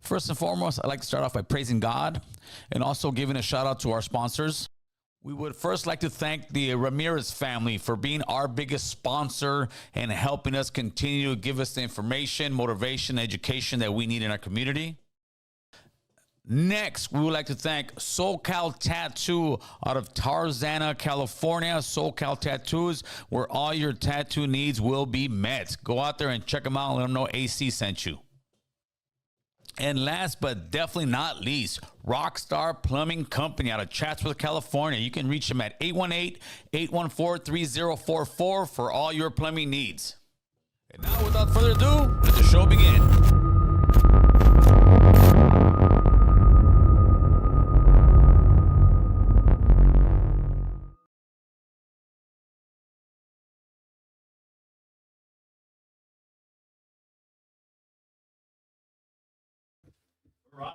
First and foremost, I'd like to start off by praising God and also giving a shout out to our sponsors. We would first like to thank the Ramirez family for being our biggest sponsor and helping us continue to give us the information, motivation, education that we need in our community. Next, we would like to thank SoCal Tattoo out of Tarzana, California. SoCal Tattoos, where all your tattoo needs will be met. Go out there and check them out and let them know AC sent you. And last but definitely not least, Rockstar Plumbing Company out of Chatsworth, California. You can reach them at 818-814-3044 for all your plumbing needs. And now, without further ado, let the show begin.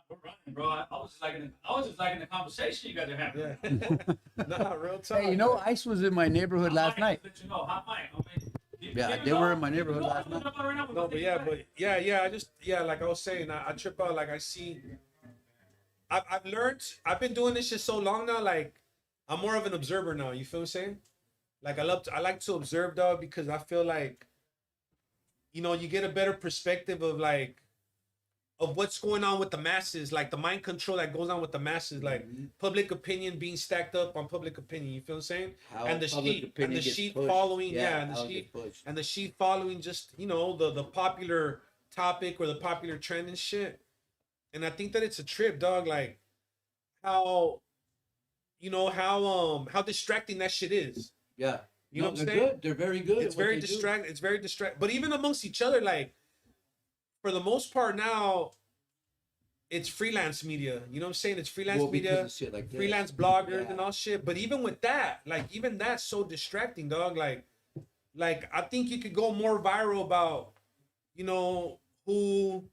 We're running, bro. I was just liking the conversation you guys are having. Yeah. Nah, real talk. Hey, you know, ICE was in my neighborhood last night. Let you know, hot mic. Yeah, they were in my neighborhood last night. No, but I just like I was saying, I trip out. Like I see, I've learned. I've been doing this shit so long now. Like I'm more of an observer now. You feel what I'm saying? Like I like to observe, dog, because I feel like, you know, you get a better perspective of like. Of what's going on with the masses, like the mind control that goes on with the masses, like public opinion being stacked up on public opinion. You feel what I'm saying? How and the sheet following, and the sheet following just, you know, the popular topic or the popular trend and shit. And I think that it's a trip, dog. Like how, you know, how distracting that shit is. Yeah, you know what I'm they're saying? Good. They're very good. It's very distracting. It's very distracting. But even amongst each other, like. For the most part now, it's freelance media. You know what I'm saying? It's freelance media, like freelance bloggers and all shit. But even with that, like even that's so distracting, dog. Like I think you could go more viral about, you know, who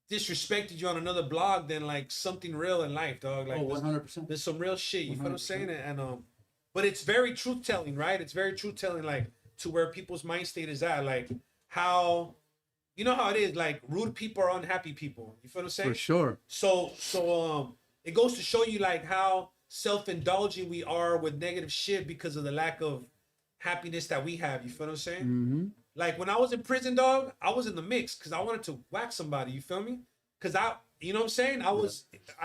disrespected you on another blog than like something real in life, dog. Like 100%. There's some real shit. You feel what I'm saying? And but it's very truth telling, right? It's very truth telling, like to where people's mind state is at, like how. You know how it is, like rude people are unhappy people. You feel what I'm saying? For sure. So it goes to show you like how self-indulgent we are with negative shit because of the lack of happiness that we have. You feel what I'm saying? Mm-hmm. Like when I was in prison, dog, I was in the mix because I wanted to whack somebody. You feel me? Because you know what I'm saying? I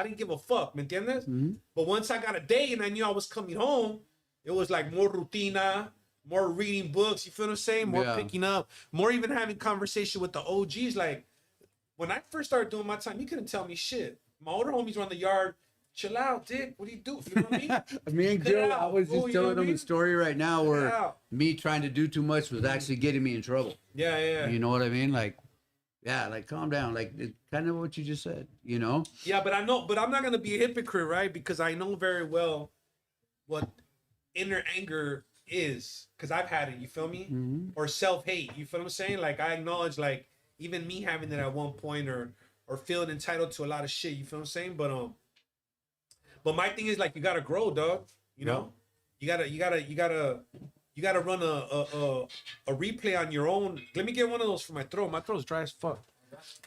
didn't give a fuck, ¿me entiendes? Mm-hmm. But once I got a day and I knew I was coming home, it was like more rutina. More reading books, you feel what I'm saying? More picking up, more even having conversation with the OGs. Like when I first started doing my time, you couldn't tell me shit. My older homies were on the yard. Chill out, Dick. What do you do? You know what I mean? Me and Joe, I was just telling them a story right now where me trying to do too much was actually getting me in trouble. Yeah. You know what I mean? Like, yeah, like calm down. Like it's kind of what you just said, you know? Yeah, but I'm not gonna be a hypocrite, right? Because I know very well what inner anger is, because I've had it, you feel me? Mm-hmm. Or self-hate, you feel what I'm saying? Like I acknowledge like even me having it at one point or feeling entitled to a lot of shit, you feel what I'm saying? But my thing is like you gotta grow, dog. You know? You gotta run a replay on your own. Let me get one of those for my throat. My throat's dry as fuck.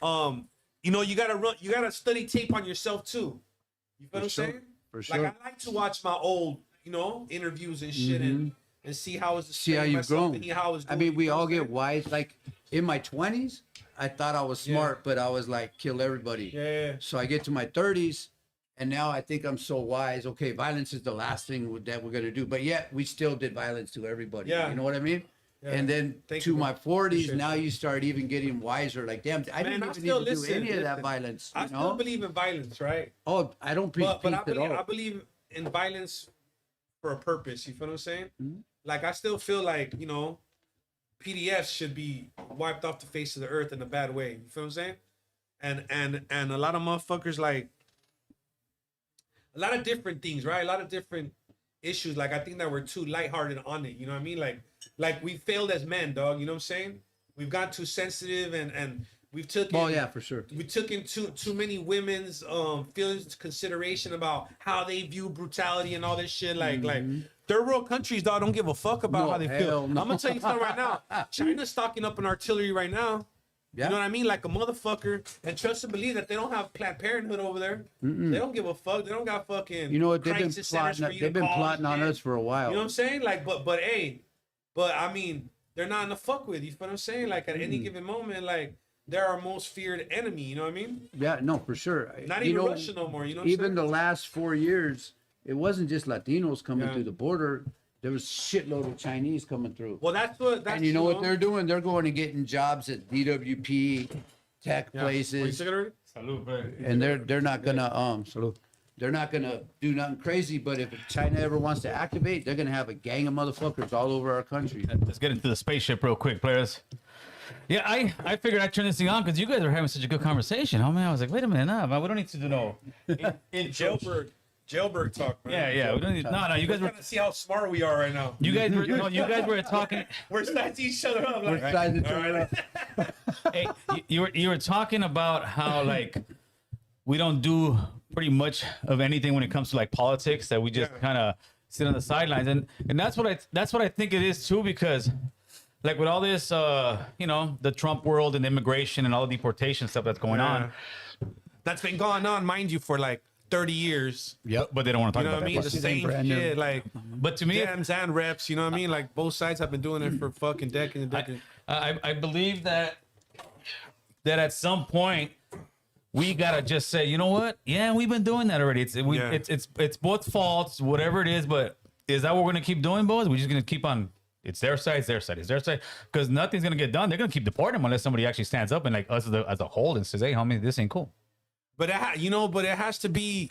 You know, you gotta study tape on yourself too. You feel what I'm saying? For sure. Like I like to watch my old, you know, interviews and shit and see how you've grown. I mean, we all get wise. wise. Like in my 20s, I thought I was smart, but I was like kill everybody. Yeah. So I get to my 30s, and now I think I'm so wise. Okay, violence is the last thing that we're gonna do, but yet we still did violence to everybody. Yeah. You know what I mean? Yeah. And then my 40s, now you start even getting wiser. Like, damn, I didn't even need to do any of that violence. I still believe in violence, right? Oh, I don't preach peace at all. I believe in violence for a purpose. You feel what I'm saying? Mm-hmm. Like I still feel like, you know, PDFs should be wiped off the face of the earth in a bad way. You feel what I'm saying? And a lot of motherfuckers, like a lot of different things, right? A lot of different issues. Like I think that we're too lighthearted on it. You know what I mean? Like we failed as men, dog. You know what I'm saying? We've got too sensitive and we've taken. Oh yeah, for sure. We took in too many women's feelings into consideration about how they view brutality and all this shit. Like third world countries, dog, don't give a fuck about how they feel. No. I'm gonna tell you something right now. China's stocking up an artillery right now. Yeah. You know what I mean? Like a motherfucker, and trust and believe that they don't have Planned Parenthood over there. They don't give a fuck. They don't got fucking. You know what? They've been crisis centers plotting. for you They've to been call plotting and on shit. us for a while. You know what I'm saying? Like, but hey, but I mean, they're not in the fuck with. You feel what I'm saying? Like at any given moment, like they're our most feared enemy. You know what I mean? Yeah, no, for sure. Not even Russia no more. You know what Even I'm the saying? last 4 years, it wasn't just Latinos coming Yeah. through the border. There was shitload of Chinese coming through. Well, that's what. That's And you know what they're doing? They're going and getting jobs at DWP, tech You places, took it already? Salud, bro. and they're not gonna salute. They're not gonna do nothing crazy. But if China ever wants to activate, they're gonna have a gang of motherfuckers all over our country. Let's get into the spaceship real quick, players. Yeah, I figured I'd turn this thing on because you guys were having such a good conversation. Oh man, I was like, wait a minute, nah, man, we don't need to do no in Jailbird talk, man. Yeah, we don't need. No, you guys were. Trying to see how smart we are right now. You guys were. No, you guys were talking. We're sizing each other up. Like, Sizing each all other right. Hey, you were talking about how like we don't do pretty much of anything when it comes to like politics, that we just kind of sit on the sidelines, and that's what I think it is too, because like with all this the Trump world and immigration and all the deportation stuff that's going on, That's been going on, mind you, for like 30 years. Yep. but they don't want to talk You know about what I mean? that. The This ain't same brand new. shit. Like, But to me, Dems and reps, you know what I mean? Like, both sides have been doing it for fucking decades and decades. I believe that at some point we gotta just say, you know what? Yeah, we've been doing that already. It's both faults, whatever it is. But is that what we're gonna keep doing, boys? We're just gonna keep on. It's their side, it's their side, it's their side. Because nothing's gonna get done. They're gonna keep deporting them unless somebody actually stands up and like us as a whole and says, hey, homie, this ain't cool. But but it has to be,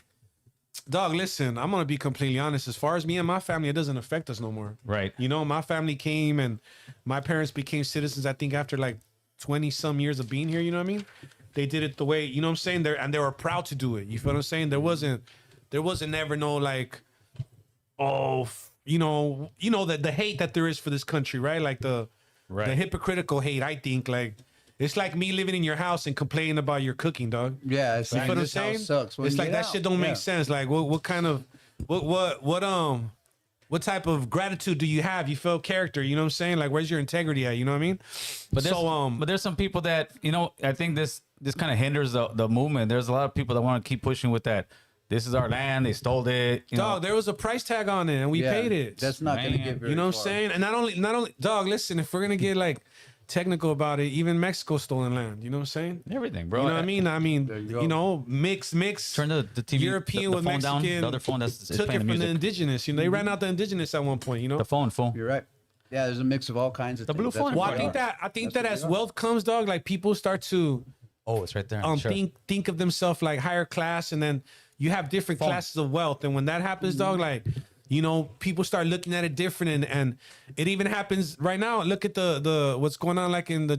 dog. Listen, I'm gonna be completely honest. As far as me and my family, it doesn't affect us no more. Right. You know, my family came and my parents became citizens. I think after like 20 some years of being here. You know what I mean? They did it the way, you know what I'm saying. They were proud to do it. You feel what I'm saying? There wasn't never no like, the hate that there is for this country, right? Like the hypocritical hate. I think like. It's like me living in your house and complaining about your cooking, dog. Yeah, it's You like feel what I'm this house saying? sucks. When It's you like get that out. shit don't Yeah. make sense. Like what kind of what type of gratitude do you have? You feel character, you know what I'm saying? Like where's your integrity at? You know what I mean? But there's some people that, I think this kind of hinders the movement. There's a lot of people that want to keep pushing with that. This is our land. They stole it. Dog, there was a price tag on it and we Yeah, paid it. That's not going to get very you know what I'm far. saying? And not only, dog, listen, if we're going to get like technical about it, even Mexico stolen land. You know what I'm saying? Everything, bro. You know what I mean? I mean, There you go. mix. Turn the TV, European the with phone Mexican. down. The other phone that's took it playing from the the music. indigenous. You know, they ran out the indigenous at one point. You know. The phone. You're right. Yeah, there's a mix of all kinds of The things. blue That's phone. what Well, they I are. think That's that what as they are. wealth comes, dog, like people start to Oh, it's right there. Sure. think of themselves like higher class, and then you have different classes of wealth, and when that happens, dog, like people start looking at it different, and it even happens right now. Look at the what's going on, like in the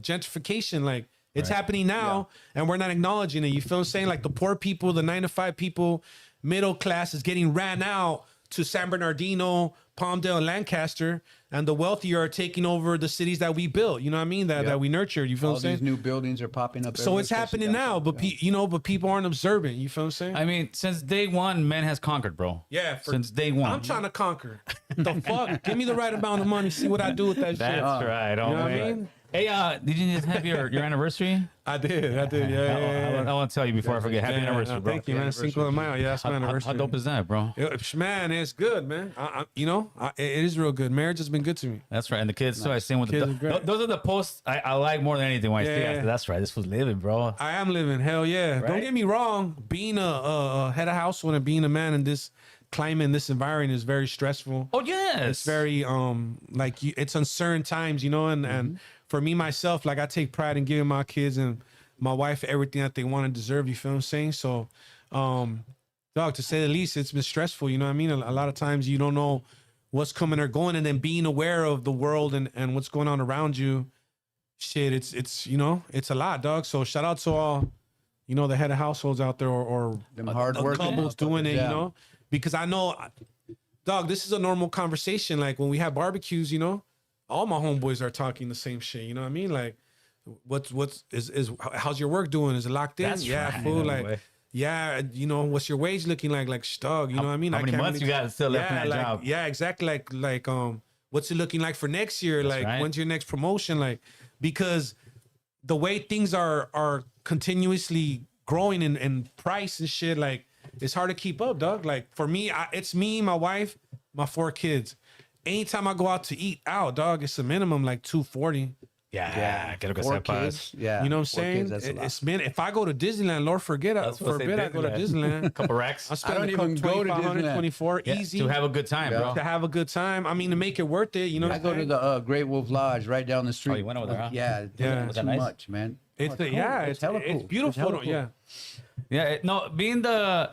gentrification, like it's happening now, and we're not acknowledging it. You feel what I'm saying? Like the poor people, the 9-to-5 people, middle class is getting ran out to San Bernardino, Palmdale, and Lancaster, and the wealthy are taking over the cities that we built. You know what I mean? That we nurtured. You feel All what I'm saying? these new buildings are popping up. So everywhere, it's especially happening now, downtown. but but people aren't observant. You feel what I'm saying? I mean, since day one, man has conquered, bro. Yeah, Since day one. I'm trying to conquer. The fuck? Give me the right amount of money. See what I do with that shit. That's right. Oh, You know what I man. mean? Hey, did you just have your anniversary? I did. Yeah. I want to tell you before I forget. Happy anniversary, bro. Thank you, man. Cinco de Mayo. Yeah, that's my How anniversary. dope is that, bro? Man, it's good, man. It is real good. Marriage has been good to me. That's right. And the kids too. I seen with Kids the are great. those are the posts I like more than anything. When I see, Yeah. that's right. This was living, bro. I am living. Hell yeah. Don't Right? get me wrong. Being a head of household and being a man in this climate, in this environment is very stressful. Oh yes. It's very it's uncertain times, and for me myself, like I take pride in giving my kids and my wife everything that they want and deserve. You feel what I'm saying? So dog, to say the least, it's been stressful. You know what I mean? A lot of times you don't know what's coming or going, and then being aware of the world and what's going on around you, shit, it's it's a lot, dog. So shout out to all the head of households out there or Them hard-working couples doing it, yeah. because I know, dog, this is a normal conversation. Like when we have barbecues, all my homeboys are talking the same shit. You know what I mean? Like, how's your work doing? Is it locked in? That's yeah, right. fool. No Like, way. yeah, what's your wage looking like? Like, dog, you know what I mean? How many months you got still left in that like, job? Yeah, exactly. Like, what's it looking like for next year? That's like, right. when's your next promotion? Like, because the way things are continuously growing in price and shit, like it's hard to keep up, dog. Like for me, it's me, my wife, my 4 kids. Anytime I go out to eat out, dog, it's a minimum like $240. Yeah, quiero que 4 sepas. kids. Yeah. You know what I'm 4 saying? kids, that's a lot. It's man. If I go to Disneyland, Lord forbid I go to Disneyland. Couple racks. I spend don't even go to 2,500, Disneyland. 24 Yeah, easy to have a good time, bro. to have a good time. I mean, to make it worth it. You know, I what go I'm to saying? the Great Wolf Lodge right down the street. Oh, you went over there, huh? Yeah, Yeah. Too Was that nice? much, man. It's cool. it's hella cool. beautiful. hella cool. Yeah. Yeah, no, being the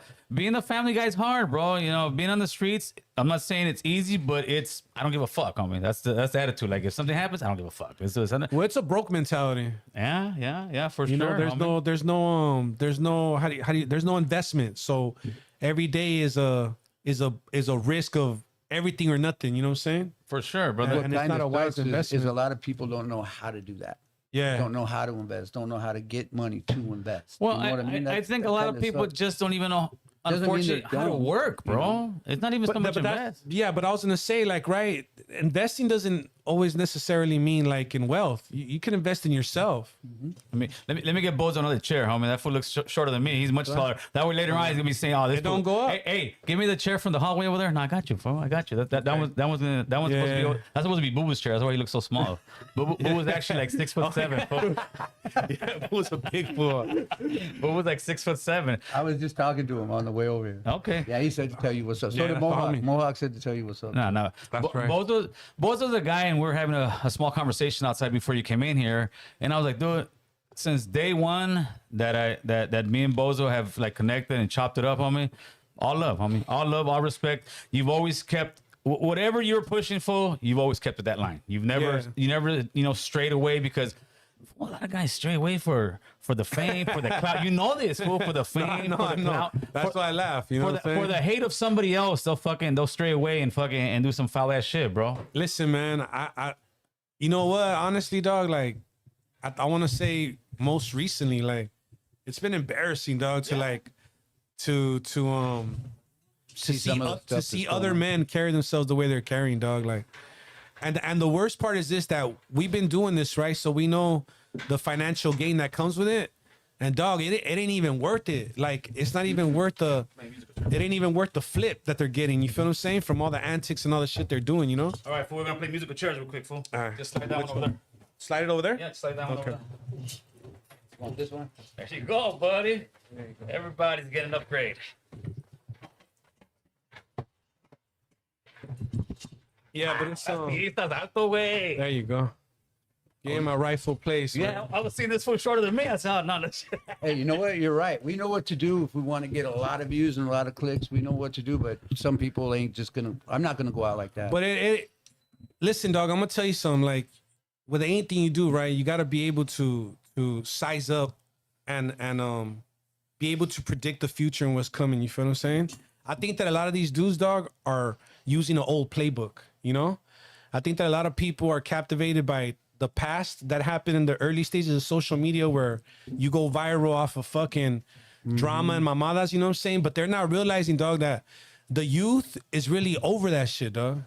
family guy's hard, bro. You know, being on the streets. I'm not saying it's easy, but I don't give a fuck, homie. That's the attitude. Like if something happens, I don't give a fuck. It's Well, it's a broke mentality. yeah, for You sure. know, there's no how do you there's no investment. So every day is a risk of everything or nothing. You know what I'm saying? for sure, brother. And it's Kind not of a wise sucks is investment. a lot of people don't know how to do that. Yeah. Don't know how to invest. Don't know how to get money to invest. Well, You know what I mean? I think a lot of people just don't even know, Doesn't mean unfortunately, they're how to dumb. work, bro. It's not even so much invest. Yeah, but I was gonna say, like, right, investing doesn't always necessarily mean like in wealth. You can invest in yourself. I mean, let me get Bozo another chair, homie. That fool looks shorter than me. He's much taller. That way later on he's gonna be saying, "Oh, this It don't fool- go up. Hey, give me the chair from the hallway over there." No, I got you, fool. I got you. That one's supposed to be. That's supposed to be Boo Boo's chair. That's why he looks so small. Boo was actually like 6'7". Fool. Yeah, who's a big fool? Boo was like 6'7". I was just talking to him on the way over here. Okay. Yeah, he said to tell you what's up. So Yeah, did that's the Mohawk. homie. Mohawk said to tell you what's up. No. That's right. Bozo's a guy, and we are having a small conversation outside before you came in here, and I was like, dude, since day one that me and Bozo have like connected and chopped it up, homie, all love, homie, all love, all respect. You've always kept whatever you're pushing for. You've always kept it that line. You never strayed away because. A lot of guys stray away for the fame, for the clout. You know this, fool, for the fame, for the clout. That's why I laugh. You know what I'm saying? For the hate of somebody else, they'll stray away and and do some foul ass shit, bro. Listen, man, I you know what? Honestly, dog, like I want to say most recently, like it's been embarrassing, dog, to some of the stuff to that's see going other on. men carry themselves the way they're carrying, dog. Like, and the worst part is this, that we've been doing this, right? So we know the financial gain that comes with it. And dog, it ain't even worth it. Like, it's not even worth it ain't even worth the flip that they're getting. You feel what I'm saying? From all the antics and all the shit they're doing, you know? All right, fool, we're gonna play musical chairs real quick, fool. All right. Just slide that one over there. Slide it over there? Yeah, slide that one Okay. over there. Want this one? There you go, buddy. Everybody's getting an upgrade. Yeah, but it's Aquí estás alto, güey. there you go. Get in my rightful place. Yeah, I was seeing this fool shorter than me. I said, oh, no, that's Hey, you know what? You're right. We know what to do if we want to get a lot of views and a lot of clicks. We know what to do, but some people ain't just gonna. I'm not gonna go out like that. But listen, dog, I'm gonna tell you something. Like, with anything you do, right, you gotta be able to size up and be able to predict the future and what's coming. You feel what I'm saying? I think that a lot of these dudes, dog, are using an old playbook. You know, I think that a lot of people are captivated by the past that happened in the early stages of social media, where you go viral off of fucking drama and mamadas. You know what I'm saying? But they're not realizing, dog, that the youth is really over that shit, dog.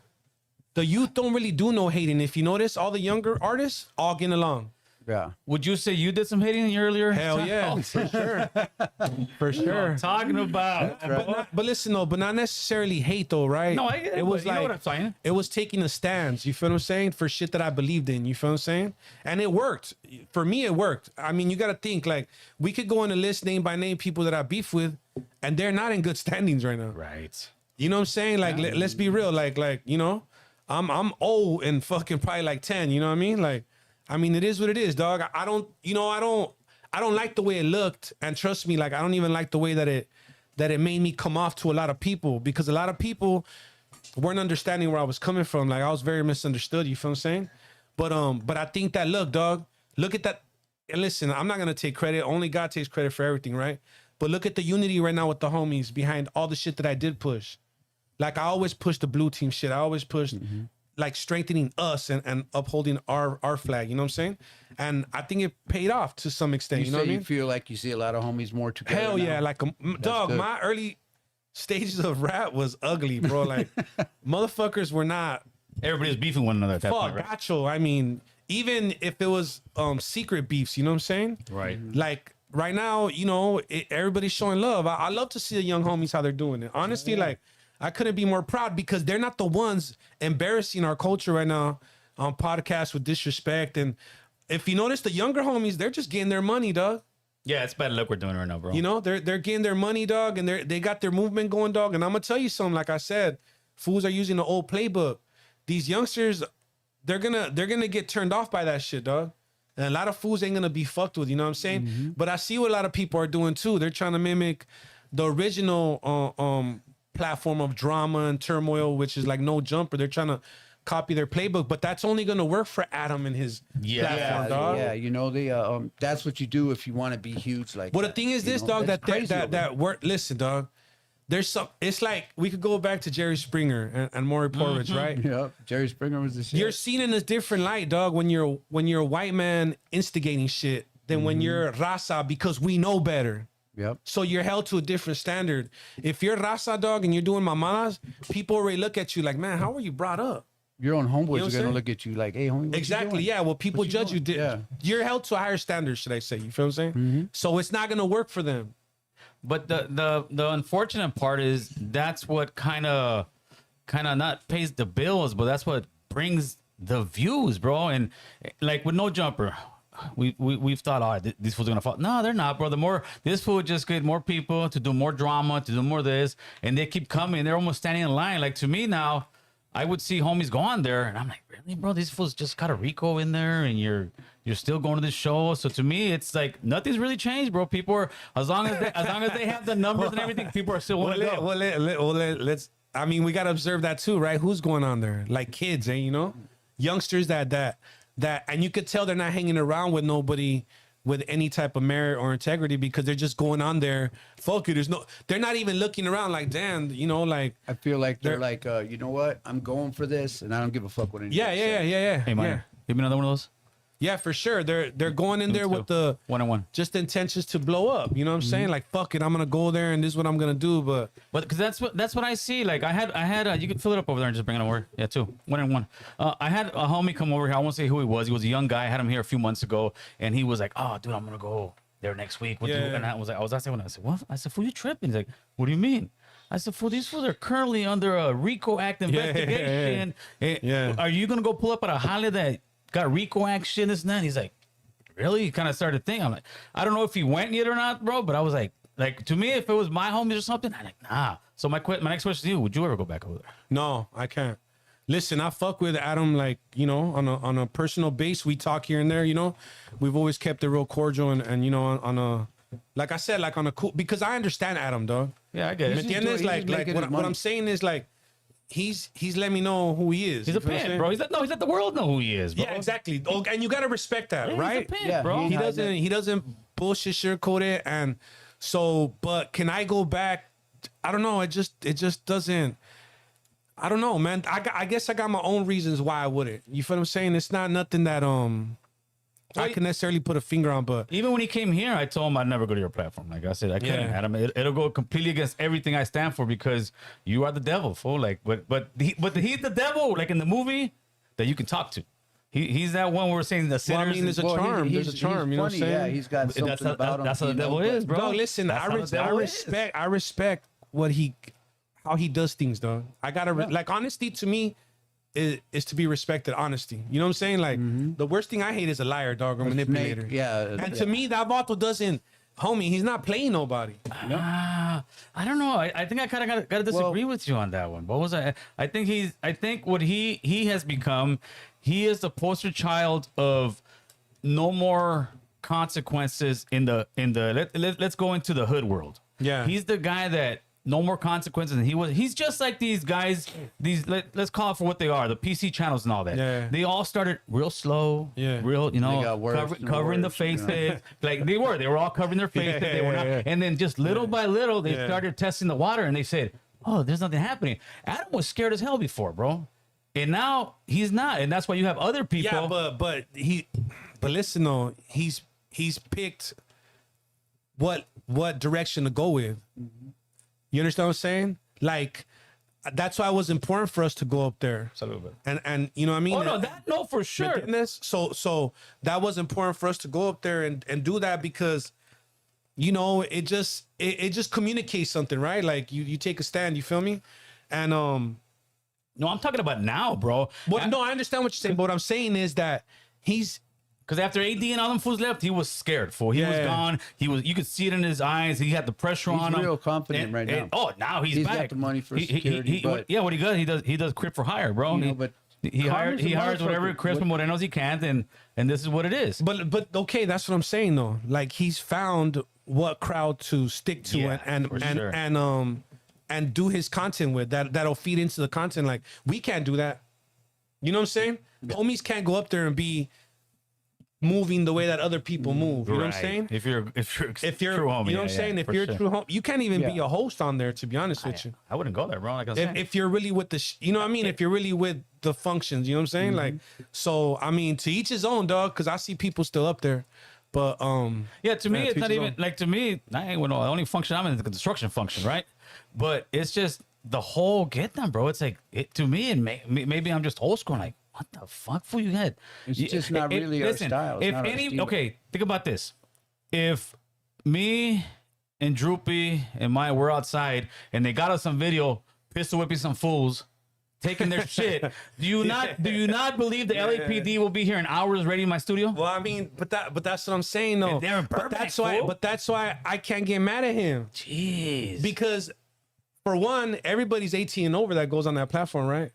The youth don't really do no hating. If you notice, all the younger artists all getting along. yeah. Would you say you did some hating earlier? Hell yeah, for sure, for sure. Talking about. But listen though, but not necessarily hate though, right? No, I get it, It was but you know like what I'm saying. it was taking a stance. You feel what I'm saying? For shit that I believed in. You feel what I'm saying? And it worked. For me, it worked. I mean, you got to think, like, we could go on a list name by name people that I beef with, and they're not in good standings right now. Right. You know what I'm saying? Like, let's be real. Like, you know, I'm old and fucking probably like 10. You know what I mean? Like, I mean, it is what it is, dog. I don't like the way it looked, and trust me, like, I don't even like the way that it made me come off to a lot of people, because a lot of people weren't understanding where I was coming from. Like, I was very misunderstood. You feel what I'm saying? But I think that, look, dog, look at that. And listen, I'm not gonna take credit. Only God takes credit for everything, right? But look at the unity right now with the homies behind all the shit that I did push. Like, I always pushed the blue team shit. I always pushed like strengthening us and upholding our flag. You know what I'm saying? And I think it paid off to some extent. You know what I mean? You feel like you see a lot of homies more together. Hell now? yeah! Like, dog, good. my early stages of rap was ugly, bro. Like, motherfuckers were not Everybody's beefing one another at that point, right? gacho. I mean, even if it was secret beefs, you know what I'm saying? Right. Like right now, you know, everybody's showing love. I love to see the young homies how they're doing it. Honestly, like I couldn't be more proud because they're not the ones embarrassing our culture right now on podcasts with disrespect. And if you notice, the younger homies, they're just getting their money, dog. Yeah, it's bad luck we're doing right now, bro. You know, they're getting their money, dog, and they got their movement going, dog. And I'm gonna tell you something. Like I said, fools are using the old playbook. These youngsters, they're gonna get turned off by that shit, dog. And a lot of fools ain't gonna be fucked with. You know what I'm saying? But I see what a lot of people are doing too. They're trying to mimic the original platform of drama and turmoil, which is like No Jumper. They're trying to copy their playbook, but that's only gonna work for Adam and his platform, dog. Yeah, you know, they that's what you do if you want to be huge. Like, Well, the thing is this, dog, that's that crazy over that work. Listen, dog. There's some. It's like we could go back to Jerry Springer and Maury Povich, right? Yeah, Jerry Springer was the shit. You're seen in a different light, dog, when you're a white man instigating shit than when you're raza because we know better. Yep. So you're held to a different standard. If you're raza, dog, and you're doing mamadas, people already look at you like, man, how were you brought up? Your own homeboys You know what are I'm gonna saying? look at you like, hey, homie, what Exactly. You doing? Yeah. Well, people What judge you. doing? Yeah. You're held to a higher standard, should I say? You feel what I'm saying? So it's not gonna work for them. But the unfortunate part is that's what kind of not pays the bills, but that's what brings the views, bro. And like with No Jumper, we've thought, oh, these fools are gonna fall. No, they're not, bro. The more this fool just get more people to do more drama, to do more of this, and they keep coming. They're almost standing in line. Like to me now, I would see homies go on there, and I'm like, really, bro? These fools just got a Rico in there, and you're still going to this show. So to me, it's like nothing's really changed, bro. People are as long as they have the numbers and everything, people are still willing to go. Let's. I mean, we gotta observe that too, right? Who's going on there? Like kids, you know, youngsters that, and you could tell they're not hanging around with nobody with any type of merit or integrity because they're just going on there. Fuck it. They're not even looking around like, damn, you know, like. I feel like they're like, you know what? I'm going for this, and I don't give a fuck what anybody says. Hey, Meyer, give me another one of those. Yeah, for sure. They're going in there with the 1-on-1, just intentions to blow up. You know what I'm saying? Like, fuck it, I'm gonna go there and this is what I'm gonna do. But because that's what I see. Like I had you can fill it up over there and just bring it over. Yeah, 2, 1-on-1. I had a homie come over here. I won't say who he was. He was a young guy. I had him here a few months ago, and he was like, "Oh, dude, I'm gonna go there next week." What and I was asking him. I said, "What?" I said, "Fool, you tripping?" He's like, "What do you mean?" I said, "Fool, these fools are currently under a RICO Act investigation. Are you gonna go pull up at a holla that got RICO Act shit this and that?" He's like, really? He kind of started thinking. I'm like, I don't know if he went yet or not, bro. But I was like to me, if it was my homies or something, I'm like, nah. So my next question to you: would you ever go back over there? No, I can't. Listen, I fuck with Adam, like, you know, on a personal base. We talk here and there, you know. We've always kept it real cordial and you know, on a, like I said, like on a cool, because I understand Adam, dog. Yeah, I get it. At the end is like what I'm saying is like, he's let me know who he is. He's a pimp, bro. He's let the world know who he is, bro. Yeah, exactly. Oh, and you gotta respect that, right? He's a pimp, bro. He doesn't bullshit sugarcoat it, and so. But can I go back? I don't know. It just doesn't. I don't know, man. I guess I got my own reasons why I wouldn't. You feel what I'm saying? It's not nothing that I can necessarily put a finger on, but even when he came here, I told him I'd never go to your platform. Like I said, I couldn't. Adam, it'll go completely against everything I stand for because you are the devil, fool. Like, but he's the devil, like in the movie that you can talk to. He's that one where we're saying the sinners. Well, I mean, there's a charm. There's a charm. You know what I'm saying? Yeah, he's got something about him. That's how the devil is, bro. No, listen, I respect how he does things, though. I gotta like honesty to me. Is to be respected, honesty. You know what I'm saying? Like the worst thing I hate is a liar, dog, or manipulator. And to me, that vato doesn't, homie. He's not playing nobody. I don't know. I think I kind of got to disagree with you on that one. What was I? I think what he has become, he is the poster child of no more consequences in the let's go into the hood world. Yeah, he's the guy that. No more consequences, and he's just like these guys. Let's call it for what they are, the PC channels and all that. Yeah. They all started real slow, real, you know, covering the faces. You know? Like they were all covering their faces. They were not, and then just little by little, they started testing the water, and they said, "Oh, there's nothing happening." Adam was scared as hell before, bro, and now he's not, and that's why you have other people. Yeah, but listen though, he's picked what direction to go with. You understand what I'm saying? Like, that's why it was important for us to go up there. Salud. And you know what I mean? Oh no, for sure. So that was important for us to go up there and do that because, you know, it just communicates something, right? Like you take a stand, you feel me? And No, I'm talking about now, bro. no, I understand what you're saying, but what I'm saying is that Because after AD and all them fools left, he was scared, fool. He was gone. You could see it in his eyes. He had the pressure on him. He's real confident right now. Now he's back. Got the money for security. What he does, he does crip for hire, bro. You know, but he hires whatever Chris Morenos he can, and this is what it is. But okay, that's what I'm saying though. Like he's found what crowd to stick to and do his content with that'll feed into the content. Like we can't do that. You know what I'm saying? Homies can't go up there and be moving the way that other people move. You know what I'm saying? If you're True homie, you know what I'm saying? If you're a sure. true home, you can't even be a host on there, to be honest with you. I wouldn't go there, bro. Like I said. If you're really with the, you know what I mean? If you're really with the functions, you know what I'm saying? Like, so, I mean, to each his own, dog, because I see people still up there. But, yeah, to me, it's not even, own. like, to me, I ain't the only function I'm in is the construction function, right? But it's just the whole get them, bro. It's like, to me, and maybe I'm just old school, like, what the fuck for you had? It's just not really our style. It's not our style. Okay, think about this. If me and Droopy and Maya were outside and they got us some video, pistol whipping some fools, taking their shit, do you not believe the LAPD will be here in hours ready in my studio? well, I mean, but that's what I'm saying, though. And they're in Burbank, but that's why I can't get mad at him. Jeez. Because, for one, everybody's 18 and over that goes on that platform, right?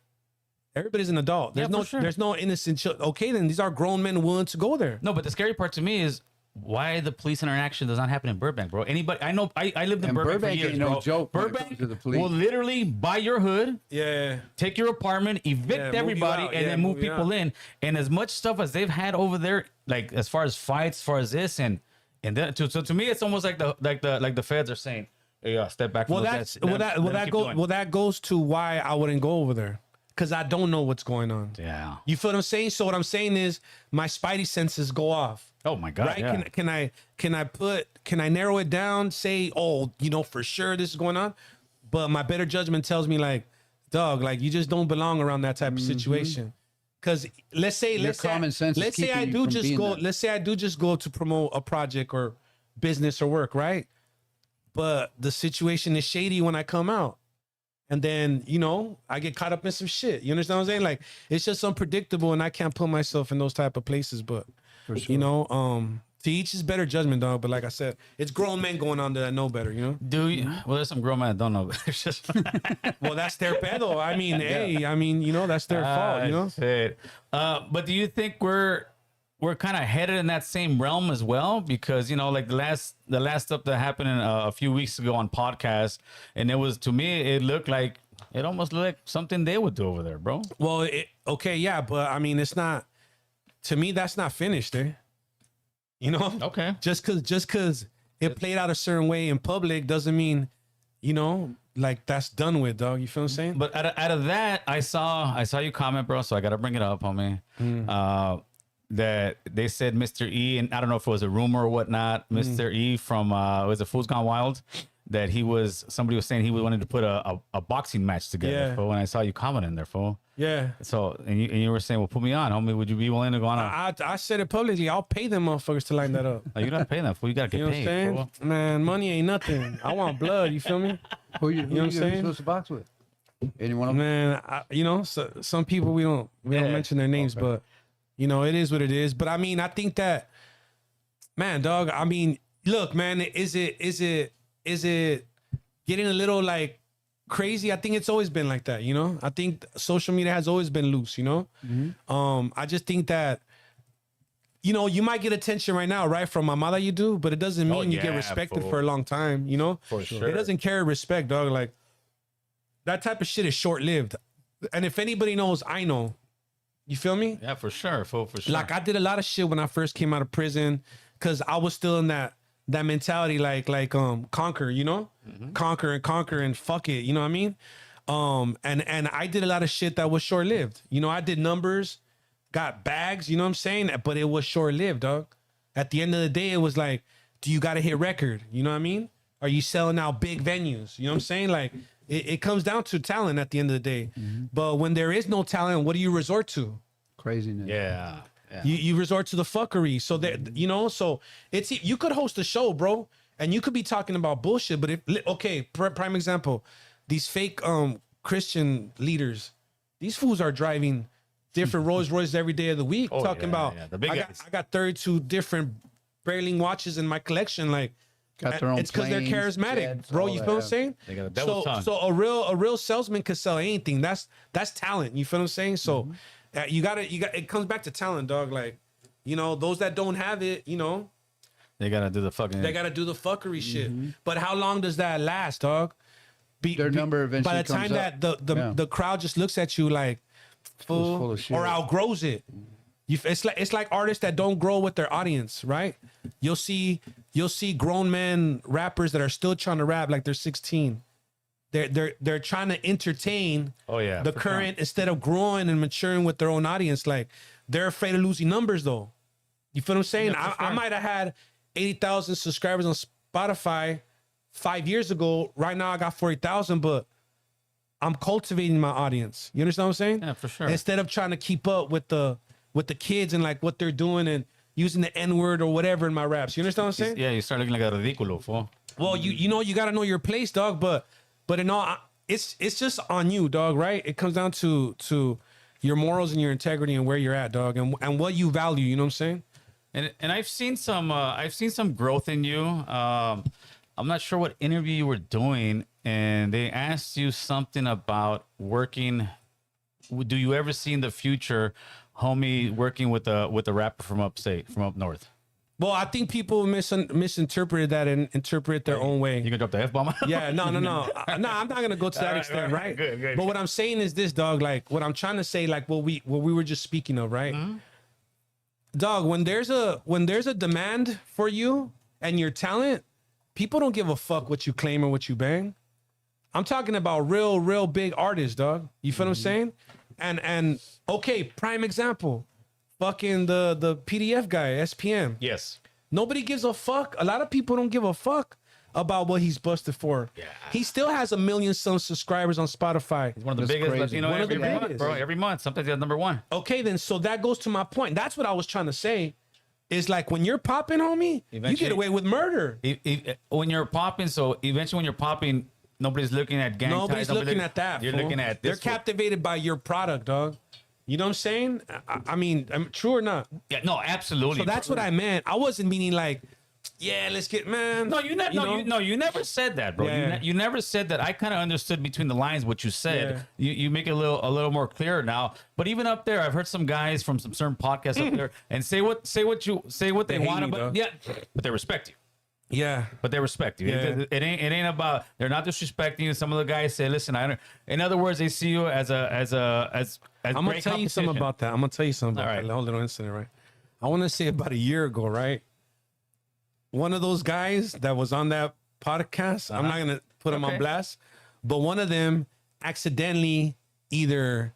Everybody's an adult. There's no innocent children. Okay, then these are grown men willing to go there. No, but the scary part to me is why the police interaction does not happen in Burbank, bro. Anybody, I know, I lived in Burbank for years, ain't bro. no joke when it Burbank comes to the police. will literally buy your hood, Yeah. take your apartment, evict move you everybody, out. and Yeah, then move move you people out. in. And as much stuff as they've had over there, like as far as fights, as far as this, and then so to me, it's almost like the feds are saying, "Hey, step back." From That goes to why I wouldn't go over there. Because I don't know what's going on. Yeah. You feel what I'm saying? So what I'm saying is my spidey senses go off. Oh my God. Right? Yeah. Can I narrow it down? Say, oh, you know, for sure this is going on. But my better judgment tells me, like, dog, like you just don't belong around that type of situation. Because let's say I do just go to promote a project or business or work, right? But the situation is shady when I come out. And then, you know, I get caught up in some shit. You understand what I'm saying? Like, it's just unpredictable and I can't put myself in those type of places. But, you know, to each his better judgment, dog. But like I said, it's grown men going on there that know better, you know? Do you? Well, there's some grown men that don't know. It's just Well, that's their pedo. I mean, you know, that's their fault, you know? Shit. But do you think we're kind of headed in that same realm as well? Because, you know, like the last stuff that happened a few weeks ago on podcast, and it was, to me, it almost looked like something they would do over there, bro. Well, okay, yeah, but I mean, it's not, to me, that's not finished, eh? You know? Okay. Just cause it played out a certain way in public doesn't mean, you know, like that's done with, dog. You feel what I'm saying? But out of that, I saw you comment, bro, so I got to bring it up, homie. That they said Mr. E, and I don't know if it was a rumor or whatnot, Mr. E from was it Fools Gone Wild, that somebody was saying he wanted to put a boxing match together. Yeah. Fool, when I saw you comment in there, fool. Yeah. So and you were saying, well, put me on, homie. Would you be willing to go on? I said it publicly. I'll pay them motherfuckers to line that up. You don't pay that, fool. You gotta get You know what paid, I'm saying? fool. Man, money ain't nothing. I want blood. You feel me? Who you know what I'm saying? supposed to box with? Anyone of them? Man, you know, so, some people we don't mention their names, but you know, it is what it is. But I mean, I think that, man, dog. I mean, look, man, is it getting a little like crazy? I think it's always been like that. You know, I think social media has always been loose. You know, I just think that, you know, you might get attention right now, right, from mama that you do, but it doesn't mean you get respected for a long time. You know, For sure. It doesn't carry respect, dog. Like that type of shit is short lived. And if anybody knows, I know. You feel me? Yeah, for sure, fool, for sure. Like I did a lot of shit when I first came out of prison because I was still in that mentality, like conquer, you know, conquer and fuck it, you know what I mean? And I did a lot of shit that was short lived. You know, I did numbers, got bags, you know what I'm saying? But it was short lived, dog. At the end of the day, it was like, do you got to hit record? You know what I mean? Are you selling out big venues? You know what I'm saying? Like It comes down to talent at the end of the day. But when there is no talent, what do you resort to? Craziness. Yeah. You resort to the fuckery. So that so it's you could host a show, bro, and you could be talking about bullshit. But prime example, these fake Christian leaders, these fools are driving different Rolls Royces every day of the week, talking about the big I got 32 different Breitling watches in my collection, like. Got their own It's because they're planes, charismatic, jets, bro. all You that, feel what I'm saying? They got a double tongue. So a real salesman could sell anything. That's talent. You feel what I'm saying? So you got it comes back to talent, dog. Like, those that don't have it, They gotta do the fucking. they got to do the fuckery shit. But how long does that last, dog? Their number eventually by the time comes that up. the crowd just looks at you like fool full of shit. or outgrows it. It's like artists that don't grow with their audience, right? You'll see grown men rappers that are still trying to rap like they're 16. They're trying to entertain the current instead of growing and maturing with their own audience. Like they're afraid of losing numbers though. You feel what I'm saying? I might have had 80,000 subscribers on Spotify 5 years ago. Right now I got 40,000, but I'm cultivating my audience. You understand what I'm saying? Yeah, for sure. Instead of trying to keep up with the kids and like what they're doing and using the N-word or whatever in my raps. You understand what I'm saying? Yeah, you start looking like a ridículo, fool. Well, you got to know your place, dog. But in all, it's just on you, dog. Right? It comes down to your morals and your integrity and where you're at, dog, and what you value. You know what I'm saying? And I've seen some growth in you. I'm not sure what interview you were doing, and they asked you something about working. Do you ever see in the future, homie, working with a rapper from upstate, from up north? Well, I think people misinterpreted that and interpret their own way. You gonna drop the F-bomb? Yeah, no. I'm not gonna go to that extent, right? Good. But what I'm saying is this, dog. Like what I'm trying to say, like what we were just speaking of, right? Dog, when there's a demand for you and your talent, people don't give a fuck what you claim or what you bang. I'm talking about real big artists, dog. You feel what I'm saying? And okay, prime example, fucking the PDF guy, SPM. Yes. Nobody gives a fuck. A lot of people don't give a fuck about what he's busted for. Yeah. He still has 1 million some subscribers on Spotify. He's one of the That's biggest crazy. Latino One of the every month, biggest. bro. Every month. Sometimes he's number one. Okay, then so that goes to my point. That's what I was trying to say. Is like when you're popping, homie, you Eventually- get away with murder. When you're popping, so eventually when you're popping, nobody's looking at gang Nobody's ties. looking at that. You're fool. looking at They're this. fool. captivated by your product, dog. You know what I'm saying? I mean, true or not? Yeah, no, absolutely. So that's what I meant. I wasn't meaning like, yeah, let's get man. No, you never. You never said that, bro. Yeah. You never said that. I kind of understood between the lines what you said. You make it a little more clear now. But even up there, I've heard some guys from some certain podcasts up there and say what they hate want, you, but dog. yeah, but they respect you. Yeah. But they respect you. Yeah. It ain't about they're not disrespecting you. Some of the guys say, listen, I don't. In other words, they see you as I'm gonna great tell you something competition. about that. I'm gonna tell you something about All right. that whole little incident, right? I want to say about a year ago, right? One of those guys that was on that podcast, I'm not gonna put him on Okay. blast, but one of them accidentally either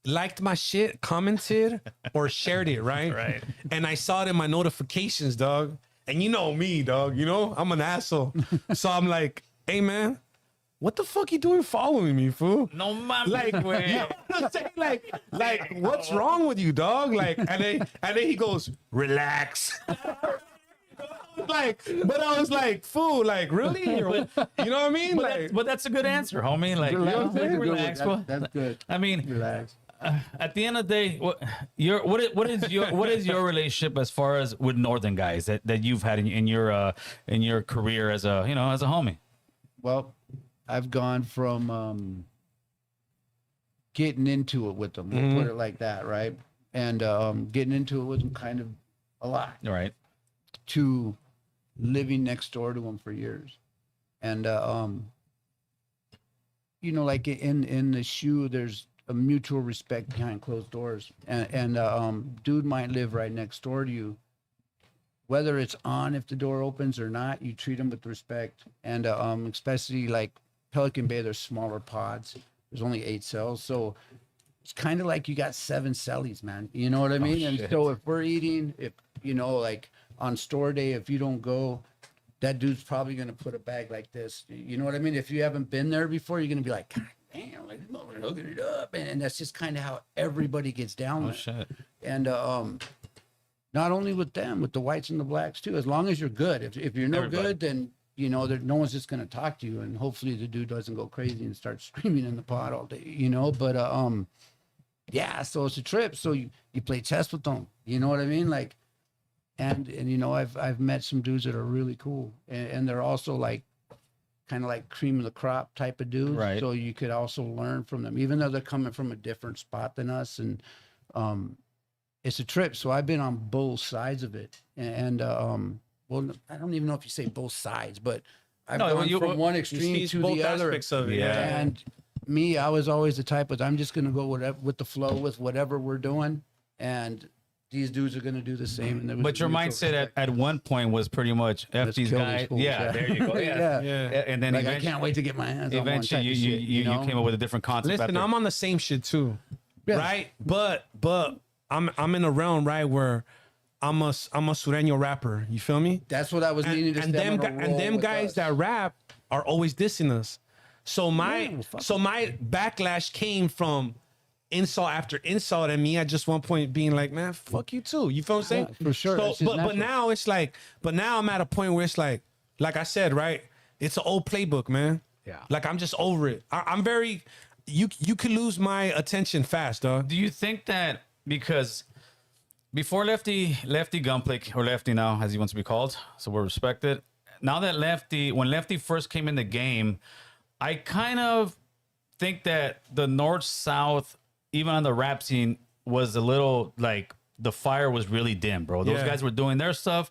liked my shit, commented, or shared it, right? Right. And I saw it in my notifications, dog. And you know me, dog. You know I'm an asshole, so I'm like, hey man, what the fuck you doing following me, fool? No mames, Like, güey. you know what I'm saying? Like, what's wrong with you, dog? Like, and then he goes, relax. But I was like, fool, like, really? You know what I mean? But that's a good answer, homie. Like, Relax. you know what I'm saying? That's a good one. Relax, bro. That's good. I mean, Relax. at the end of the day, what is your relationship as far as with northern guys that you've had in your career as a homie? Well, I've gone from getting into it with them, we'll put it like that, right? And getting into it with them kind of a lot, All right. to living next door to them for years. And like in the shoe, there's a mutual respect behind closed doors. And dude might live right next door to you. Whether it's on, if the door opens or not, you treat them with respect. And especially like Pelican Bay, there's smaller pods. There's only 8 cells. So it's kind of like you got 7 cellies, man. You know what I mean? And shit. so if we're eating, if, like on store day, if you don't go, that dude's probably gonna put a bag like this. You know what I mean? If you haven't been there before, you're gonna be like, God damn, like hooking it up, and that's just kind of how everybody gets down. Oh there. shit. And not only with them, with the whites and the blacks too. As long as you're good. If you're no Everybody. good, then you know that no one's just gonna talk to you, and hopefully the dude doesn't go crazy and start screaming in the pot all day. You know, but yeah. So it's a trip. So you play chess with them. You know what I mean? Like, and you know I've met some dudes that are really cool, and they're also like kind of like cream of the crop type of dudes. Right. So you could also learn from them, even though they're coming from a different spot than us, and it's a trip. So I've been on both sides of it, and well, I don't even know if you say both sides, but I've gone from one extreme to both the other. aspects of it. Yeah. And me, I was always the type of I'm just gonna go with the flow with whatever we're doing, and these dudes are gonna do the same. And there was But your mutual mindset respect. at one point was pretty much F Let's these kill these guys. fools, Yeah, yeah. there you go. Yeah. Yeah. And then Like I eventually, can't wait to get my hands on one eventually type you, of shit, you know? came up with a different concept. Listen, after. I'm on the same shit too, Yeah. right? But I'm in a realm, right, where I'm a Sureño rapper. You feel me? That's what I was needing to And them guys that rap are always dissing us. So my backlash came from insult after insult, and me at just one point being like, man, fuck you too. You feel what I'm saying? Yeah, for sure. So, That's just but natural. now it's like, now I'm at a point where it's like I said, right? It's an old playbook, man. Yeah. Like I'm just over it. I'm very. You could lose my attention fast, dog. Do you think that because before Lefty Gunpla, or Lefty now, as he wants to be called, so we're respected. Now that when Lefty first came in the game, I kind of think that the North-South, even on the rap scene, was a little like the fire was really dim, bro. Those Yeah. guys were doing their stuff.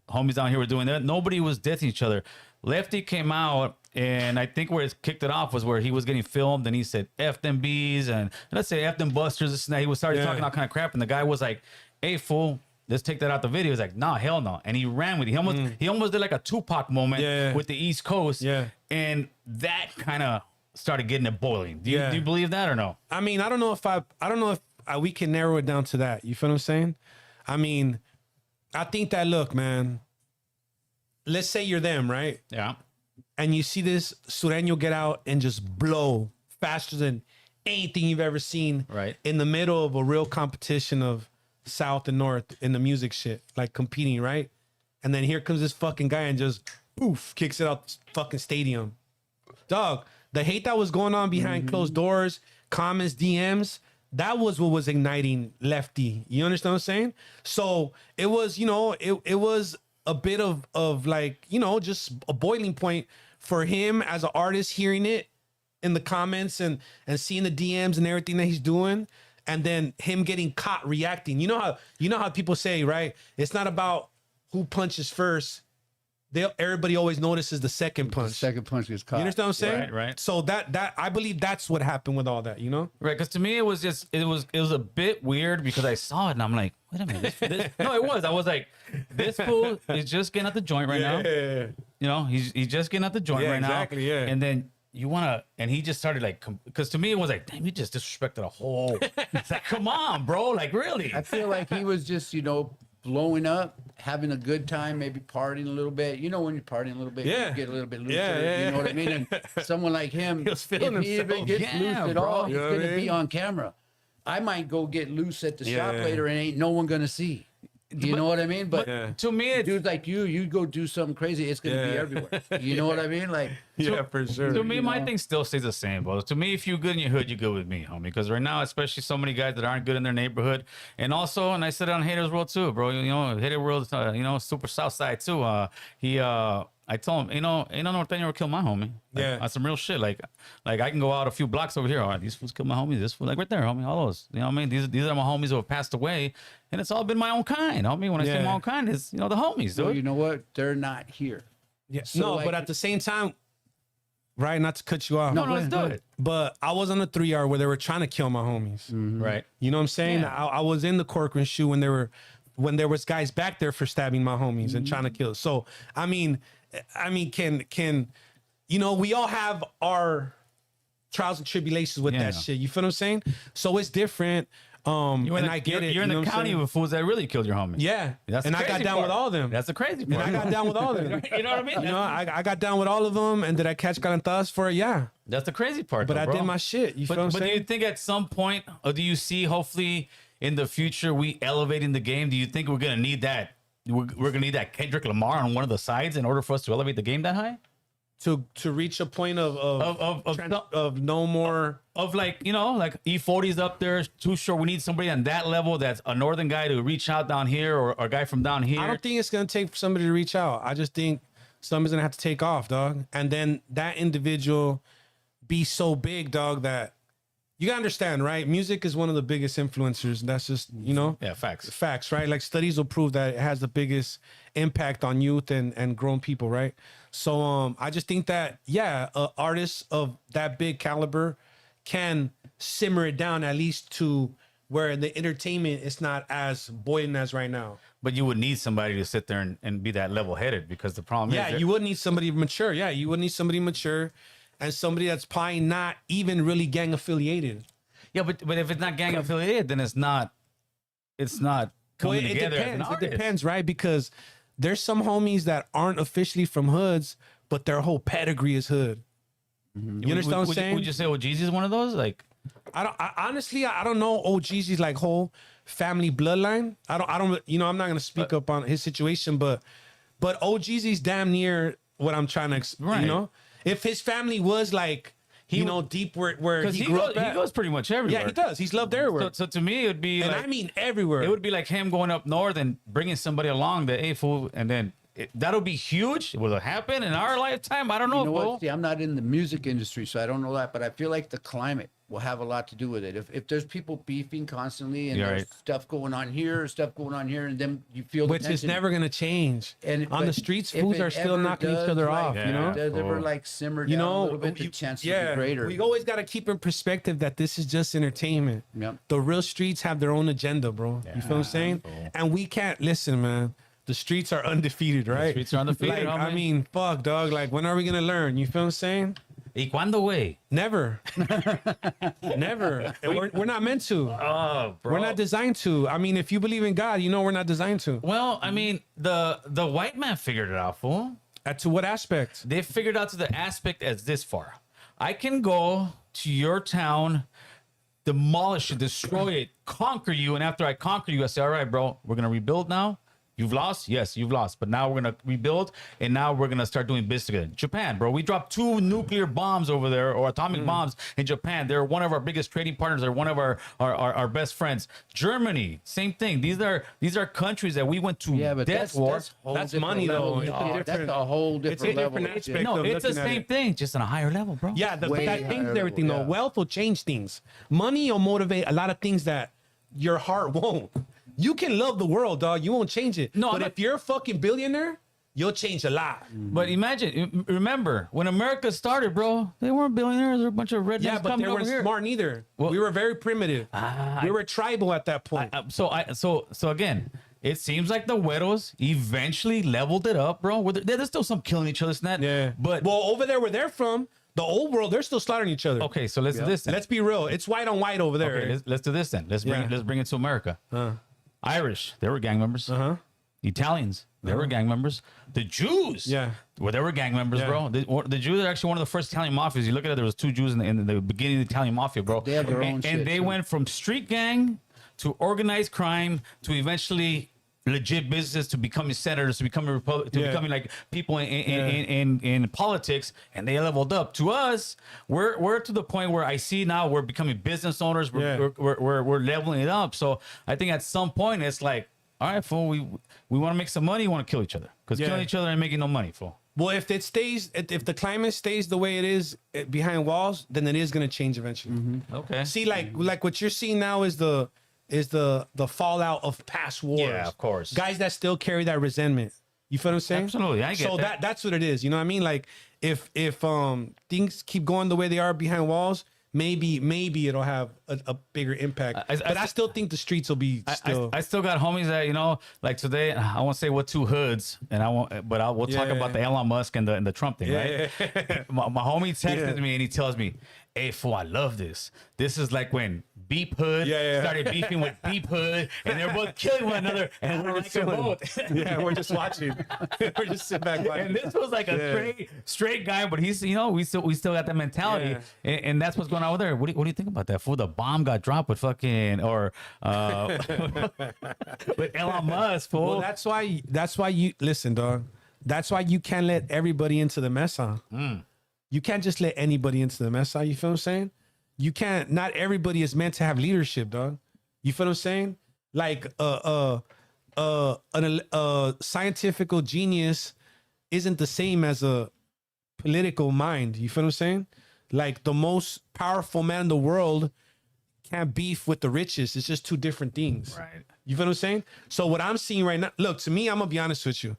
Homies down here were doing that. Nobody was dissing each other. Lefty came out, and I think where it kicked it off was where he was getting filmed, and he said F them bees, and let's say F them busters. This and that. He was started talking all kind of crap, and the guy was like, "Hey fool, let's take that out the video." He's like, "Nah, hell no," and he ran with it. He almost did like a Tupac moment with the East Coast, and that kind of started getting it boiling. Do you believe that or no? I mean, I don't know if we can narrow it down to that. You feel what I'm saying? I mean, I think that, look, man, let's say you're them, right? Yeah. And you see this Sureño get out and just blow faster than anything you've ever seen, Right. in the middle of a real competition of South and North in the music shit, like competing, right? And then here comes this fucking guy and just poof, kicks it out the fucking stadium. Dog, the hate that was going on behind closed doors, comments, DMs, that was what was igniting Lefty. You understand what I'm saying? So it was, it was a bit of like, just a boiling point for him as an artist, hearing it in the comments and seeing the DMs and everything that he's doing, and then him getting caught reacting. You know how people say, right? It's not about who punches first. Everybody always notices the second punch. The second punch gets caught. You understand what I'm saying? Right. So that I believe that's what happened with all that, Right, because to me it was a bit weird because I saw it and I'm like, wait a minute, no, it was. I was like, this fool is just getting out the joint right now. He's just getting out the joint right exactly, now. yeah. And then and he just started like, because to me it was like, damn, you just disrespected a whole. It's like, come on, bro, like really. I feel like he was just, blowing up, having a good time, maybe partying a little bit. When you're partying a little bit, you get a little bit looser. Yeah. You know what I mean? And someone like him, He was if feeling he even himself. gets loose at all, he's You know what I gonna be mean? on camera. I might go get loose at the shop Yeah. later and ain't no one gonna see. You know what I mean? But To me, it's, dudes like you go do something crazy, it's gonna be everywhere. You know what I mean? Like, for sure. to me, my thing still stays the same, bro. To me, if you're good in your hood, you're good with me, homie. Because right now, especially so many guys that aren't good in their neighborhood, and also, and I said it on Haters World too, bro. Hater World, super South Side too. I told him, ain't no norteño would kill my homie. Like, on some real shit. Like I can go out a few blocks over here. All right, these fools kill my homies. This fool, like right there, homie. All those. You know what I mean? These are my homies who have passed away, and it's all been my own kind, homie. When I say my own kind, it's the homies, dude. so you know what? They're not here. Yeah. So, no, like- but at the same time, right? Not to cut you off. No, let's do it. But I was on a 3R where they were trying to kill my homies. Right. You know what I'm saying? Yeah. I was in the Corcoran shoe when there was guys back there for stabbing my homies and trying to kill. So I mean, can we all have our trials and tribulations with that shit. You feel what I'm saying? So it's different. And I get it. You're in you know the what I'm county saying? with fools that really killed your homie. Yeah, That's and the I got crazy down part. with all of them. That's the crazy And part. I got down with all of them. You know what I mean? You know, I got down with all of them, and did I catch calentas for it? Yeah, That's the crazy part. but though, I bro. did my shit. You feel what I'm But do saying? you think at some point, or do you see hopefully in the future we elevating the game? Do you think we're gonna need that? We're gonna need that Kendrick Lamar on one of the sides in order for us to elevate the game that high? To reach a point of no more. Of like, you know, like E40's up there, Too Short. We need somebody on that level that's a northern guy to reach out down here, or a guy from down here. I don't think it's gonna take somebody to reach out. I just think somebody's gonna have to take off, dog, and then that individual be so big, dog, that you gotta understand, right? Music is one of the biggest influencers. That's just, you know, Yeah, facts. facts, right? Like studies will prove that it has the biggest impact on youth and grown people, right? So I just think that artists of that big caliber can simmer it down at least to where the entertainment is not as buoyant as right now. But you would need somebody to sit there and be that level headed, because the problem Yeah, is you would need somebody mature. Yeah, you would need somebody mature and somebody that's probably not even really gang affiliated. yeah, but if it's not gang affiliated, then it's not Well, coming it together. as an depends. It artist. depends, right? Because there's some homies that aren't officially from hoods, but their whole pedigree is hood. You understand what I'm saying? Would you say Jeezy is one of those? Like, Honestly, I don't know OG's like whole family bloodline. I don't. You know, I'm not gonna speak up on his situation, but OG's damn near what I'm trying to. Right. You know, if his family was like, deep where because he grew up at, he goes pretty much everywhere. yeah, he does. He's loved everywhere, So to me, it would be and like, I mean everywhere. it would be like him going up north and bringing somebody along that, hey, fool, and then that'll be huge. Will it happen in our lifetime? I don't know. You know fool. what? See, I'm not in the music industry, so I don't know that. But I feel like the climate will have a lot to do with it. If there's people beefing constantly and You're there's right. stuff going on here, and then you feel the which is tension. never gonna change. And on the but streets, if fools it are still ever knocking each does, other like, off. You know, does ever Oh. like simmer down you a know, little bit, the chances are greater. we always got to keep in perspective that this is just entertainment. Yep. The real streets have their own agenda, bro. You feel what I'm saying? bro. And we can't listen, man. The streets are undefeated, right? streets are undefeated, Like, I homie. mean, fuck, dog. Like, when are we gonna learn? You feel what I'm saying? ¿Y cuándo, güey? Never, never. And we're not meant to. Oh, bro. We're not designed to. I mean, if you believe in God, you know we're not designed to. Well, I mean, the white man figured it out, fool. To what aspect? They figured out to the aspect as this far. I can go to your town, demolish it, destroy it, conquer you, and after I conquer you, I say, all right, bro, we're gonna rebuild now. You've lost? Yes, you've lost. But now we're going to rebuild, and now we're going to start doing business again. Japan, bro. We dropped 2 nuclear bombs over there, or atomic bombs in Japan. They're one of our biggest trading partners. They're one of our best friends. Germany, same thing. These are countries that we went to Yeah, but death war. whole That's different money, though. level. It's a Yeah, that's different- a whole different it's a different level. aspect. No, of it's the looking at same it. thing, just on a higher level, bro. Yeah, Way that higher changes level, everything though. yeah. Wealth will change things. Money will motivate a lot of things that your heart won't. You can love the world, dog. You won't change it. No, but I'm not- if you're a fucking billionaire, you'll change a lot. But imagine, remember, when America started, bro, they weren't billionaires. They're a bunch of rednecks Yeah, but coming they over weren't here. smart neither. Well- We were very primitive. We were tribal at that point. So again, it seems like the Güeros eventually leveled it up, bro. There's still some killing each other, and that. yeah. But well, over there where they're from, the old world, they're still slaughtering each other. okay, so let's do this. Then. Let's be real. It's white on white over there. Okay, let's do this then. Let's bring it to America. Irish, they were gang members. Italians, they were gang members. The Jews, Yeah. well, they were gang members, Yeah. bro. The Jews are actually one of the first Italian mafias. You look at it, there was 2 Jews in the beginning of the Italian mafia, bro. They have their own and shit, they too. went from street gang to organized crime to eventually legit business to becoming senators to becoming becoming like people in politics, and they leveled up. To us, we're to the point where I see now we're becoming business owners. We're leveling it up. So I think at some point it's like, all right, fool, we want to make some money. We want to kill each other because killing each other ain't making no money, fool. Well, if it stays, if the climate stays the way it is behind walls, then it is going to change eventually. Okay. See, like what you're seeing now is the fallout of past wars. Yeah, of course. Guys that still carry that resentment. You feel what I'm saying? Absolutely, I get so that. that's what it is. You know what I mean? Like if things keep going the way they are behind walls, maybe it'll have a bigger impact. But I still think the streets will be still. I still got homies that, you know, like today, I won't say what 2 hoods, and we'll talk about the Elon Musk and the Trump thing, right? My homie texted me and he tells me, hey, fool, I love this. This is like when Beep Hood Yeah. started beefing with Beep Hood, and they're both killing one another, and we're like both. Yeah, we're just watching. We're just sitting back watching. And this was like a straight guy, but he's we still got that mentality, and that's what's going on over there. What do you think about that? Fool, the bomb got dropped with fucking with Elon Musk. Fool. Well, that's why you listen, dog. That's why you can't let everybody into the mess, huh? You can't just let anybody into the mess, huh? You feel what I'm saying? You can't. Not everybody is meant to have leadership, dog. You feel what I'm saying? Like a scientific genius isn't the same as a political mind. You feel what I'm saying? Like the most powerful man in the world can't beef with the richest. It's just two different things. Right. You feel what I'm saying? So what I'm seeing right now, look, to me, I'm gonna be honest with you.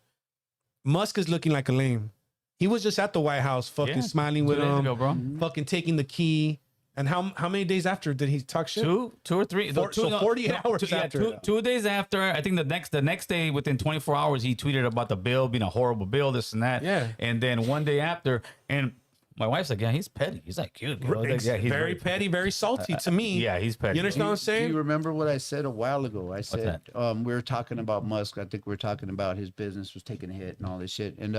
Musk is looking like a lame. He was just at the White House, fucking smiling with 2 days him, ago, bro. fucking taking the key. And how many days after did he talk shit? Two or three. So 48 hours after. 2 days after. I think the next day, within 24 hours, he tweeted about the bill being a horrible bill, this and that. Yeah. And then one day after, and my wife's like, yeah, he's petty. He's like cute. You know? Like, yeah, he's very petty, very salty to me. Yeah, he's petty. You understand what I'm Do saying? you remember what I said a while ago? I said that? we were talking about Musk. I think we were talking about his business was taking a hit and all this shit. And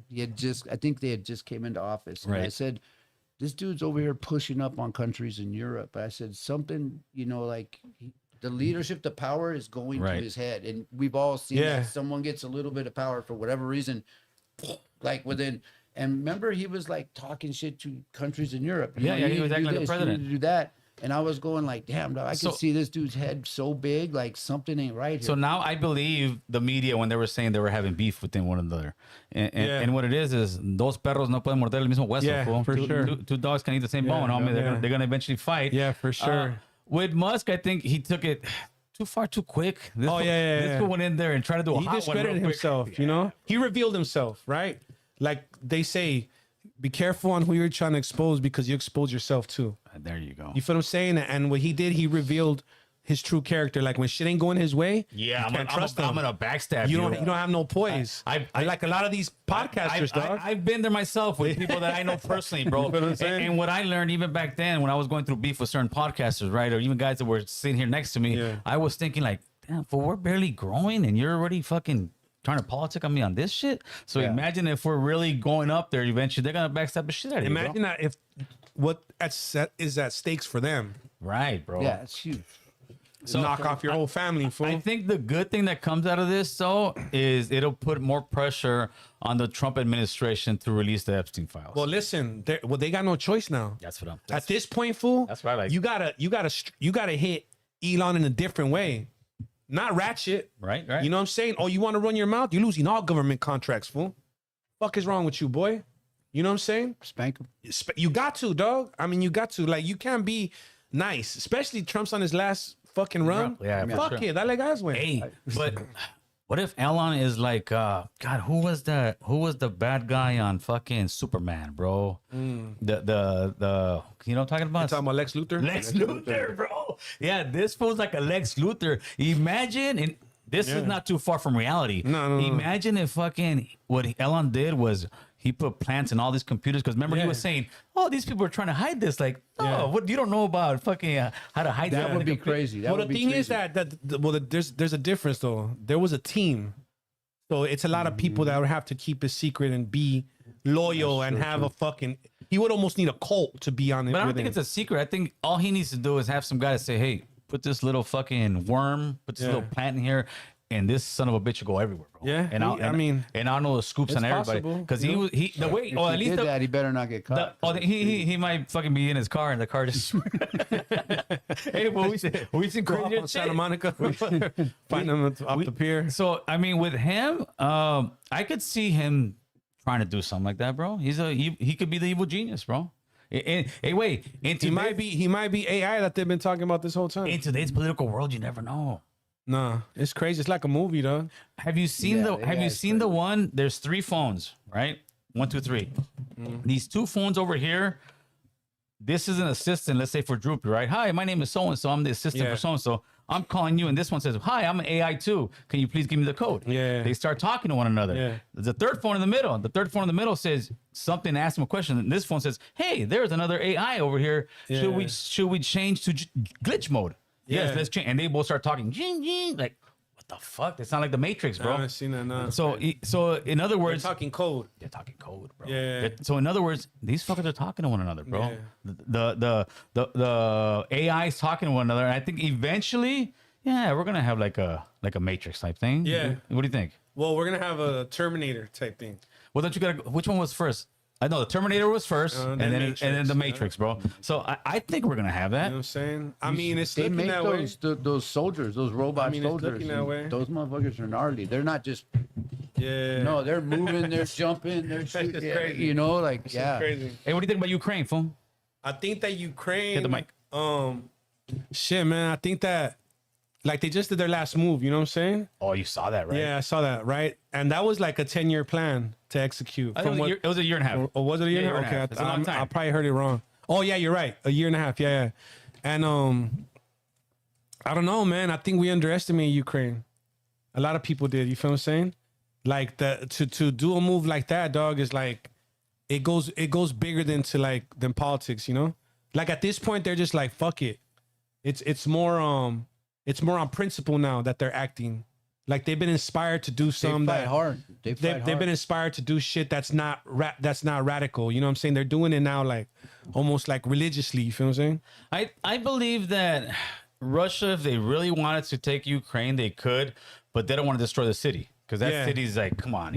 he had I think they had just came into office. And I Right. said, this dude's over here pushing up on countries in Europe. I said something, like the leadership, the power is going to Right. his head, and we've all seen Yeah. that. Someone gets a little bit of power for whatever reason, like within. And remember, he was like talking shit to countries in Europe. You Yeah, know, he you was need to acting do like the this, you president. need to do that. And I was going like, damn, dog, I can So- see this dude's head so big, like something ain't right here. So now I believe the media when they were saying they were having beef within one another, and what it is dos perros no pueden morder el mismo hueso. Yeah, fool. for sure. Two dogs can eat the same bone. Homie. They're gonna eventually fight. Yeah, for sure. With Musk, I think he took it too far too quick. This fool- yeah. This fool went in there and tried to do a He hot one discredited real quick. himself, you know? He revealed himself, right? Like they say, be careful on who you're trying to expose because you expose yourself too. There you go. You feel what I'm saying? And what he did, he revealed his true character. Like when shit ain't going his way, Yeah, you I'm can't trust him. I'm gonna backstab You you. don't have no poise. I like a lot of these podcasters, dog. I've been there myself with people that I know personally, bro. You know what I'm saying? And what I learned even back then when I was going through beef with certain podcasters, right, or even guys that were sitting here next to me, Yeah. I was thinking like, damn, fool, we're barely growing, and you're already fucking trying to politic on me on this shit. So imagine if we're really going up there, eventually they're gonna backstab the shit out of you. Imagine that if what is at stakes for them. Right, bro. yeah, it's huge. So knock off your whole family, fool. I think the good thing that comes out of this, though, is it'll put more pressure on the Trump administration to release the Epstein files. Well, listen, they got no choice now. that's what I'm. At this point, fool, That's what I like. You gotta hit Elon in a different way, not ratchet. Right. You know what I'm saying? Oh, you want to run your mouth? You're losing all government contracts, fool. Fuck is wrong with you, boy? You know what I'm saying? Spank him. You got to, dog. I mean, you got to. Like, you can't be nice, especially Trump's on his last fucking run. Yeah, for fuck sure. it. Dale gas, güey. Hey, but what if Elon is like, God, who was the bad guy on fucking Superman, bro? The you know what I'm talking about? Talking about Lex Luthor. Lex Luthor, bro. Yeah, this fool's like a Lex Luthor. Imagine, and this is not too far from reality. No. Imagine if fucking what Elon did was he put plants in all these computers. Because remember, he was saying, "Oh, these people are trying to hide this." Like, no, what you don't know about fucking how to hide That in would the be computer. crazy. That Well, would the be thing crazy. is that there's a difference though. There was a team, so it's a lot of people that would have to keep it secret and be loyal and have a fucking. He would almost need a cult to be on it. But I don't with think him. it's a secret. I think all he needs to do is have some guy to say, "Hey, put this little fucking worm, put this little plant in here, and this son of a bitch will go everywhere, bro." Yeah, and I'll know the scoops it's on everybody possible, because you know? the way If or he at least did the, that, he better not get caught. he might fucking be in his car and the car just. Hey, well, we seen Go off crazy on Santa shit. Monica, find them off the pier. So I mean, with him, I could see him trying to do something like that, bro. He could be the evil genius, bro. Hey, wait. He might be AI that they've been talking about this whole time. In today's political world, you never know. Nah, it's crazy. It's like a movie, dog. Have you seen the one? There's 3 phones, right? 1, 2, 3. These 2 phones over here this is an assistant, let's say for Droopy, right? Hi, my name is so-and-so. I'm the assistant for so-and-so. I'm calling you, and this one says, hi, I'm an AI too. Can you please give me the code? Yeah. They start talking to one another. Yeah. The third phone in the middle says something, ask him a question. And this phone says, hey, there's another AI over here. Yeah. Should we change to glitch mode? Yes, Yeah. let's change. And they both start talking. Like, what the fuck? They sound like the Matrix, I bro. haven't seen that. No. So in other We're words, talking code. they're talking code, bro. Yeah. So in other words, these fuckers are talking to one another, bro. Yeah. The AI is talking to one another. And I think eventually, yeah, we're gonna have like a Matrix type thing. Yeah. What do you think? Well, we're gonna have a Terminator type thing. Well, don't you gotta? Which one was first? I know the Terminator was first, and then the Matrix, bro. So I think we're gonna have that. You know what I'm saying? I mean, it's They looking make that way. those soldiers, those robot I mean, it's soldiers. looking that and way. Those motherfuckers are gnarly. They're not just Yeah. no. They're moving. They're jumping. They're shooting. just crazy. You know, like It's yeah. crazy. Hey, what do you think about Ukraine, fool? I think that Ukraine. Hit the mic. Shit, man. I think that like they just did their last move. You know what I'm saying? Oh, you saw that, right? Yeah, I saw that. Right, and that was like a 10-year plan to execute. I think it was a year and a half. Or was it a year? Yeah, year and a Okay, half. It's a long time. I probably heard it wrong. Oh yeah, you're right. A year and a half. Yeah, yeah. And I don't know, man. I think we underestimate Ukraine. A lot of people did. You feel what I'm saying? Like to do a move like that, dog, is like it goes bigger than politics. You know, like at this point they're just like fuck it. It's more on principle now that they're acting. Like they've been inspired to do They some fight that hard. they've been inspired to do shit that's not radical. You know what I'm saying? They're doing it now like almost like religiously. You feel what I'm saying? I believe that Russia, if they really wanted to take Ukraine, they could, but they don't want to destroy the city. Because that Yeah. city's like, come on,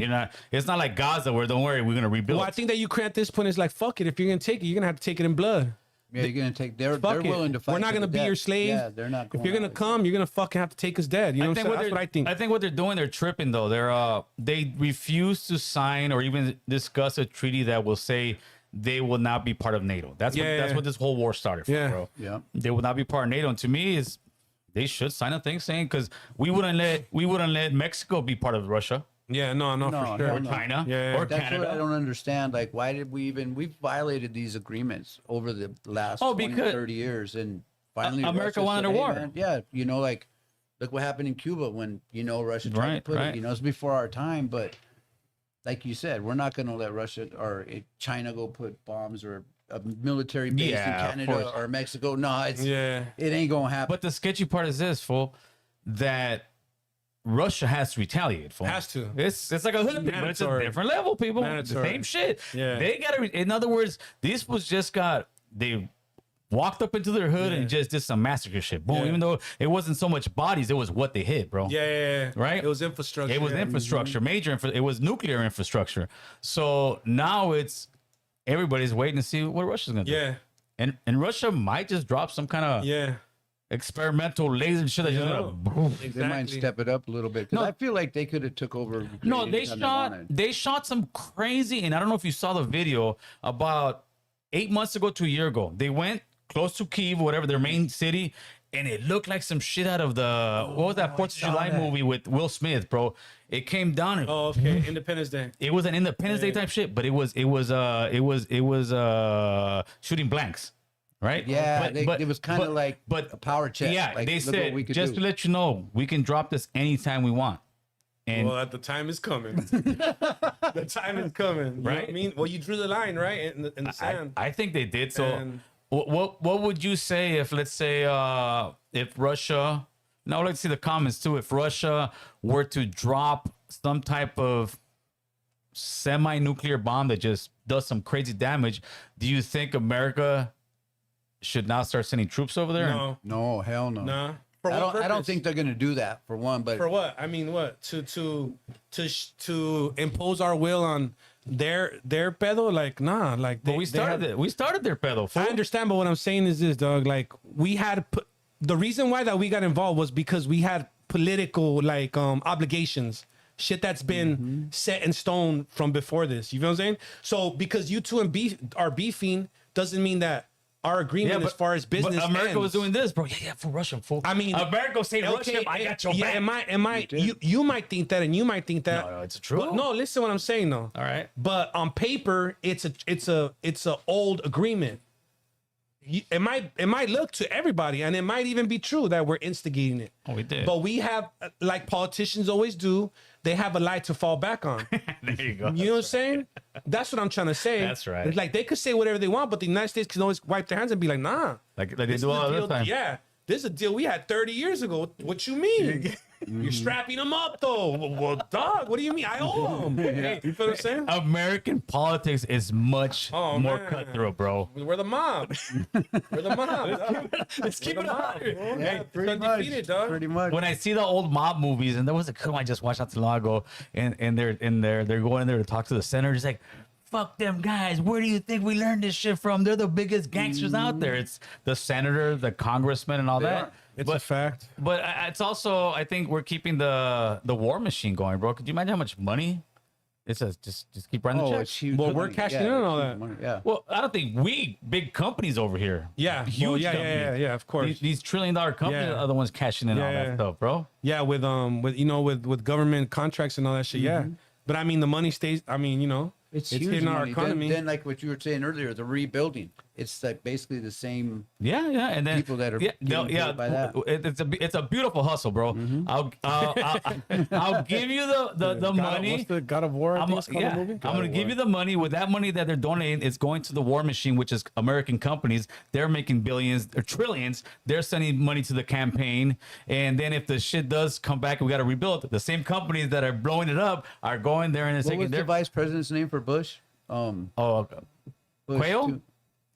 it's not like Gaza where don't worry, we're gonna rebuild. Well, I think that Ukraine at this point is like, fuck it. If you're gonna take it, you're gonna have to take it in blood. Yeah, you're gonna take. They're Fuck it. willing to fight. We're not to gonna the be death. your slave. Yeah, they're not. If you're gonna come, you're gonna fucking have to take us dead. You know what I'm saying? That's what I think. I think what they're doing, they're tripping though. They refuse to sign or even discuss a treaty that will say they will not be part of NATO. That's what this whole war started from, Yeah. bro. Yeah. They will not be part of NATO. And to me, they should sign a thing saying because we wouldn't let Mexico be part of Russia. Yeah, no, No, for sure. hell Or no. China, Yeah. or That's Canada. what I don't understand. Like, why did we've violated these agreements over the last 20, because 30 years, and finally America Russia wanted said, a war. man, yeah, like, look what happened in Cuba when Russia tried to Right, put right. it. It's before our time, but like you said, we're not going to let Russia or China go put bombs or a military base Yeah, in of Canada course. or Mexico. No, it ain't gonna happen. But the sketchy part is this, fool, that Russia has to retaliate, fool. Has to. It's like a hood thing, but it's a Mandatory. different level, people. Mandatory. The same shit. Yeah. They gotta. In other words, these was they walked up into their hood and just did some massacre shit. Boom. Yeah. Even though it wasn't so much bodies, it was what they hit, bro. Yeah. Right? It was infrastructure. It was yeah. infrastructure, major it was nuclear infrastructure. So now it's everybody's waiting to see what Russia's gonna do. Yeah. And Russia might just drop some kind of Yeah. experimental laser shit that's just Yeah. gonna boom. They might step it up a little bit because No. I feel like they could have took over. Ukraine No, they anytime shot wanted. some crazy, and I don't know if you saw the video about 8 months ago to a year ago. They went close to Kyiv, whatever their main city, and it looked like some shit out of the what was that 4th of July movie with Will Smith, bro? It came down and Oh, okay. Independence Day. it was an Independence Day type shit, but it was shooting blanks. Right? Yeah, it was kind of like a power check. Yeah, like, they look what said we could just do. to let you know, we can drop this anytime we want. And Well, the time is coming. The time is coming. You know what I Right? mean? Well, you drew the line, right? In the sand. I think they did. So And- what would you say if, let's say, if Russia, now let's see the comments too, if Russia were to drop some type of semi-nuclear bomb that just does some crazy damage, do you think America should now start sending troops over there? No. No, hell no. Nah. For I what don't purpose? think they're gonna do that for one. But For what? I mean, what? To impose our will on their pedo? Like, nah. Like, But we started their pedo. I fool. understand, but what I'm saying is this, dog. Like, we had the reason why that we got involved was because we had political obligations, shit that's been set in stone from before this. You feel what I'm saying? So because you two are beefing doesn't mean that our agreement as far as business. But America ends. was doing this, bro. Yeah, for Russian fool. I mean, America saying Russia, I got your back. You might think that, and you might think that. No, it's true. But no, listen what I'm saying though. All right. But on paper, it's a old agreement. it might look to everybody, and it might even be true that we're instigating it. Oh, we did. But we have, like politicians always do, they have a lie to fall back on. There you go. You know what I'm saying? That's what I'm trying to say. That's right. It's like they could say whatever they want, but the United States can always wipe their hands and be like, nah. Like they This do is a all the deal- time. Yeah, this is a deal we had 30 years ago. What you mean? You're strapping them up, though. Well, dog, what do you mean? I owe them. You feel what I'm saying? American politics is much Oh, more man. cutthroat, bro. We're the mob. We're the mob. dog. Let's keep We're it the mob, up. bro. Yeah, It's pretty much. undefeated, dog. Pretty much. When I see the old mob movies, and there was a film I just watched not too long ago, and they're going in there to talk to the senator. He's like, "Fuck them guys! Where do you think we learned this shit from? They're the biggest gangsters out there." It's the senator, the congressman, and all that. are. It's a fact. But it's also, I think we're keeping the war machine going, bro. Could you imagine how much money? It's just keep running the Oh, checks. it's huge. Well, we're money. cashing in on all it's that. huge money. Yeah. Well, I don't think we big companies over here. Yeah. huge Well, yeah, companies. of course. These $1 trillion companies Yeah. are the ones cashing in all Yeah. that stuff, bro. Yeah, with with government contracts and all that shit. Yeah, but I mean the money stays. I mean, It's it's huge hitting our money. economy. Then, like what you were saying earlier, the rebuilding. It's like basically the same. Yeah, and then People that are yeah, getting killed by that. It's a beautiful hustle, bro. I'll give you the money. What's the God of War? I I'm, think it's called yeah, the movie? I'm gonna give you the money. With that money that they're donating, it's going to the war machine, which is American companies. They're making billions or trillions. They're sending money to the campaign, and then if the shit does come back and we got to rebuild, the same companies that are blowing it up are going there and What taking was the their. vice president's name for Bush? Oh, Bush Quayle? too.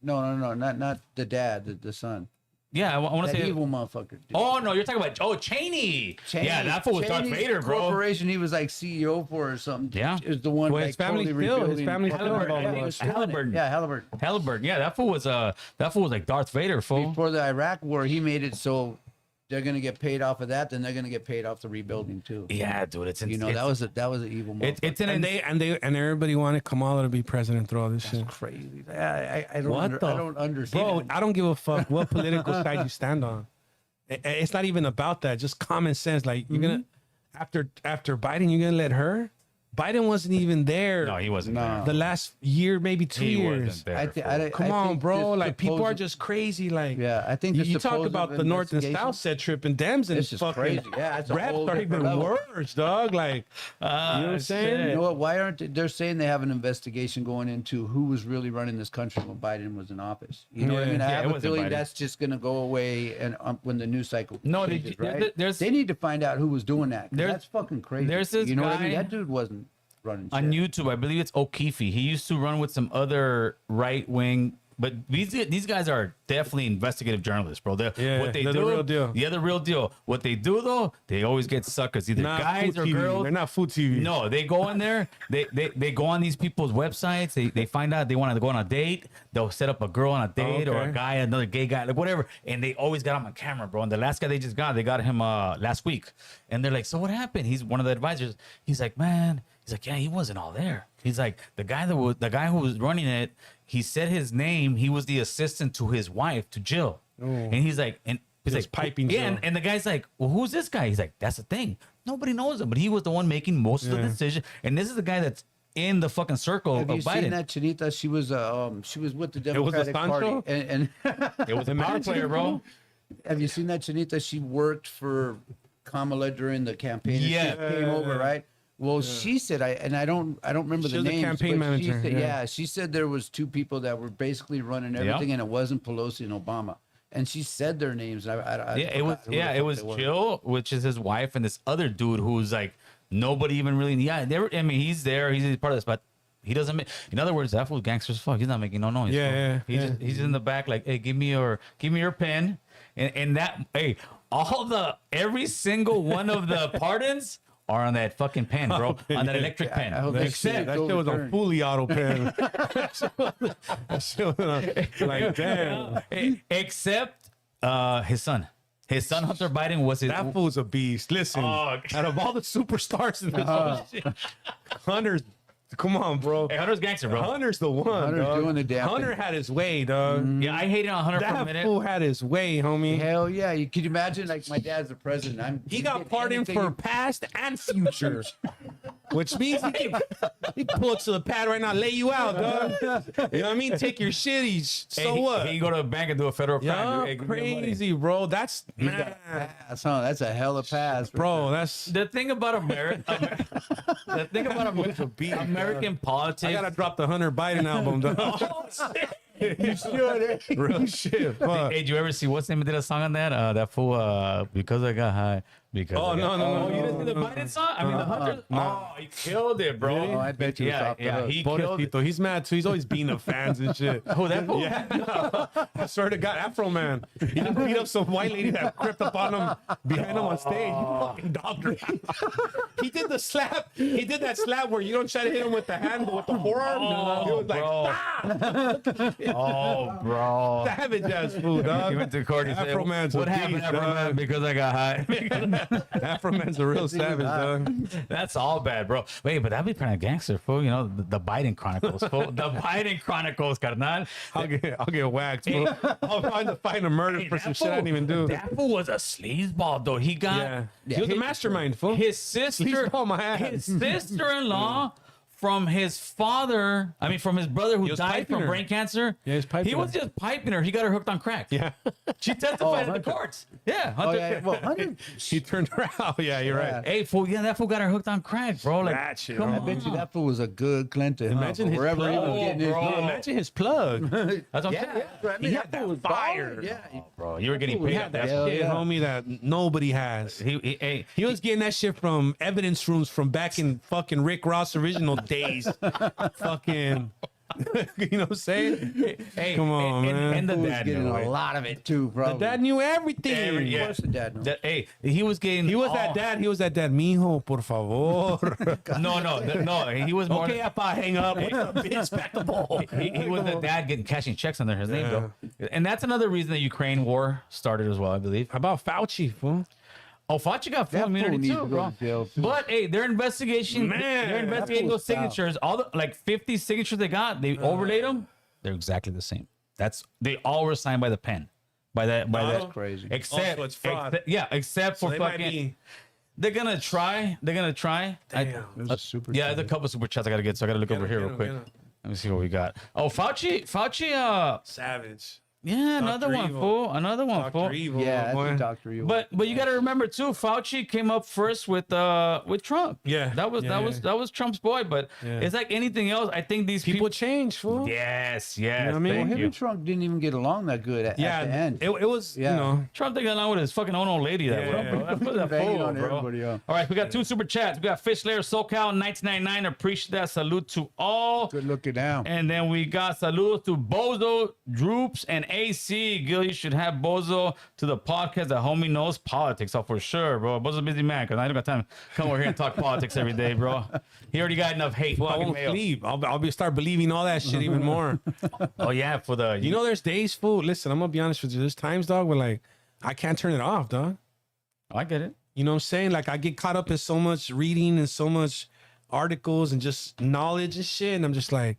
No, not the dad, the son. yeah, I want to That say. evil motherfucker. dude. Oh no, you're talking about Cheney. Yeah, that fool was Darth Cheney's Vader, bro. Corporation he was like CEO for or something. Yeah. is the one. Well, like, his family's totally still- his rebuilding. family's still Halliburton, involved yeah, in he all was that. still in it. Halliburton. Yeah, Halliburton. Halliburton. Yeah, that fool was like Darth Vader, fool. Before the Iraq War, he made it so they're gonna get paid off of that. Then they're gonna get paid off the rebuilding too. Yeah, dude, it's You know, it's, that was an evil. it's an And everybody wanted Kamala to be president through all this shit. crazy. I don't. What the I don't understand. Bro, I don't give a fuck what political side you stand on. It's not even about that. Just common sense. Like you're gonna after Biden, you're gonna let her. Biden wasn't even there. No, he wasn't No. there. The last year, maybe 2 He years. wasn't there. I thi- fool. I- Come on, think bro. this Like people are supposed- just crazy. Like Yeah, I think you, the you talk supposed about the North and investigation- South set trip and Dems and It's just fucking crazy. Yeah, it's a raps whole are different even level. worse, dog. Like you know what I'm saying? You know what? Why aren't they're saying they have an investigation going into who was really running this country when Biden was in office? You know what I Yeah. mean? I Yeah, it have a wasn't feeling Biden. that's just going to go away and when the news cycle. No, changes, they- right? there's- they need to find out who was doing that. 'Cause There's- that's fucking crazy. there's this you know what I mean? guy- That dude wasn't running On shit. YouTube, I believe it's O'Keefe. He used to run with some other right wing, but these guys are definitely investigative journalists, bro. Yeah, What they they're the do, real deal. Yeah, the real deal. What they do though, they always get suckers, either Not guys food or TV. girls. They're not food TV. No, they go in there. They go on these people's websites. They find out they want to go on a date. They'll set up a girl on a date or a Okay. guy, another gay guy, like whatever. And they always got him on camera, bro. And the last guy they got him last week. And they're like, so what happened? He's one of the advisors. He's like, man. He's like, yeah, he wasn't all there. He's like, the guy who was running it. He said his name. He was the assistant to his wife, to Jill. And he's like, and he's was like piping yeah, Jill. and the guy's like, well, who's this guy? He's like, that's the thing. Nobody knows him, but he was the one making most of the decision. And this is the guy that's in the fucking circle Have of you Biden. seen that Chinita? She was with the was a Democratic stunt Party, show? and It was a power player, bro. have you seen that Chinita? She worked for Kamala during the campaign. and Yeah. she came over, right? Well, she said, I don't remember She the was the names. campaign but she manager, said, yeah. she said there was two people that were basically running everything, and it wasn't Pelosi and Obama. And she said their names. And I Yeah, it was. forgot who the Yeah, it fuck was they were. Jill, which is his wife, and this other dude who's like nobody even really. Yeah, I mean, he's there. He's part of this, but he doesn't make. In other words, that fool gangsters fuck. He's not making no noise. Yeah, bro. yeah, He's in the back like, hey, give me your pen, and that hey, every single one of the pardons are on that fucking pen, bro, on that electric I pen. hope that Except shit That shit was a overturned. fully auto pen. That shit was like damn. except his son. His son Hunter Biden was his. That fool's a beast. Listen, Oh, out of all the superstars in this Hunter's, come on, bro. Hey, Hunter's gangster, bro. Hunter's the one. Hunter's dog. doing the damn Hunter thing. had his way, dog. Yeah, I hated on Hunter for a That minute. fool had his way, homie. Hell yeah! You could imagine, like my dad's the president. He got pardoned for past and future. which means he can pull it to the pad right now, lay you out, dog. You know what I mean? Take your shit. So what? He can go to a bank and do a federal crime. Yeah, Dude. Hey, give me your money. crazy, bro. That's That's a hell of a pass, bro. That's The thing about America, the thing about American politics. I gotta drop the Hunter Biden album, dog. You should. Real shit. Fuck. Hey, did you ever see what's the name of that song on that? That fool, because I got high. Because Oh, I got, no. you didn't see the Biden song? I mean, the Hunter. Oh, he killed it, bro. Oh, I bet you Yeah, he killed it. Pobrecito, he's mad too. He's always beating up fans and shit. Who that fool? Yeah, I swear to God, Afro Man. He just beat up some white lady that crept up on him behind him on stage. You fucking dogged her. He did the slap. He did that slap where you don't try to hit him with the hand, but with the forearm. Oh, He was like, bro. Oh, bro. savage ass fool, dog. He went to court and said, Afro Man's what a happened, beast, Afro dog. Man? Because I got high. Afro Man's a real savage, dog. That's all bad, bro. Wait, but that'd be kind of gangster, fool. You know, the Biden Chronicles, fool. The Biden Chronicles, carnal. I'll get whacked, fool. I'll find a murder Hey, for that some shit I didn't even do. That fool was a sleazeball, though. He got Yeah. He was a mastermind, fool. his sister, Sleazeball my ass. his sister-in-law from his father. I mean, from his brother who was died piping from her. brain cancer. Yeah, he was piping He was her. just piping her. He got her hooked on crack. Yeah. She testified in the Hunter. courts. Yeah, Oh Hunter. yeah. Well, 100. He turned around. Yeah, you're Yeah. right. Hey, fool, yeah, that fool got her hooked on crack, bro. Like, That shit, come bro. I bet you that fool was a good Clinton. Imagine his wherever he was plug. getting his. Bro. No, imagine his plug. That's what I'm saying. I mean, He had that fire. Yeah. Bro, you were getting He paid. had that Hell shit, yeah. homie, that nobody has. Hey, He was getting that shit from evidence rooms from back in fucking Rick Ross original days. Fucking, you know what I'm saying? hey, Come on, man. And the He was dad getting knew, a right? lot of it too, bro. Dad knew everything. Yeah. Of course the dad knew. Hey, he was getting. He was that dad. He was that dad. Mijo, por favor. No. He was more. Okay, if I hang up, what's up, bitch? Back the ball. He was the dad getting cashing checks under his name, though. And that's another reason the Ukraine war started as well, I believe. How about Fauci, fool? Oh, Fauci got full That fool immunity needs too, to go bro. to jail, too. But hey, they're investigating. Man, they're that investigating those fool's out. signatures. All the like 50 signatures they got, they overlaid them. They're exactly the same. They all were signed by the pen, by that. That's crazy. Except, Oh, so it's fraud. except for They might fucking. be. They're gonna try. Damn. It was a super. Yeah, there's a couple super chats I gotta get, so I gotta look over here real quick. Let me see what we got. Oh, Fauci. Savage. Yeah, another Dr. one, Evil. fool. Another one, fool. Dr. Evil. Yeah, boy. that's Dr. Evil. But you got to remember too, Fauci came up first with Trump. Yeah, that was yeah, that was Trump's boy. But Yeah. it's like anything else. I think these People change, fool. Yes, know what I mean? thank him you. and Trump didn't even get along that good at the end. It was, Yeah. you know. Trump didn't get along with his fucking old lady. That Yeah. way, bro. That's what that Banging fool, on bro. everybody, yeah. All right, we got two super chats. We got Fish Layer SoCal 1999. Appreciate that. Salute to all. Good looking down. And then we got saludos to Bozo, Droops, and AC. Gil, you should have Bozo to the podcast. The homie knows politics. Oh, for sure, bro. Bozo's a busy man because I don't got time to come over here and talk politics every day, bro. He already got enough hate. Well, I fucking won't mail. believe. I'll be start believing all that shit even more. Oh, yeah, for the... You know, there's days, fool. Listen, I'm gonna be honest with you. There's times, dog, where like I can't turn it off, dog. I get it. You know what I'm saying? Like I get caught up in so much reading and so much articles and just knowledge and shit, and I'm just like,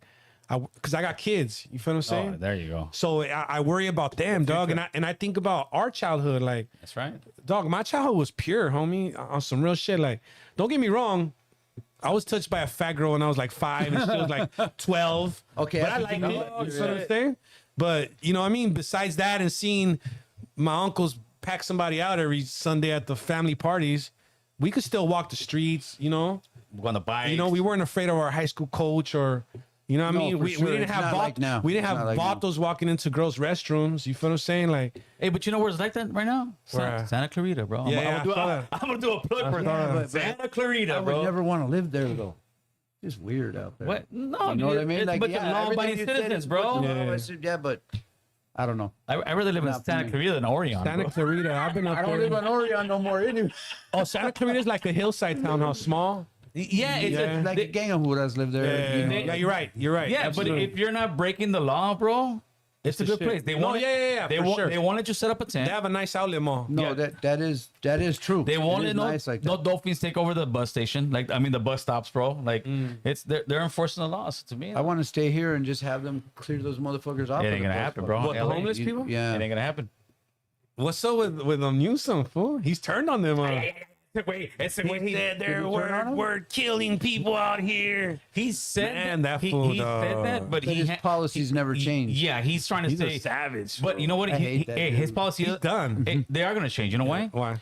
because I got kids. You feel what I'm saying? Oh, there you go. So I worry about them, dog, and I think about our childhood. Like, That's right. dog, my childhood was pure, homie, on some real shit. Like, don't get me wrong. I was touched by a fat girl when I was like 5 and she was like 12. Okay, But I I liked think it. you You know know what? what I'm saying? But, you know what I mean? Besides that and seeing my uncles pack somebody out every Sunday at the family parties, we could still walk the streets, you know? We're on the bike. You know, we weren't afraid of our high school coach or... You know what I No, mean? for We sure. didn't It's have not like now. we didn't It's have not like now. vatos walking into girls' restrooms. You feel what I'm saying? Like, Hey, but you know where it's like that right now? Where? Santa Clarita, bro. Yeah, I'm, I saw that. gonna do a plug for saw that. that. Santa Clarita, I would bro. never want to live there though. It's weird out there. What? No, You know what I mean? It's Like, but the law-abiding everything you said citizens, is bro. what the Yeah. law is. Yeah, but I don't know. I rather live in Not for Santa me. Clarita than Orion. Santa bro. Clarita. I've been up I don't live there. on Orion no more anyway. Oh, Santa Clarita is like a hillside town. How small? Yeah, it's Yeah. Like a gang of Judas live there. You know, Yeah, you're right. You're right. yeah, Absolutely. but if you're not breaking the law, bro, it's a the good shit. place. They No, want yeah, They for want sure. they won't let you set up a tent. They have a nice outlet mall. No, Yeah. that is true. They won't It let is no, nice like no that. dolphins take over the bus station. Like I mean the bus stops, bro. Like it's they're enforcing the laws to me. I want to stay here and just have them clear those motherfuckers off. It of ain't the gonna bus happen, stop. bro. What, the LA, homeless people? Yeah. It ain't gonna happen. What's up with Newsom, fool? He's turned on them. Wait, it's what he said Did he turn on him? we're killing people out here. He said Man, that he, fool, he said that, dog. but But his policies never changed. Yeah, he's trying to He's say a savage. But you know what? I hate that His dude. policy He's done. They are going to change. You know why? Why?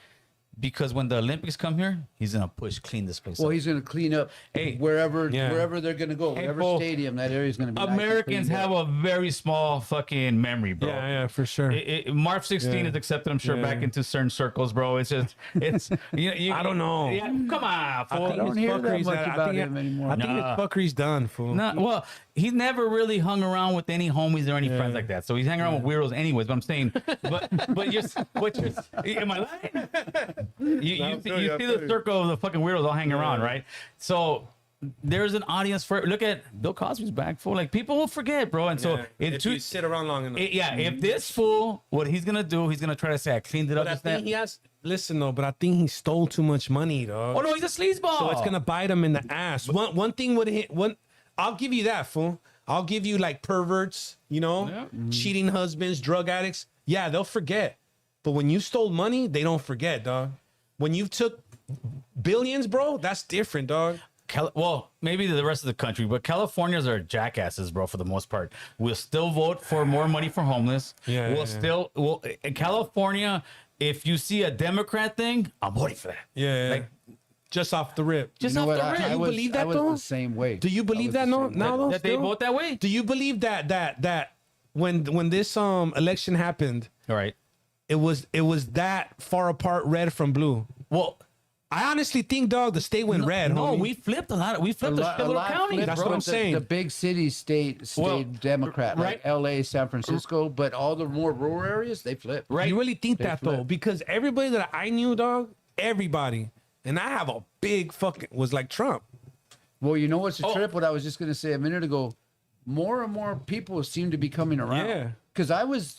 Because when the Olympics come here, he's going to clean this place Well, up. he's going to clean up Hey. wherever Yeah. they're going to go. Whatever fool. stadium that area is going to be. nice and Americans cleaned have up. a very small fucking memory, bro. Yeah, for sure. March 16 Yeah. is accepted, I'm sure, Yeah. back into certain circles, bro. It's just, I don't know. Yeah, come on, fool. I don't hear that much about him anymore. I think his fuckery's done, fool. No, well, he never really hung around with any homies or any friends like that. So he's hanging around with weirdos anyways. But I'm saying, but you're, am I lying? You see the circle of the fucking weirdos all hanging around, right? So there's an audience for. Look at Bill Cosby's back, fool. Like people will forget, bro. And so if you sit around long enough. if this fool, what he's gonna do, he's gonna try to say I cleaned it up. But I This, think that. he has. Listen though, but I think he stole too much money, dog. Oh no, he's a sleazeball. So it's gonna bite him in the ass. One thing would hit one. I'll give you that, fool. I'll give you like perverts, you know, cheating husbands, drug addicts. Yeah, they'll forget. But when you stole money, they don't forget, dog. When you took billions, bro, that's different, dog. Well, maybe the rest of the country, but Californians are jackasses, bro, for the most part. We'll still vote for more money for homeless. In California, if you see a Democrat thing, I'm voting for that. Yeah, Like, just off the rip. just You know off what? the rip. I was, believe that, I was though? the same way. Do you believe that I was now? the same Now way. though, That they still? vote that way? Do you believe that when this election happened, All right. it was that far apart, red from blue? Well, I honestly think, dog, the state went red. no, homie. we flipped a lot. We flipped a lot shitload of counties, flipped, That's bro. what I'm but saying. The big cities stayed Well, Democrat, like L.A., San Francisco, but all the more rural areas they flipped. Right. You really think that though? flip. Because everybody that I knew, dog, everybody, and I have a big fucking was like Trump. Well, you know what's a Oh. trip? What I was just gonna say a minute ago. More and more people seem to be coming around. Yeah. Because I was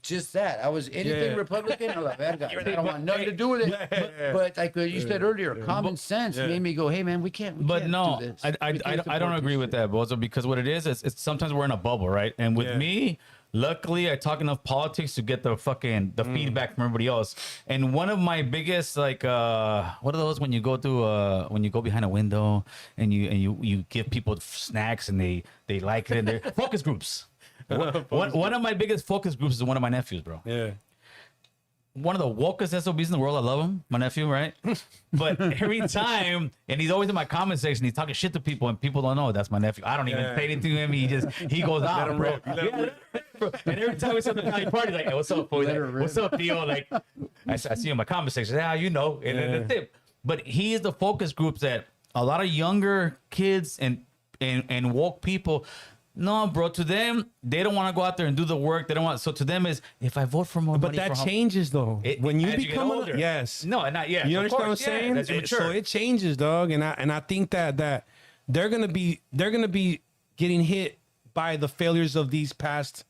just that. I was anything Yeah. Republican. I'm like, man, I don't want nothing to do with it. But like you said earlier, common sense made me go, hey man, we can't. But can't no, do this. I We can't don't support agree this with shit." that, Bozo, because what it is, it's sometimes we're in a bubble, right? And with Yeah. me, luckily, I talk enough politics to get the feedback from everybody else. And one of my biggest, like, what are those when you go to when you go behind a window and you give people snacks and they like it and they're focus groups. One of my biggest focus groups is one of my nephews, bro. Yeah. One of the wokest SOBs in the world. I love him, my nephew, right? But every time, and he's always in my comment section, he's talking shit to people, and people don't know that's my nephew. I don't even say anything to him. He goes out, bro. Bro. And every time we sit at the family party, like, hey, what's up, boy? Like, what's up, Theo? Like, I see you in my comment section. Yeah, you know, and that's it. But he is the focus groups that a lot of younger kids and woke people. No, bro. To them, they don't want to go out there and do the work. They don't want. So to them is, if I vote for more But money that for changes though. When you as you get become older. yes. No, not yet. You Of understand course, what I'm saying? As you mature. So it changes, dog. And I think that they're gonna be getting hit by the failures of these past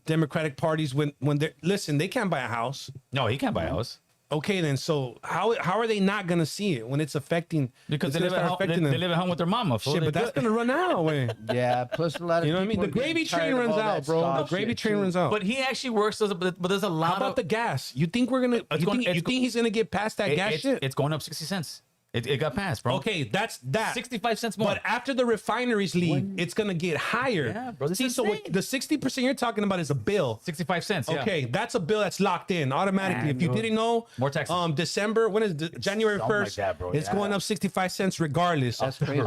Democratic parties when they can't buy a house. No, he can't buy a house Okay, then so how are they not gonna see it when it's affecting because it's they live gonna at start home. affecting They them? live at home with their mama. fool. Shit, They but that's good. gonna run out, way. Yeah, plus a lot of You know what I mean? people The are getting gravy train tired of runs all out, that bro. The stock gravy shit, train too. runs out. But he actually works, but there's a lot How about of the gas? You think we're gonna? You going- think it's go- he's gonna get past that gas shit? It's going up 60 cents. It got passed, bro. Okay, that's that. 65 cents more. But after the refineries leave, it's gonna get higher. Yeah, bro, this See, is so insane. the 60% you're talking about is a bill. 65 cents. Yeah. Okay, that's a bill that's locked in automatically. If you didn't know, More taxes. December, when is January Something 1st? like that, bro, It's yeah. going up 65 cents regardless. That's crazy.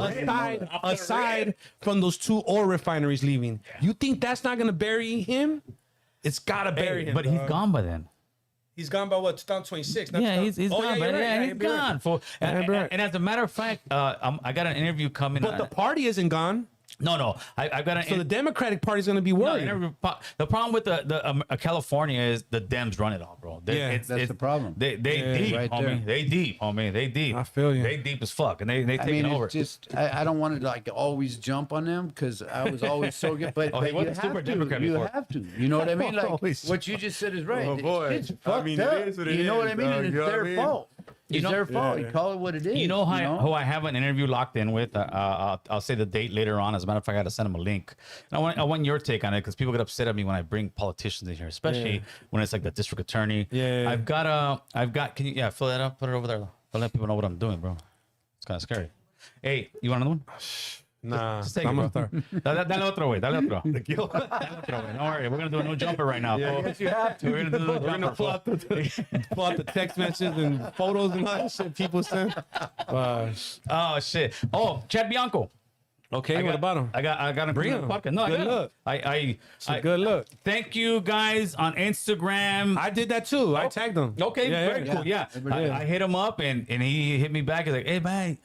Aside from those two oil refineries leaving, you think that's not gonna bury him? It's gotta bury him. But he's dog. gone by then. He's gone by what? 2026. Yeah, he's gone. Yeah, Yeah, you're right. yeah, he's you're right. gone. Fool. And, you're right. and as a matter of fact, I got an interview coming. But the party isn't gone. No, I've got an. So the Democratic Party's gonna be no, worried. the problem with the California is the Dems run it all, bro. Yeah, that's the problem. They deep, right homie. there. They deep, homie. They deep. I feel you. They deep as fuck, and they I taking mean, over. it's just I don't want to like always jump on them because I was always so good. But, Oh, he but was you a super have to. Democrat You before. have to. You know what I mean? Like Always. what you just said is right. Oh, boy. It's I fucked mean, it up. is what it You know what is, I mean? dog. And You it's know what I their mean? fault. It's their fault. You call it what it is. You know who I have an interview locked in with? I'll say the date later on. As a matter of fact, I got to send him a link. And I want your take on it because people get upset at me when I bring politicians in here, especially when it's like the district attorney. Yeah. I've got. Can you fill that up? Put it over there. Don't let people know what I'm doing, bro. It's kind of scary. Hey, you want another one? Nah, Just take it, I'm bro. gonna start. Dale otro, güey. Dale otro. Dale otro, güey. Don't worry. We're going to do a no jumper right now. Yeah, fool. yes, you have to. We're going to do a no We're gonna jumper. pull out the text messages and photos and all that shit people send. Oh, shit. Oh, Chad Bianco. Okay, what about him? I got him. Bring on the him. podcast. No, Good I got look. him. It's a good look. Thank you guys on Instagram. I did that too. I tagged him. Okay, Yeah, very yeah. cool. Yeah, Yeah. I hit him up and he hit me back. He's like, "Hey man,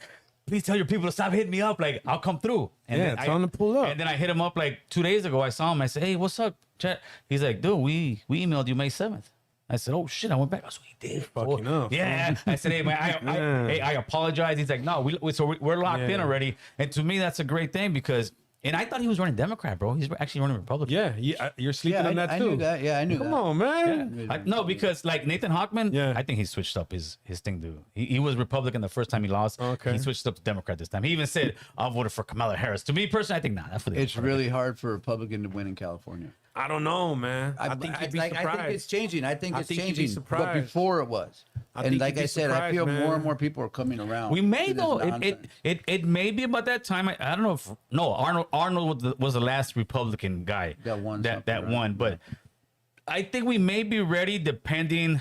please tell your people to stop hitting me up. Like, I'll come through." And Yeah, then tell him to pull up. And then I hit him up like 2 days ago. I saw him. I said, "Hey, what's up, chat?" He's like, "Dude, we emailed you May 7th." I said, "Oh shit!" I went back. I was like, "He did." Fucking up. Yeah. I said, "Hey man, I apologize." He's like, "No, we're locked in Yeah. already." And to me, that's a great thing because. And I thought he was running Democrat, bro. He's actually running Republican. Yeah, you're sleeping Yeah, on that I too. knew that. Yeah, I knew Come that. on, man. No, because like Nathan Hochman, Yeah. I think he switched up his thing, dude. He was Republican the first time he lost. Okay. He switched up to Democrat this time. He even said, "I'll vote for Kamala Harris." To me personally, I think nah, that's for the It's really hard for a Republican to win in California. I don't know, man. I think you'd be I surprised. think it's changing. I think I it's think you'd be changing. But surprised. before it was. I And think like you'd be I said, I surprised, feel more man. and more people are coming around. We may to this though. nonsense. It may be about that time. I don't know if Arnold was the last Republican guy That won that something, right? won, but I think we may be ready depending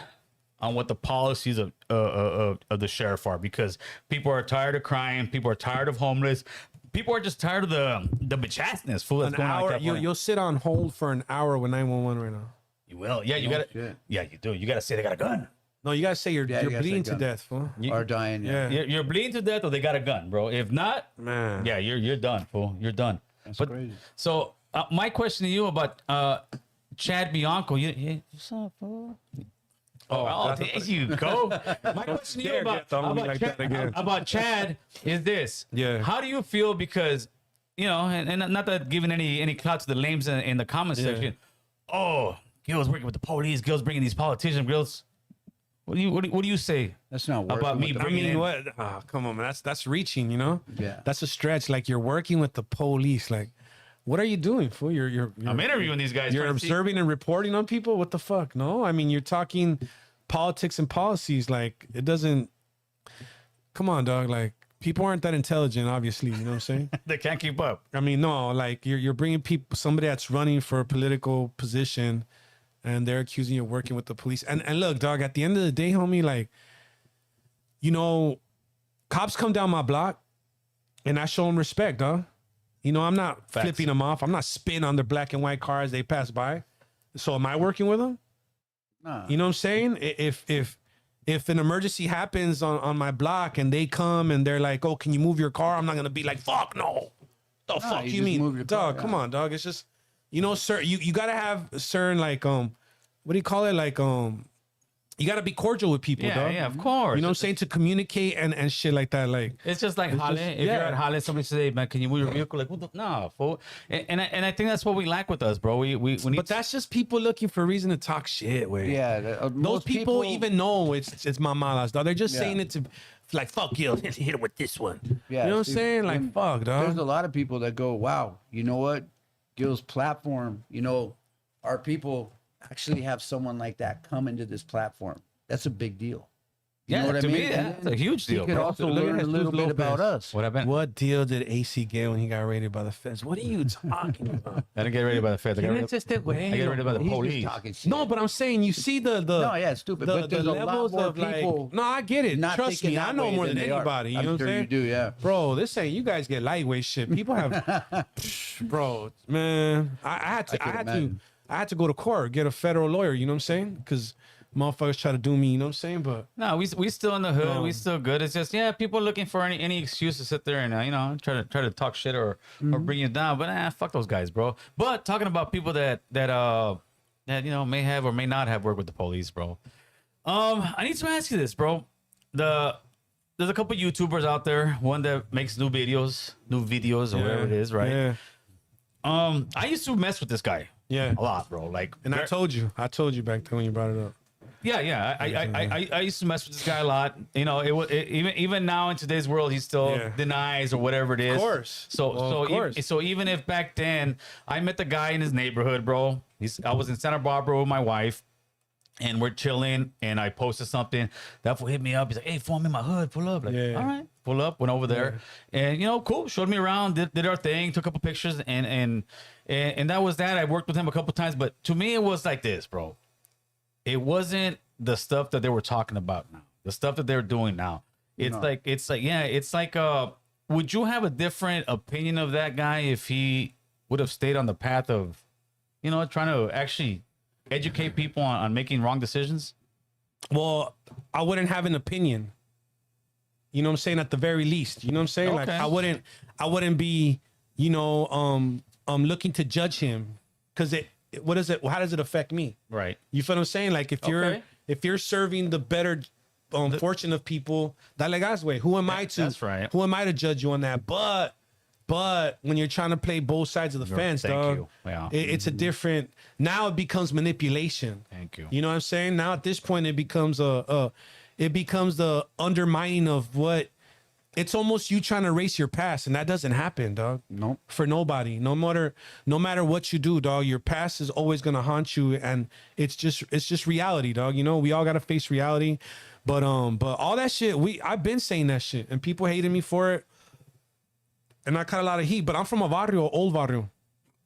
on what the policies of the sheriff are, because people are tired of crime, people are tired of homeless, people are just tired of the bitch-assness fool that's An going on. in hour. California. You'll sit on hold for an hour with 911 right now. You will, yeah. You gotta, shit. yeah, you do. You gotta say they got a gun. No, you gotta say you're Yeah, you gotta say bleeding to gun. death, fool. Are dying. Yeah. You're bleeding to death, or they got a gun, bro. If not, Man. yeah, you're done, fool. You're done. That's But crazy. so my question to you about Chad Bianco, what's up, fool? Oh, there you go. My question to you Dare get on me like that again. about Chad is this. Yeah. How do you feel? Because, you know, and not that giving any clout to the lames in the comment Yeah. section. Oh, Gil's working with the police. Gil's bringing these politicians. Gil's, what do you say That's not working about me with the- bringing in? What? Come on, man. That's reaching, you know? Yeah. That's a stretch. Like, you're working with the police. Like, what are you doing, fool? You're I'm interviewing these guys. You're trying to see- observing and reporting on people? What the fuck? No, I mean, you're talking politics and policies. Like, it doesn't. Come on, dog. Like, people aren't that intelligent, obviously. You know what I'm saying? They can't keep up. I mean, no, like, you're bringing people, somebody that's running for a political position, and they're accusing you of working with the police. And look, dog, at the end of the day, homie, like, you know, cops come down my block, and I show them respect, dog. You know, I'm not Facts. flipping them off. I'm not spitting on their black and white cars they pass by. So am I working with them? Nah. You know what I'm saying? If an emergency happens on my block and they come and they're like, "Oh, can you move your car?" I'm not gonna be like, "Fuck no." The fuck you you just mean, move your car, dog? yeah. Come on, dog. It's just, you know, sir. You gotta have a certain like what do you call it? Like you gotta be cordial with people, Yeah, dog. yeah, of course. You know what I'm saying? To communicate and shit like that. Like, It's just like Halle. just- If you're yeah. at Halle, somebody says, "Hey, man, can you move your vehicle?" Like, what the, nah, fool. And I think that's what we lack with us, bro. We need. but that's just people looking for a reason to talk shit. Way. Yeah. Those most people even know it's mamalas, dog. They're just Yeah. saying it to like, fuck you, hit it with this one. Yeah, you know what I'm see, saying? Like, and fuck, There's dog. a lot of people that go, wow, you know what? Gil's platform, you know, our people actually have someone like that come into this platform. That's a big deal. You Yeah, know what to I me, mean? yeah, And it's a huge he deal, could bro. also Look at learn a Jesus little bit about Lopez. us. what happened? What deal did AC get when he got raided by the feds? What are you talking about? I didn't get ready by the feds. I got ready, I got ready by the He's just police. talking shit. No, but I'm saying you see the No, yeah, it's stupid. the, But there's the a lot levels more of like. people No, I get it. not Trust thinking me, I that know way more than they are. anybody. You I'm know what sure I'm saying? you do, yeah. Bro, this ain't you guys get lightweight shit. People have, bro, man. I had to, I I, could had imagine. to, I had to go to court, get a federal lawyer. You know what I'm saying? Because motherfuckers try to do me. You know what I'm saying? But No, we still in the hood. No. We still good. It's just people looking for any excuse to sit there and you know try to talk shit or bring you down. But fuck those guys, bro. But talking about people that you know may have or may not have worked with the police, bro. I need to ask you this, bro. There's a couple YouTubers out there. One that makes new videos or whatever it is, right? Yeah, I used to mess with this guy yeah. a lot, bro. Like, And I told you back then when you brought it up. yeah. I used to mess with this guy a lot. You know, even now in today's world, he still Yeah. denies or whatever it is. Of course. Of course. So even if back then I met the guy in his neighborhood, bro. I was in Santa Barbara with my wife. and we're chilling, and I posted something. That fool hit me up. He's like, "Hey, fool, I'm in my hood. Pull up." Like, Yeah. all right, pull up. Went over there, and cool. Showed me around, did our thing, took a couple pictures, and that was that. I worked with him a couple times, but to me, it was like this, bro. It wasn't the stuff that they were talking about now. The stuff that they're doing now. It's like, would you have a different opinion of that guy if he would have stayed on the path of, trying to actually educate people on making wrong decisions? Well, I wouldn't have an opinion. You know what I'm saying? At the very least, you know what I'm saying? Like Okay. I wouldn't be, looking to judge him, because how does it affect me? Right. You feel what I'm saying? Like if you're serving the better fortune of people, dale gas, way. Who am I to? That's right. Who am I to judge you on that? But when you're trying to play both sides of the fence, thank dog, you. Yeah. it's a different. Now it becomes manipulation. Thank you. You know what I'm saying? Now at this point, it becomes the undermining of what. It's almost you trying to erase your past, and that doesn't happen, dog. Nope. For nobody. No matter what you do, dog, your past is always gonna haunt you, and it's just reality, dog. We all gotta face reality. But all that shit, I've been saying that shit, and people hated me for it, and I caught a lot of heat. But I'm from a barrio, old barrio,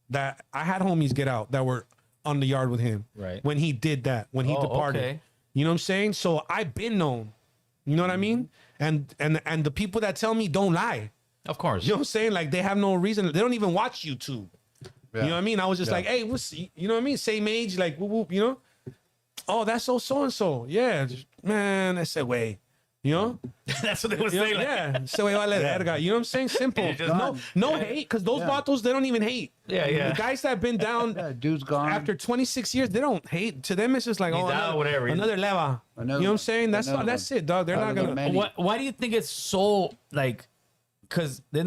that I had homies get out that were on the yard with him, Right. when he did that, when he departed. Okay. You know what I'm saying? So I've been known. You know what I mean? And the people that tell me don't lie. Of course. You know what I'm saying? Like, they have no reason. They don't even watch YouTube. Yeah. You know what I mean? I was just like, hey, you know what I mean? Same age, like, whoop, whoop, Oh, that's so-and-so. Yeah, man, that's a way. That's what they were You know, saying. yeah. So vale verga. You know what I'm saying? Simple. Just No hate, because those vatos, they don't even hate. Yeah. The guys that have been down Yeah, dude's gone. after 26 years, they don't hate. To them, it's just like, He's oh, out, whatever. another leva. You know what I'm saying? That's it, dog. They're not Out of the gonna. many. Why do you think it's so like? Because the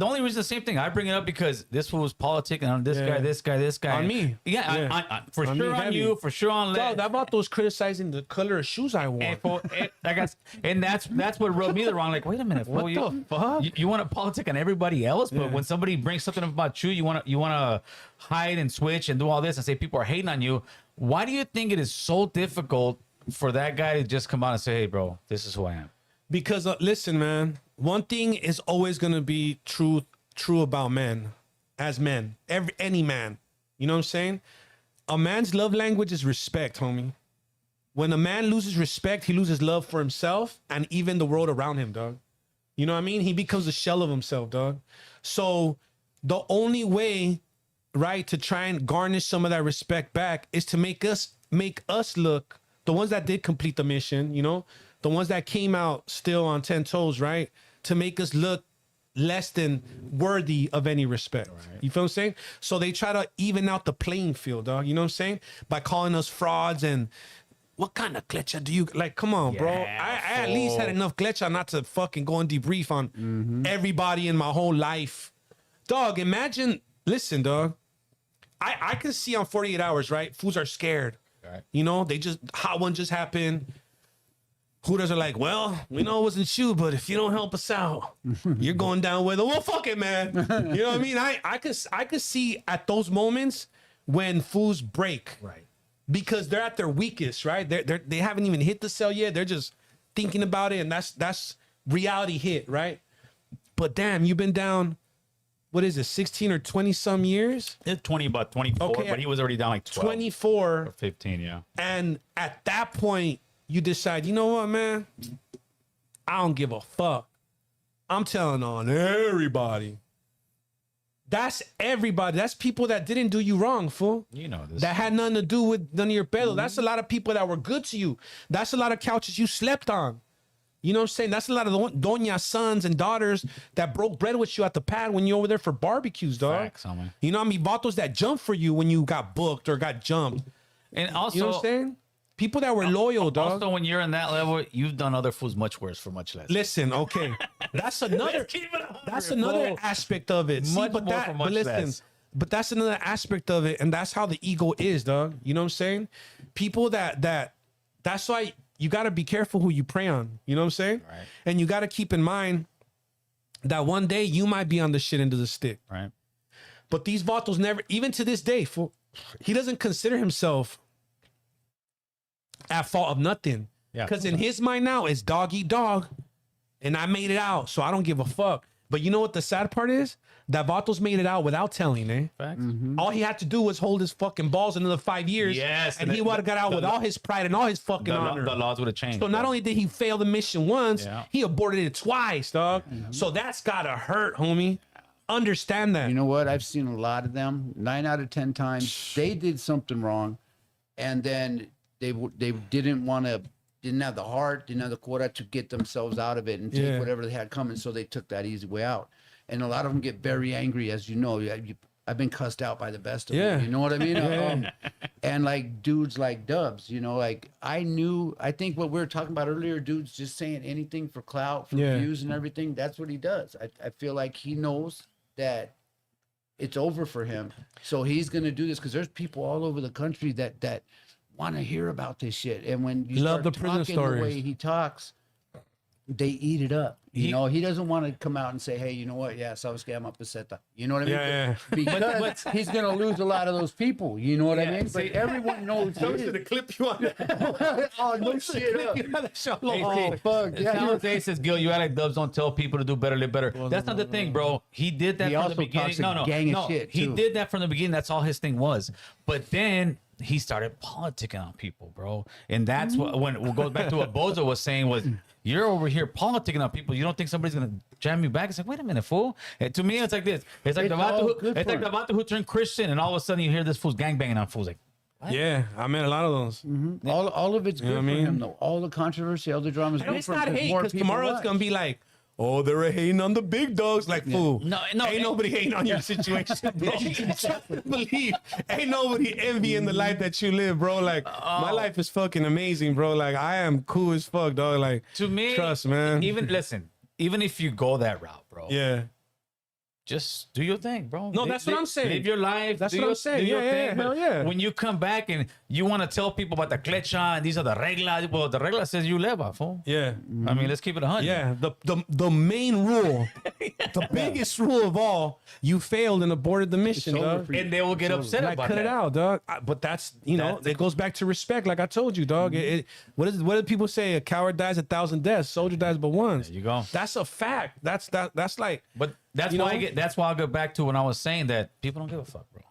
only reason, the same thing, I bring it up because this was politics and this guy On me. Yeah. For On sure me, on heavy. you, for sure on Dog, that vato was criticizing the color of shoes I wore. I guess, and that's what rubbed me the wrong. Like, wait a minute, What fool, the fuck? You want to politic on everybody else, but when somebody brings something up about you, you want to hide and switch and do all this and say people are hating on you. Why do you think it is so difficult for that guy to just come out and say, "Hey, bro, this is who I am"? Because listen, man, one thing is always gonna be true about men, as men, any man. You know what I'm saying? A man's love language is respect, homie. When a man loses respect, he loses love for himself and even the world around him, dog. You know what I mean? He becomes a shell of himself, dog. So the only way, right, to try and garnish some of that respect back is to make us look, the ones that did complete the mission, the ones that came out still on 10 toes, right? To make us look less than worthy of any respect. Right. You feel what I'm saying? So they try to even out the playing field, dog. You know what I'm saying? By calling us frauds and what kind of glitcha do you like? Come on, bro. I at least had enough glitcha not to fucking go and debrief on everybody in my whole life. Dog, imagine, listen, dog. I can see on 48 hours, right? Fools are scared. Right. They just, hot one just happened. Hooters are like, well, we know it wasn't you, but if you don't help us out, you're going down with it. Well, fuck it, man. You know what I mean? I could see at those moments when fools break, right? Because they're at their weakest, right? They haven't even hit the cell yet. They're just thinking about it, and that's reality hit, right? But damn, you've been down. What is it, 16 or 20 some years? It's 24, okay, but he was already down like 12. 24 or 15, yeah. And at that point, you decide, you know what, man? I don't give a fuck. I'm telling on everybody. That's everybody. That's people that didn't do you wrong, fool. You know this. That had nothing to do with none of your pedo. That's a lot of people that were good to you. That's a lot of couches you slept on. You know what I'm saying? That's a lot of the doña sons and daughters that broke bread with you at the pad when you're over there for barbecues, dog. Facts, homie. You know what I mean? Vatos that jumped for you when you got booked or got jumped. And also, you know what I'm saying? People that were loyal, dog. Also, when you're in that level, you've done other fools much worse for much less. Listen, okay. That's another that's another aspect of it. See, Much more for much less. But that's another aspect of it, and that's how the ego is, dog. You know what I'm saying? People that's why you got to be careful who you prey on. You know what I'm saying? Right. And you got to keep in mind that one day you might be on the shit end of the stick. Right. But these vatos never, even to this day, he doesn't consider himself at fault of nothing. Yeah. Because in his mind now, it's dog eat dog. And I made it out, so I don't give a fuck. But you know what the sad part is? That Vatos made it out without telling, eh? Facts. All he had to do was hold his fucking balls another 5 years. Yes, and and he would have got out with all his pride and all his fucking honor. The laws would have changed. So not only did he fail the mission once, Yeah. he aborted it twice, dog. So that's gotta hurt, homie. Understand that. You know what? I've seen a lot of them. 9 out of 10 times they did something wrong, and then they didn't have the heart, didn't have the quota to get themselves out of it and take Yeah. whatever they had coming. So they took that easy way out. And a lot of them get very angry, as you know. I've been cussed out by the best of them. You know what I mean? And like dudes like Dubs, you know, like I think what we were talking about earlier, dudes just saying anything for clout, for views and everything. That's what he does. I feel like he knows that it's over for him. So he's going to do this because there's people all over the country that want to hear about this shit. And when you Love start the prison talking stories. the way he talks, they eat it up. You know, he doesn't want to come out and say, hey, you know what? Yeah, sabes que ama peseta. You know what I mean? Yeah. Because he's going to lose a lot of those people. You know what I mean? But everyone knows Those he are is. the clip you want to Oh, no shit up. Hey, Fuck. Yeah, Nowadays says Gil, you act like Dubs don't tell people to do better, live better. That's not the thing, bro. He did that He from also the beginning. talks a gang of shit, he too. did that from the beginning. That's all his thing was. But then he started politicking on people, bro. And that's what when it goes back to what Bozo was saying was you're over here politicking on people. You don't think somebody's gonna jam you back? It's like, wait a minute, fool. And to me, it's like this. It's like It's the all vato good it's for like the him. vato who turned Christian, and all of a sudden you hear this fool's gangbanging on fools. Like, Yeah, I met a lot of those. all of it's good know what I for mean? him, though. All the controversy, all the drama is And good it's for him. not hate more because people tomorrow it's watch. gonna be like, oh, they're hating on the big dogs. Like, fool. No, ain't nobody hating on your situation, bro. Believe, ain't nobody envying the life that you live, bro. Like, my life is fucking amazing, bro. Like, I am cool as fuck, dog. Like, to me, trust, man. Even if you go that route, bro. Yeah. Just do your thing, bro. No, that's what I'm saying. Live your life. That's do what I'm your- saying. do your Yeah, thing. hell But yeah. When you come back and you want to tell people about the clecha and these are the reglas, well, the regla says you live off, fool. Yeah. I mean, let's keep it 100. Yeah, the main rule, the biggest rule of all, you failed and aborted the mission, over dog. for you. And they will get upset Like, about cut that. it out, dog. But that's, That's- it goes back to respect. Like I told you, dog. What do people say? A coward dies 1,000 deaths. Soldier dies but once. There you go. That's a fact. That's like. But that's You why know? that's why I go back to when I was saying that people don't give a fuck, bro.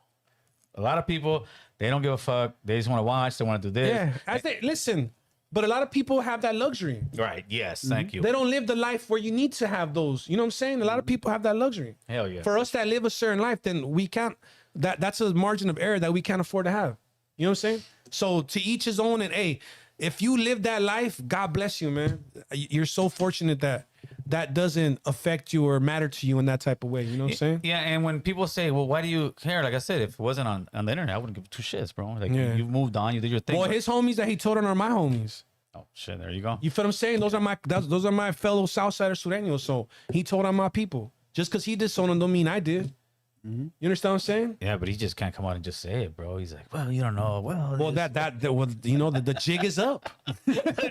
A lot of people, they don't give a fuck. They just want to watch. They want to do this. Yeah. Listen, but a lot of people have that luxury. Right. Yes. Thank you. They don't live the life where you need to have those. You know what I'm saying? A lot of people have that luxury. Hell yeah. For us that live a certain life, then we can't. That's a margin of error that we can't afford to have. You know what I'm saying? So to each his own. And hey, if you live that life, God bless you, man. You're so fortunate that doesn't affect you or matter to you in that type of way. You know what I'm saying? Yeah, and when people say, "Well, why do you care?" Like I said, if it wasn't on the internet, I wouldn't give two shits, bro. Like Yeah. you moved on, you did your thing. Well, his homies that he told on are my homies. Oh shit, there you go. You feel what I'm saying? Those are my fellow Southsiders Sureños. So he told on my people. Just because he did something don't mean I did. You understand what I'm saying? Yeah, but he just can't come out and just say it, bro. He's like, well, you don't know. Well, The jig is up.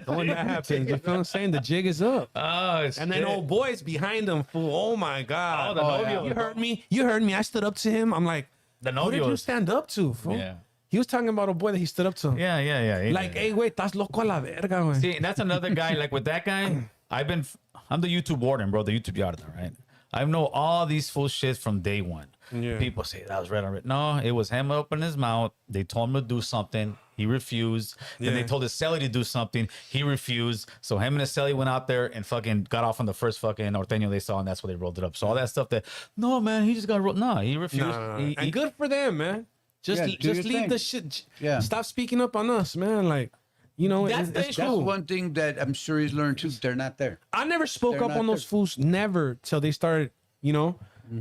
When that happens, you feel what I'm saying? The jig is up. oh, it's And then old boys behind him, fool. Oh my God. Oh, the novio. You heard me. You heard me. I stood up to him. I'm like, the who did you novios. stand up to, fool? Yeah. He was talking about a boy that he stood up to. Yeah. Like, hey, wait, estás loco a la verga, güey. See, and that's another guy. Like with that guy, I'm the YouTube warden, bro. The YouTube yarden, right? I know all these full shits from day one. Yeah. People say that was red on red. No, it was him opening his mouth. They told him to do something. He refused. Then they Yeah. told his celly to do something. He refused. So him and his celly went out there and fucking got off on the first fucking norteño they saw, and that's where they rolled it up. So all that stuff that, no, man, he just got rolled. No, he refused. No. He- And good for them, man. Just Yeah, do your leave thing. the shit. Yeah. Stop speaking up on us, man. Like, you know, That's the it's issue. That's cool. one thing that I'm sure he's learned too. They're not there. I never spoke They're up not on those there. fools, never, till they started, you know,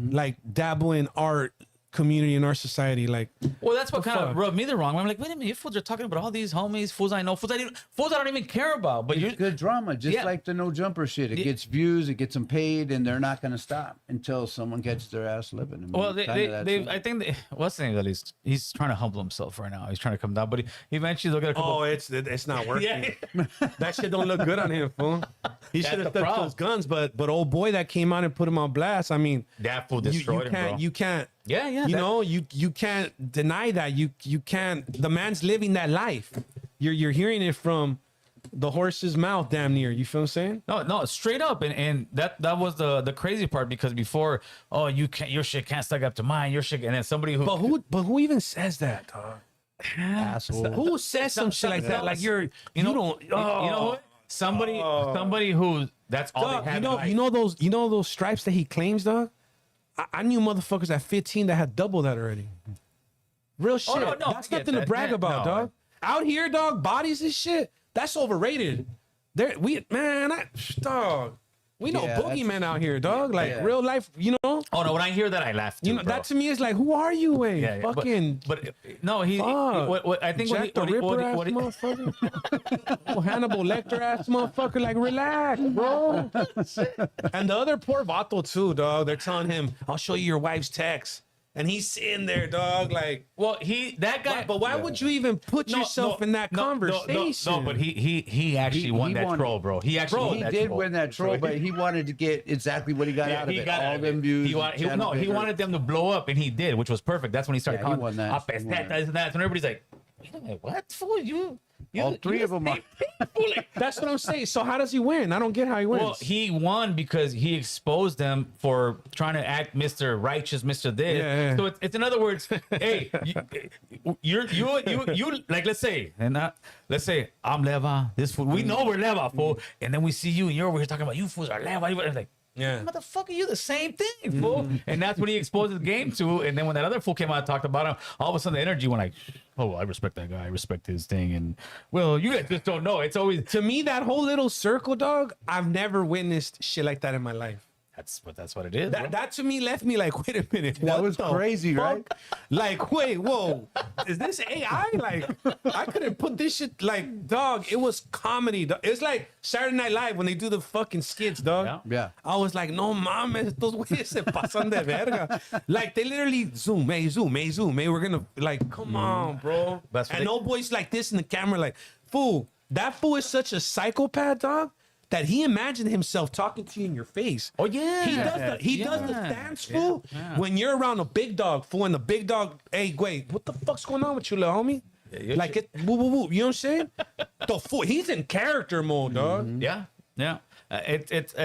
like dabble in art community in our society. Like, Well, that's what kind of fuck? rubbed me the wrong way. I'm like, wait a minute, you fools are talking about all these homies, fools I know, fools I don't even care about. But you're It's good drama, just Yeah. like the no jumper shit. It gets views, it gets them paid, and they're not going to stop until someone gets their ass living. I mean, well, kinda that's it. I think what's the name at least? He's trying to humble himself right now. He's trying to come down, but he eventually they'll get a couple. oh, it's not working. yeah, That shit don't look good on him, fool. He That's should have the stuck to problem. his guns, but old boy that came out and put him on blast. I mean, that fool you destroyed him, bro. can't, you can't. Yeah, You know, you can't deny that. You can't. The man's living that life. You're hearing it from the horse's mouth, damn near. You feel what I'm saying? No, straight up, and that was the crazy part because before, oh, your shit can't stack up to mine, your shit, and then somebody who, But who even says that, dog? Asshole. Who says some shit like that? Like you don't. you know what? Somebody who that's all Dog, they have. you know those stripes that he claims, dog. I knew motherfuckers at 15 that had double that already. Real shit. no, That's I get nothing to that. brag Yeah, about, no. dog. Out here, dog, bodies and shit. That's overrated. Dog. We know Yeah, boogeyman out here, dog. Like yeah. real life, you know. Oh no, when I hear that, I laugh. Too, You know bro. that to me is like, who are you, Wayne? Yeah, yeah, Fucking. but no, he. Fuck. What I think Jack the Ripper ass what he- motherfucker. Oh, Hannibal Lecter ass motherfucker. Like, relax, bro. And the other poor Vato too, dog. They're telling him, "I'll show you your wife's text," and he's sitting there, dog. Like, well, that guy. but why would you even put yourself in that conversation? No, but he actually won that won. troll, bro. He actually won He that did troll. win that troll, but he wanted to get exactly what he got out of he it. got All out of them it. views. He channel he bigger. wanted them to blow up, and he did, which was perfect. That's when he started Yeah, he calling won that. "Ah, He won pestet," that. and that, and everybody's like, "Wait a minute, what fool you?" All three of them are. That's what I'm saying. So how does he win? I don't get how he wins. Well, he won because he exposed them for trying to act Mr. Righteous, Mr. This. Yeah. So it's in other words, hey, you like let's say let's say I'm Leva, this fool. We know we're Leva, fool, and then we see you and you're over here talking about you fools are Leva. You're like, Yeah. motherfucker, you the same thing, fool. And that's what he exposed the game to. And then when that other fool came out and talked about him, all of a sudden the energy went like, oh, I respect that guy. I respect his thing. And well, you guys just don't know. It's always To me, that whole little circle, dog, I've never witnessed shit like that in my life. that's what it is. bro. That to me left me like, wait a minute. That what was the crazy, fuck? right? Like, wait, whoa. Is this AI? Like, I couldn't put this shit, like, dog, it was comedy. Dog. It's like Saturday Night Live when they do the fucking skits, dog. Yeah. Yeah. I was like, no mames, estos güeyes se pasan de verga. Like, they literally zoom, hey, we're gonna, like, come on, bro. That's what And they- no boys like this in the camera, like, fool, that fool is such a psychopath, dog, that he imagined himself talking to you in your face. Oh, yeah. He does the stance, fool. When you're around a big dog, fool, and the big dog, hey, wait, what the fuck's going on with you, little homie? you're Like, it, woo, woo, woo. You know what I'm saying? The fool, he's in character mode, dog. Yeah. I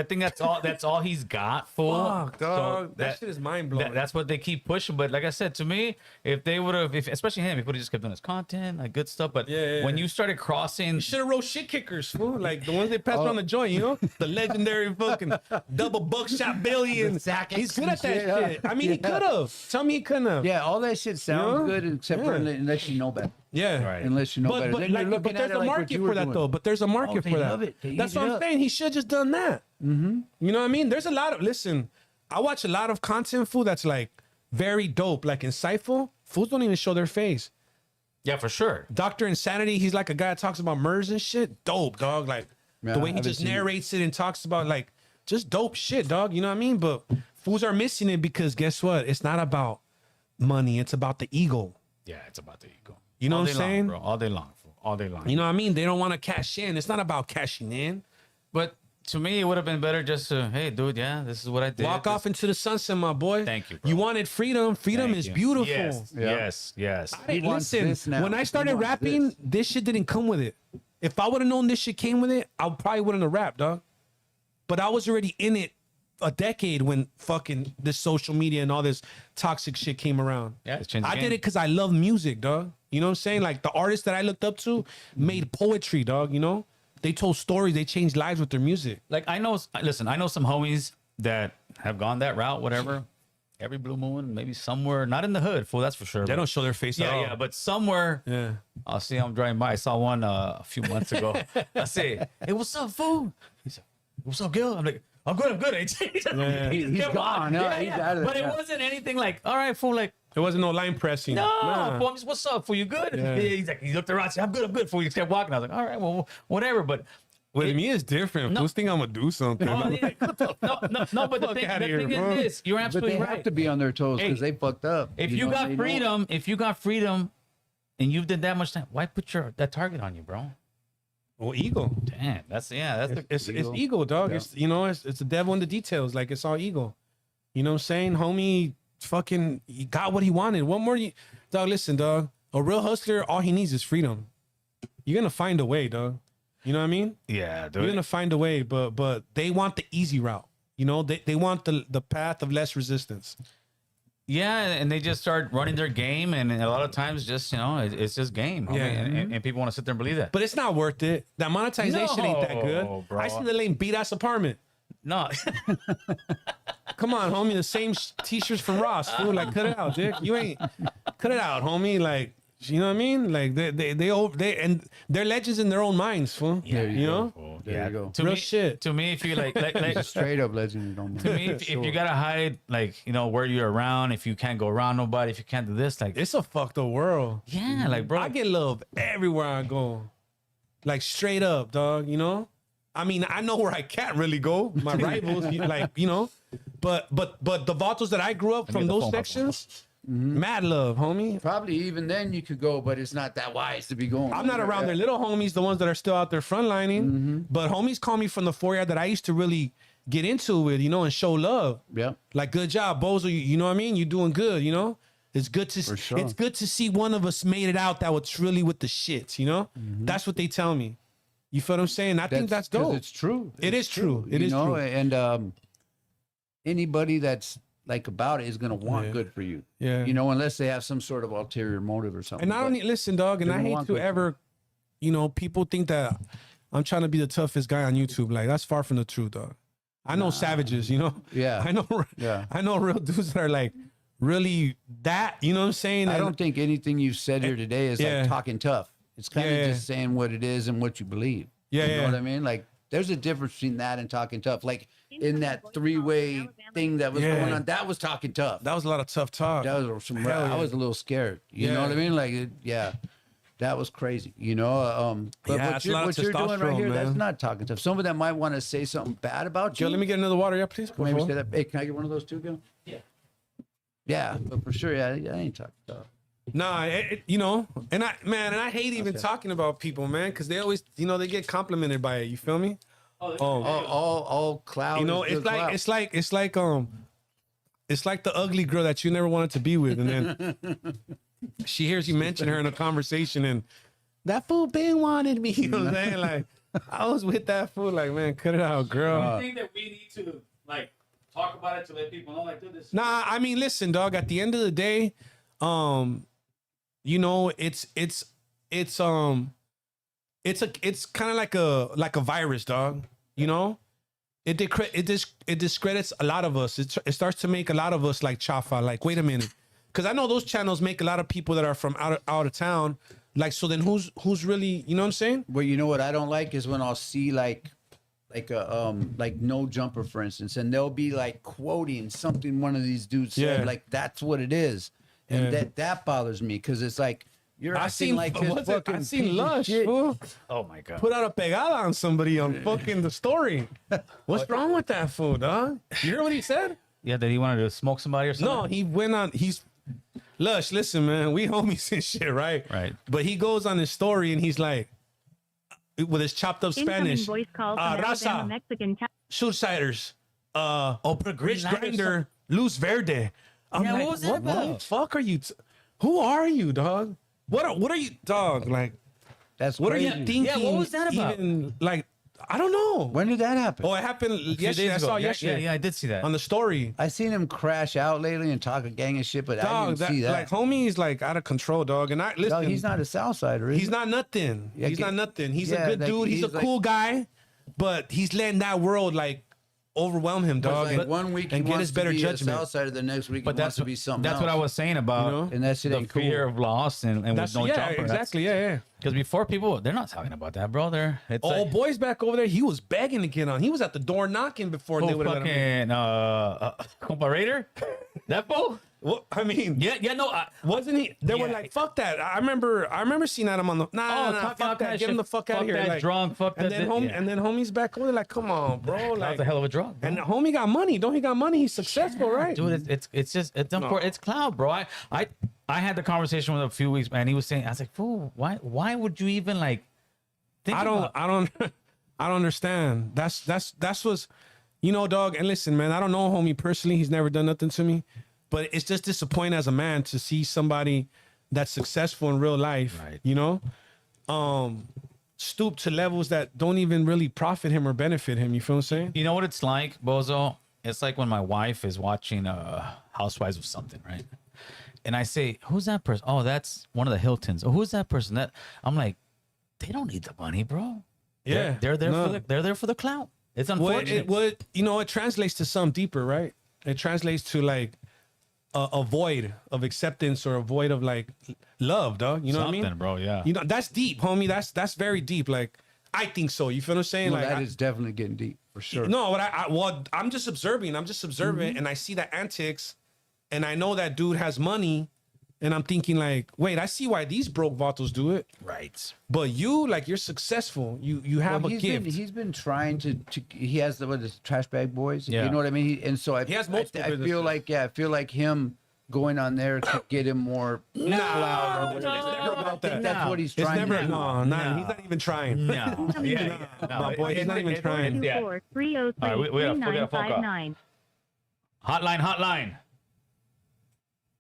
think that's all he's got, fool. Fuck, dog. That shit is mind-blowing. That's what they keep pushing. But like I said, to me, if they would have, especially him, if he would have just kept doing his content, like good stuff. But Yeah. when you started crossing, Should have wrote shit kickers, fool. Like the ones they passed on the joint, you know? The legendary fucking double buckshot billion. Zach He's good at that shit, huh? shit. I mean, he Yeah. could have. Tell me he couldn't have. Yeah, all that shit sounds Yeah. good except for Yeah. unless you know better. Yeah. Right. Unless you know better. Then you're looking there's at it a like what market you were for that doing. though. But there's a market they for love that. it. They That's eat what it I'm up. saying. He should just done that. Mm-hmm. You know what I mean? There's a lot of I watch a lot of content, fool, that's like very dope, like insightful. Fools don't even show their face. yeah, for sure. Dr. Insanity, he's like a guy that talks about murders and shit. Dope, dog. Like Yeah, the way I he haven't just seen it. narrates it and talks about like just dope shit, dog. You know what I mean? But fools are missing it because guess what? It's not about money. It's about the ego. Yeah, it's about the ego. You know All what I'm day long, saying? bro? All day long, fool. All day long. You know what I mean? They don't want to cash in. It's not about cashing in. But to me, it would have been better just to, hey, dude, yeah, this is what I did. Walk off into the sunset, my boy. Thank you, bro. You wanted freedom. Freedom Thank is you. beautiful. Yes, Yeah. yes. Hey, He wants listen, this now. when I He started wants rapping, this. this shit didn't come with it. If I would have known this shit came with it, I probably wouldn't have rapped, dog. But I was already in it a decade when fucking this social media and all this toxic shit came around. Yeah, it's changed the I did game. it because I love music, dog. You know what I'm saying? Like the artists that I looked up to made poetry, dog. You know, they told stories, they changed lives with their music. Like I know some homies that have gone that route, whatever. Every blue moon, maybe somewhere, not in the hood, fool, that's for sure. They but- don't show their face at all. yeah, but somewhere. Yeah. I'll see I'm driving by. I saw one a few months ago. I say, hey, what's up, fool? He said, what's up, Gil? I'm like, I'm good. He's He's kept gone. No, he's out of But there. it wasn't anything like, all right, fool, like, There wasn't no line pressing. no, Nah. fool, I'm just, what's up, fool? You good? Yeah. He's like, he looked around, said, I'm good, fool. He just kept walking. I was like, all right, well, whatever. But With me, it's different. No. Fools think I'm gonna do something. no, but the Fuck thing, outta here, is bro. this: you're But absolutely they right. have to be on their toes because Hey, they fucked up. If You you know, got they know. freedom, and you've did that much time, why put that target on you, bro? Well, ego. Damn, that's the It's ego. ego, dog. Yeah. It's the devil in the details. Like it's all ego. You know what I'm saying? Homie fucking he got what he wanted. What more do you dog, listen, dog. A real hustler, all he needs is freedom. you're gonna find a way, dog. You know what I mean? Yeah, You're gonna find a way, but they want the easy route. You know, they want the path of less resistance. Yeah, and they just start running their game, and a lot of times, just it's just game. Yeah. And people want to sit there and believe that. But it's not worth it. That monetization ain't that good. No, bro. I see the lame beat ass apartment. No, Come on, homie. The same t-shirts from Ross, fool. Like, cut it out, dick. You ain't cut it out, homie. Like, you know what I mean? Like, they and they're legends in their own minds, fool. Yeah, you know. There you go. To Real me, shit. To me, if you like Straight up legend. to me, if you gotta hide, like, where you're around, if you can't go around nobody, if you can't do this, like, It's a fucked up world. yeah, like, bro, I get love everywhere I go. Like, straight up, dog. You know. I mean, I know where I can't really go. My rivals, but the vatos that I grew up from the those phone, sections, mad love, homie. Probably even then you could go, but it's not that wise to be going. I'm not around their little homies, the ones that are still out there frontlining. But homies call me from the 4 that I used to really get into with, and show love. Yeah. Like, good job, Bozo. You know what I mean? You're doing good, It's good to sure. It's good to see one of us made it out that was really with the shits, That's what they tell me. You feel what I'm saying? I think that's 'cause dope. It's true. It is true. It you is know, true. And anybody that's like about it is gonna want good for you. Yeah. Unless they have some sort of ulterior motive or something. And I don't listen, dog. And they're I gonna hate want to good ever, people think that I'm trying to be the toughest guy on YouTube. Like, that's far from the truth, dog. I know savages, Yeah. I know. Yeah. I know real dudes that are like really that. You know what I'm saying? I don't think anything you've said here today is Yeah. like talking tough. It's kind of Yeah. just saying what it is and what you believe. Yeah, You know yeah. what I mean? Like, there's a difference between that and talking tough. Like in that three-way thing that was Yeah. going on, that was talking tough. That was a lot of tough talk. That was some. Hell yeah. I was a little scared. You know Yeah. what I mean? Like, that was crazy. But Yeah, it's a lot of what you're doing right testosterone, here, that's man. not talking tough. Some of them might want to say something bad about you. Yo, let me get another water, yeah, please. Por Maybe favor. say that. Hey, can I get one of those too, Gil? Yeah. Yeah, but for sure, I ain't talking tough. Nah, and I hate even talking about people, man, because they always, they get complimented by it. You feel me? All cloud. It's like the ugly girl that you never wanted to be with, and then she hears you mention her in a conversation, and that fool been wanted me. You know what I'm saying? Like, I was with that fool. Like, man, cut it out, girl. I think that we need to talk about it to let people know, do this. Nah, I mean, listen, dog. At the end of the day, it's kind of like a virus, dog. It discredits a lot of us. It starts to make a lot of us like chafa. Like, wait a minute, because I know those channels make a lot of people that are from out of town. Like, so then who's really, you know what I'm saying? Well, you know what I don't like is when I'll see like no jumper, for instance, and they'll be like quoting something one of these dudes said, Yeah. like that's what it is, and Yeah. that bothers me because it's like you're acting like this fucking I piece seen of Lush, shit. fool, Oh my god. put out a pegada on somebody on fucking the story. What's wrong with that fool, dog? You hear what he said? Yeah, that he wanted to smoke somebody or something. No, he went on. He's Lush. Listen, man, we homies and shit, right? Right. But he goes on his story and he's like, with his chopped up Incoming Spanish, voice call from Alabama, Raza, Mexican. Suiciders, Oprah Rich Grinder, Luz Verde. I'm Yeah, like, what was that the about? fuck are you? Who are you, dog? What are you, dog? Like, That's what crazy. are you thinking? Yeah, what was that about? Even, like, I don't know. When did that happen? Oh, it happened A few yesterday. days I ago. saw Yeah, yesterday Yeah, I did see that. on the story. I seen him crash out lately and talk a gang of shit, but I Dog, didn't see that. like, homie is like out of control, dog. And I listen. Dog, he's not a Southsider. He's not nothing. Yeah, He's not nothing. He's yeah, a good like, dude. He's a he's like- cool guy, but he's letting that world like overwhelm him, dog. Like and, one week he and get wants his better to be judgment. a Southsider, the next week But he wants that's to be something that's else. what I was saying about You know? And that shit the ain't cool. fear of loss and That's with no yeah, jumper. exactly. Yeah. Because before people, they're not talking about that, bro. It's Oh, like, boys back over there, he was begging to get on. He was at the door knocking before they who would have let him. fucking comparator? That fool? Well, I mean, Yeah, no. wasn't he? They were Yeah. like, "Fuck that." I remember seeing that him on the. Nah, talking fuck all that. kinda Get him shit. the fuck out Fuck of here. that Like, drunk, fuck and that then this- homie, yeah. and then homie's back over there. Like, come on, bro. That's Like, a hell of a drug. Bro. and the homie got money. Don't he got money? He's successful, right? Dude, it's just it's Clout, bro. I had the conversation with him a few weeks, and he was saying, I was like, fool, why would you even like think I don't understand. That's what's, dog. And listen, man, I don't know homie personally. He's never done nothing to me, but it's just disappointing as a man to see somebody that's successful in real life. Right. stoop to levels that don't even really profit him or benefit him. You feel what I'm saying? You know what it's like, Bozo? It's like when my wife is watching Housewives of something, right? And I say, "Who's that person?" "Oh, that's one of the Hiltons." "Oh, who's that person?" That I'm like, they don't need the money, bro. Yeah, They're there they're there for the clout. It's unfortunate. It translates to something deeper, right? It translates to like a void of acceptance or a void of like love, dog. You know what I mean, bro? Yeah. You know, that's deep, homie. That's very deep. Like, I think so. You feel what I'm saying? Well, like, that is definitely getting deep for sure. no, but I'm just observing. And I see the antics, and I know that dude has money, and I'm thinking like, wait, I see why these broke vatos do it. Right. But you, like, you're successful. You have a gift. He's been trying to he has the trash bag boys. Yeah. You know what I mean? And so He has multiple I feel businesses. I feel like him going on there could get him more clout or whatever. It's never about I think that. that's what he's It's trying never, to do. no, he's not even trying. No. Yeah. My boy, he's not even trying. Yeah. 303 All right, we got a phone call. 3959. Hotline.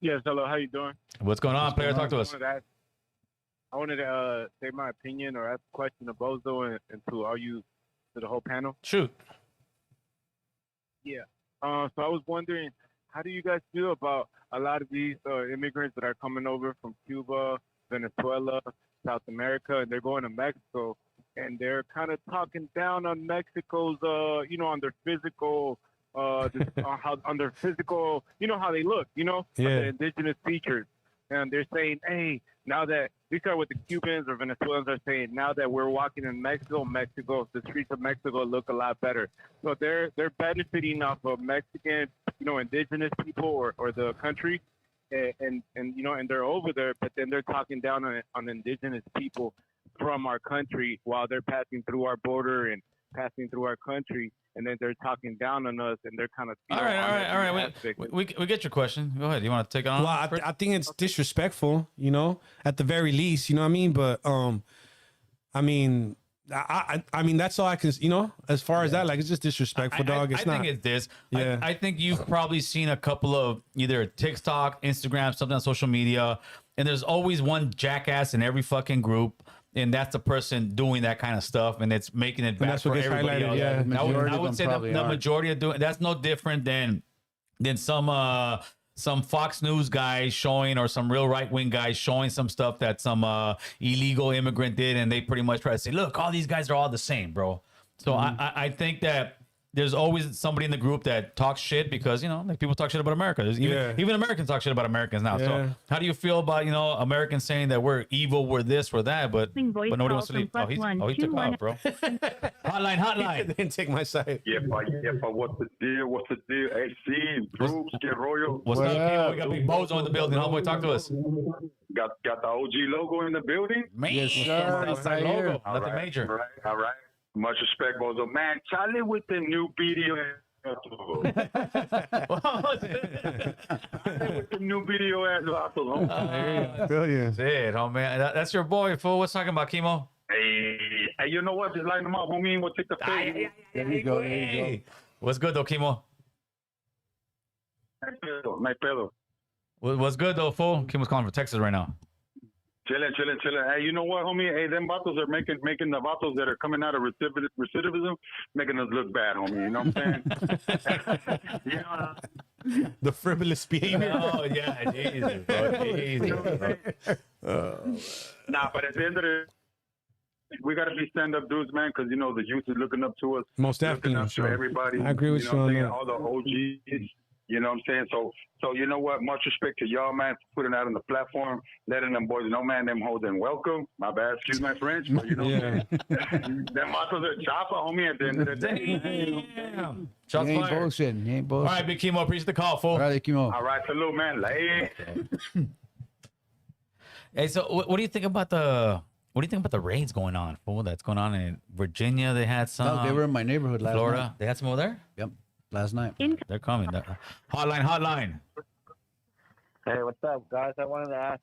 Yes, hello. How you doing? What's going on, player? Talk to us. I wanted to say my opinion or ask a question to Bozo and to all you, to the whole panel. Shoot. So I was wondering, how do you guys feel about a lot of these immigrants that are coming over from Cuba, Venezuela, South America, and they're going to Mexico, and they're kind of talking down on Mexico's, on their physical, on their physical, how they look, on the indigenous features. And they're saying, hey, now that these are what the Cubans or Venezuelans are saying, now that we're walking in Mexico, the streets of Mexico look a lot better. So they're benefiting off of Mexican, indigenous people or the country, and they're over there, but then they're talking down on indigenous people from our country while they're passing through our border and passing through our country, and then they're talking down on us, and they're kind of All right. We get your question. Go ahead. You want to take it on? Well, I think it's disrespectful, at the very least, you know what I mean? But I mean that's all I can, as far as that, like, it's just disrespectful, dog. It's I not. think it's this. Yeah. I think you've probably seen a couple of either TikTok, Instagram, something on social media, and there's always one jackass in every fucking group. And that's the person doing that kind of stuff, and it's making it bad that's what for gets everybody highlighted, else. yeah. I would say the majority of doing that's no different than some Fox News guys showing, or some real right wing guys showing some stuff that some illegal immigrant did, and they pretty much try to say, "Look, all these guys are all the same, bro." So I think that there's always somebody in the group that talks shit because, like, people talk shit about America. Even Americans talk shit about Americans now. Yeah. So how do you feel about, Americans saying that we're evil, we're this, we're that, but nobody wants to leave? He took off, bro. Hotline. Didn't take my side. Yeah, but what's the deal? Hey, see, troops, get royal. What's up, people? We got big Bozo in the building. Homeboy, talk to us. Got the OG logo in the building. Man, Yes, sir. that's that Right logo. here. Nothing major. All right. Much respect, Bozo. Man, Charlie with the new video. With the new video at Brilliant. Shit, homie. That's your boy, fool. What's talking about, Chemo? Hey, you know what? Just line them up, homie. We'll take the face. There you go. What's good, though, Chemo? My pedo. What's good, though, fool? Chemo's calling from Texas right now. Chilling. Hey, you know what, homie? Hey, them vatos are making the vatos that are coming out of recidivism, making us look bad, homie. You know what I'm saying? The frivolous behavior. Oh, yeah. Jesus, bro. Nah, but at the end of the day, we got to be stand-up dudes, man, because, the youth is looking up to us. Most Looking definitely. up to everybody. I agree with you what on I'm saying? that. All the OGs. You know what I'm saying? So you know what? Much respect to y'all, man, for putting that on the platform, letting them boys know, man, them hoes and welcome. My bad, excuse my French, but you know what I'm saying? Them vatos are chopper, homie, at the end of the day. Damn. He Shots ain't fired. bullshitting. He ain't All bullshitting. right, big Chemo. Appreciate the call, fool. All right, Kimo. All right, salute, man. Hey, so what do you think about the raids going on, fool? That's going on in Virginia. They had some. No, they were in my neighborhood last Florida. night. They had some over there. Yep, last night. They're coming. Hotline. Hey, what's up, guys? I wanted to ask,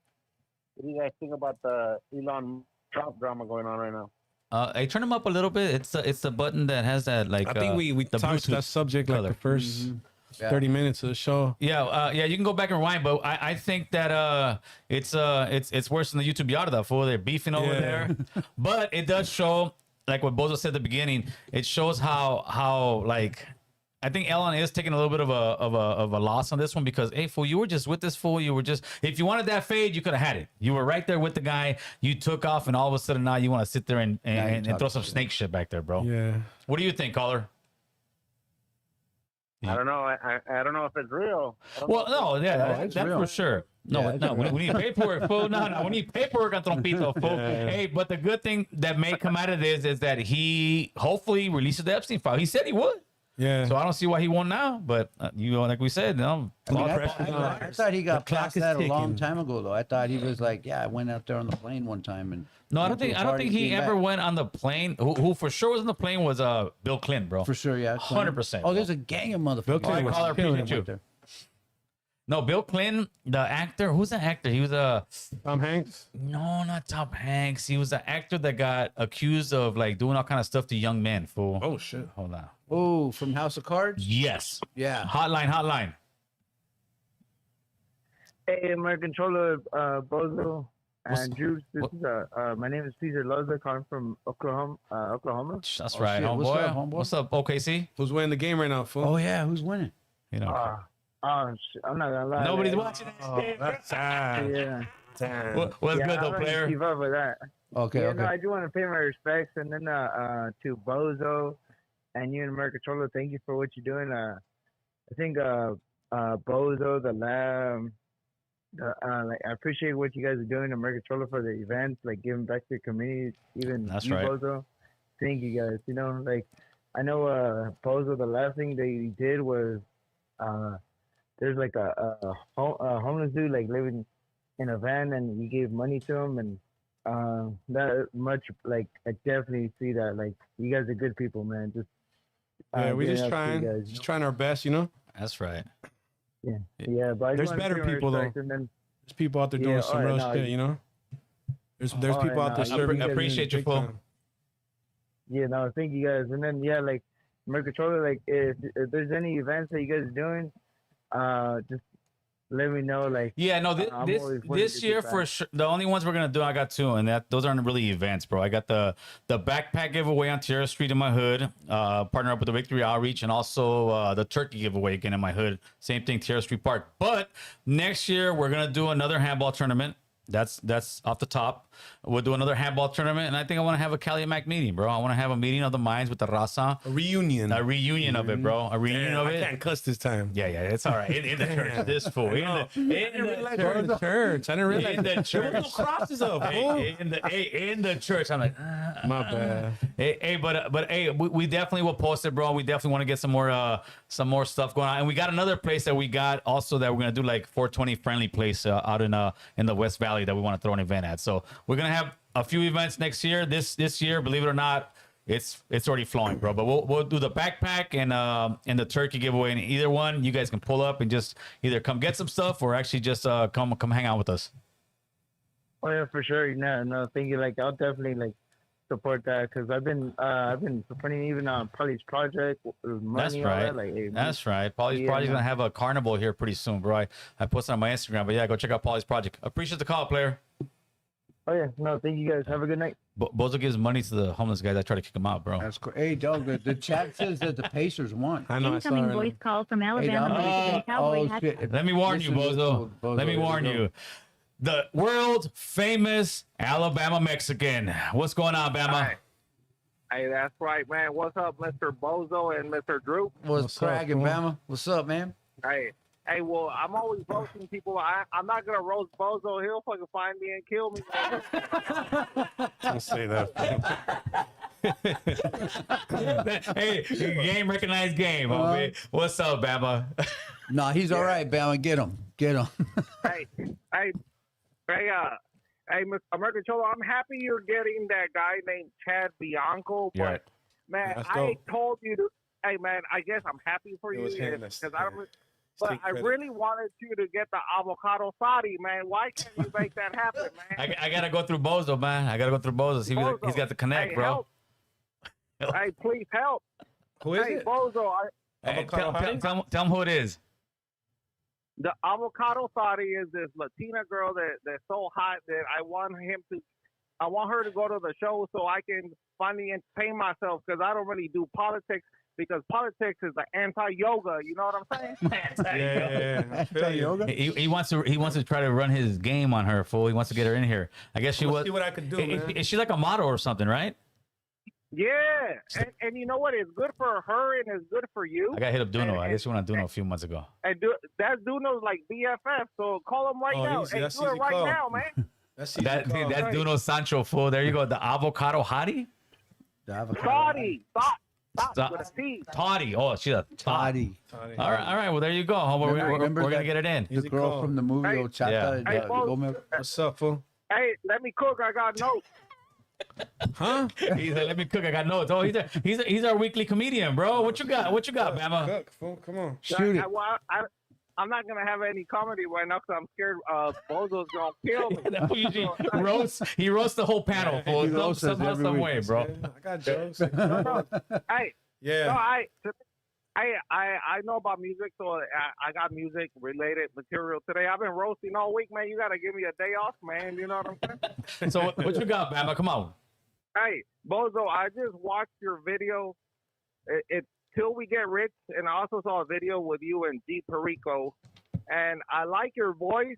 what do you guys think about the Elon Trump drama going on right now? Hey, turn them up a little bit. It's the button that has that, like. I think we the touched Bluetooth that subject like color. the first 30 minutes of the show. Yeah, you can go back and rewind, but I think that it's worse than the YouTube Yada fool. They're beefing over there, but it does show, like what Bozo said at the beginning. It shows how like. I think Ellen is taking a little bit of a loss on this one because, hey, fool, you were just with this fool. You were just, if you wanted that fade, you could have had it. You were right there with the guy. You took off, and all of a sudden now you want to sit there and throw some snake shit back there, bro. Yeah. What do you think, caller? I don't know. I don't know if it's real. Well, no, yeah, it's that's real. for sure. No, Yeah, no, we need paperwork, fool. No, we need paperwork on Trompito, fool. Yeah. Hey, but the good thing that may come out of this is that he hopefully releases the Epstein file. He said he would. Yeah. So I don't see why he won't now, but like we said, no. I mean, pressure. I thought he got clock past is that a long ticking. time ago, though. I thought he was like, I went out there on the plane one time and No, I went don't to a think party, he came ever back. went on the plane. Who for sure was on the plane was Bill Clinton, bro. For sure, yeah. 100%. Oh, there's a gang of motherfuckers. Bill Clinton was Caller, killing appreciate it. you. No, Bill Clinton, the actor. Who's the actor? He was Tom Hanks. no, not Tom Hanks. He was the actor that got accused of like doing all kind of stuff to young men. Fool. Oh shit. Hold on. Oh, from House of Cards? Yes. Yeah. Hotline. Hey, American Cholo, Bozo, What's- and Juice. This what- is my name is Cesar Loza, calling from Oklahoma. That's Oh, right, shit. homeboy. What's up, homeboy? What's up, OKC? Who's winning the game right now, fool? Oh, yeah. Who's winning? You know, I'm not gonna lie. nobody's man. watching that Oh, shit. that's sad. Yeah, Damn. What's yeah, good, I though, don't player? keep up with that. Okay, Yeah, okay. no, I do want to pay my respects, and then to Bozo and you and American Cholo, thank you for what you're doing. I think Bozo, the lab. Like I appreciate what you guys are doing, American Cholo, for the events, like giving back to the community. Even That's you, right. Bozo. Thank you guys. You know, like I know Bozo. The last thing they did was there's like a homeless dude like living in a van, and you gave money to him, and that much like I definitely see that. Like you guys are good people, man. Just Yeah, we giving just up to you trying, guys, just trying our best, you know. That's right. yeah, but I just There's wanna better pay my people, though. respects, and then There's people out there doing Yeah, some alright, real no, shit, you know. There's Alright, people out there no, serving. appreciate you, big fool. time. yeah, no, thank you guys. And then yeah, like American Cholo, like if there's any events that you guys are doing, just let me know. Like Yeah, no, I'm this always willing this to year get for back. sure. The only ones we're gonna do, I got two, and those aren't really events, bro. I got the backpack giveaway on Tierra Street in my hood, partner up with the Victory Outreach, and also the turkey giveaway again in my hood. Same thing, Tierra Street Park. But next year we're gonna do another handball tournament. That's off the top. We'll do another handball tournament, and I think I want to have a Calumet meeting, bro. I want to have a meeting of the minds with the raza, A reunion. a reunion of it, bro. A reunion Damn, of I it. can't cuss this time. Yeah, it's all right. In the church, this fool. In the Church. I didn't realize in the there church. was no crosses up. fool. In the church. I'm like, My bad. but hey, we definitely will post it, bro. We definitely want to get some more stuff going on, and we got another place that we got also that we're gonna do like 420 friendly place out in the West Valley that we want to throw an event at. So we're gonna have a few events next year. This year, believe it or not, it's already flowing, bro. But we'll do the backpack and the turkey giveaway, and either one you guys can pull up and just either come get some stuff or actually just come hang out with us. Oh yeah, for sure. No, thank you. Like I'll definitely like support that because I've been supporting even on Polly's project. Money, That's all right. That. Like, hey, That's right. Polly's Yeah, Project's man. gonna have a carnival here pretty soon, bro. I posted on my Instagram, but yeah, go check out Polly's Project. Appreciate the call, player. Oh yeah, no, thank you guys. Have a good night. Bozo gives money to the homeless guys. I try to kick him out, bro. That's cool. Hey, dog, the chat says that the Pacers won. I know. I saw Incoming it. voice call from Hey, Alabama dog. Mexican Cowboy Oh, hat- shit. Let me warn you, Listen, Bozo. Bozo, Let me here we warn go. you. The world famous Alabama Mexican. What's going on, Bama? Hey, that's right, man. What's up, Mr. Bozo and Mr. Drew? What's What's up, cracking, fool? Bama? What's up, man? Hey, well, I'm always roasting people. I'm not gonna roast Bozo. He'll fucking find me and kill me. Don't say that. Hey, game recognized game, homie. What's up, Bama? No, he's all right, Bama. Get him. Get him. hey, Mr. American Cholo, I'm happy you're getting that guy named Chad Bianco. But Yeah. man, That's I dope. told you to. Hey, man, I guess I'm happy for It you was him because that's- I don't. But Take I credit. really wanted you to get the avocado sadi, man. Why can't you make that happen, man? I gotta go through Bozo, man. I gotta go through Bozo. He's got the connect, Hey, bro. help. Hey, please help. Who is Hey, it? Bozo, Hey, Avocado hottie? tell him who it is. The avocado thotty is this Latina girl that's so hot that I want her to go to the show so I can finally entertain myself because I don't really do politics because politics is the anti-yoga. You know what I'm saying? Yeah. I feel you. Yoga. He wants to try to run his game on her, fool. He wants to get her in here. I guess she Let's was. see what I could do, man. Is she like a model or something, right? Yeah, and you know what? It's good for her and it's good for you. I got hit up Duno. And- I guess you went on Duno a few months ago. And that's Duno's like BFF, so call him right Oh, now. easy. Hey, That's do it easy right call. now, man. That's easy. That's call. Duno Sancho, fool. There you go. The avocado hottie? The avocado. Thotty, Thought- thought with a T. Toddy. Oh, she's a Toddy. All right. Well, there you go. We're Remember going to that- get it in. The Easy girl call. from the movie Hey, Ochata. yeah. Hey, Bo. Gomez. What's up, fool? Hey, let me cook. I got notes. Huh? He's like, let me cook. I got notes. Oh, he's our weekly comedian, bro. What you got, Bama? Cook, fool. Come on. Shoot it. I'm not gonna have any comedy right now because I'm scared Bozo's gonna kill me. That fool usually he roasts the whole panel, fool. He roasts us Somehow, every some week. way, bro. Yeah, I got jokes. Hey, Yeah. no, I know about music, so I got music related material today. I've been roasting all week, man. You gotta give me a day off, man. You know what I'm saying? So what you got, Bama? Come on. Hey, Bozo, I just watched your video. It's Till We Get Rich, and I also saw a video with you and G Perico. And I like your voice,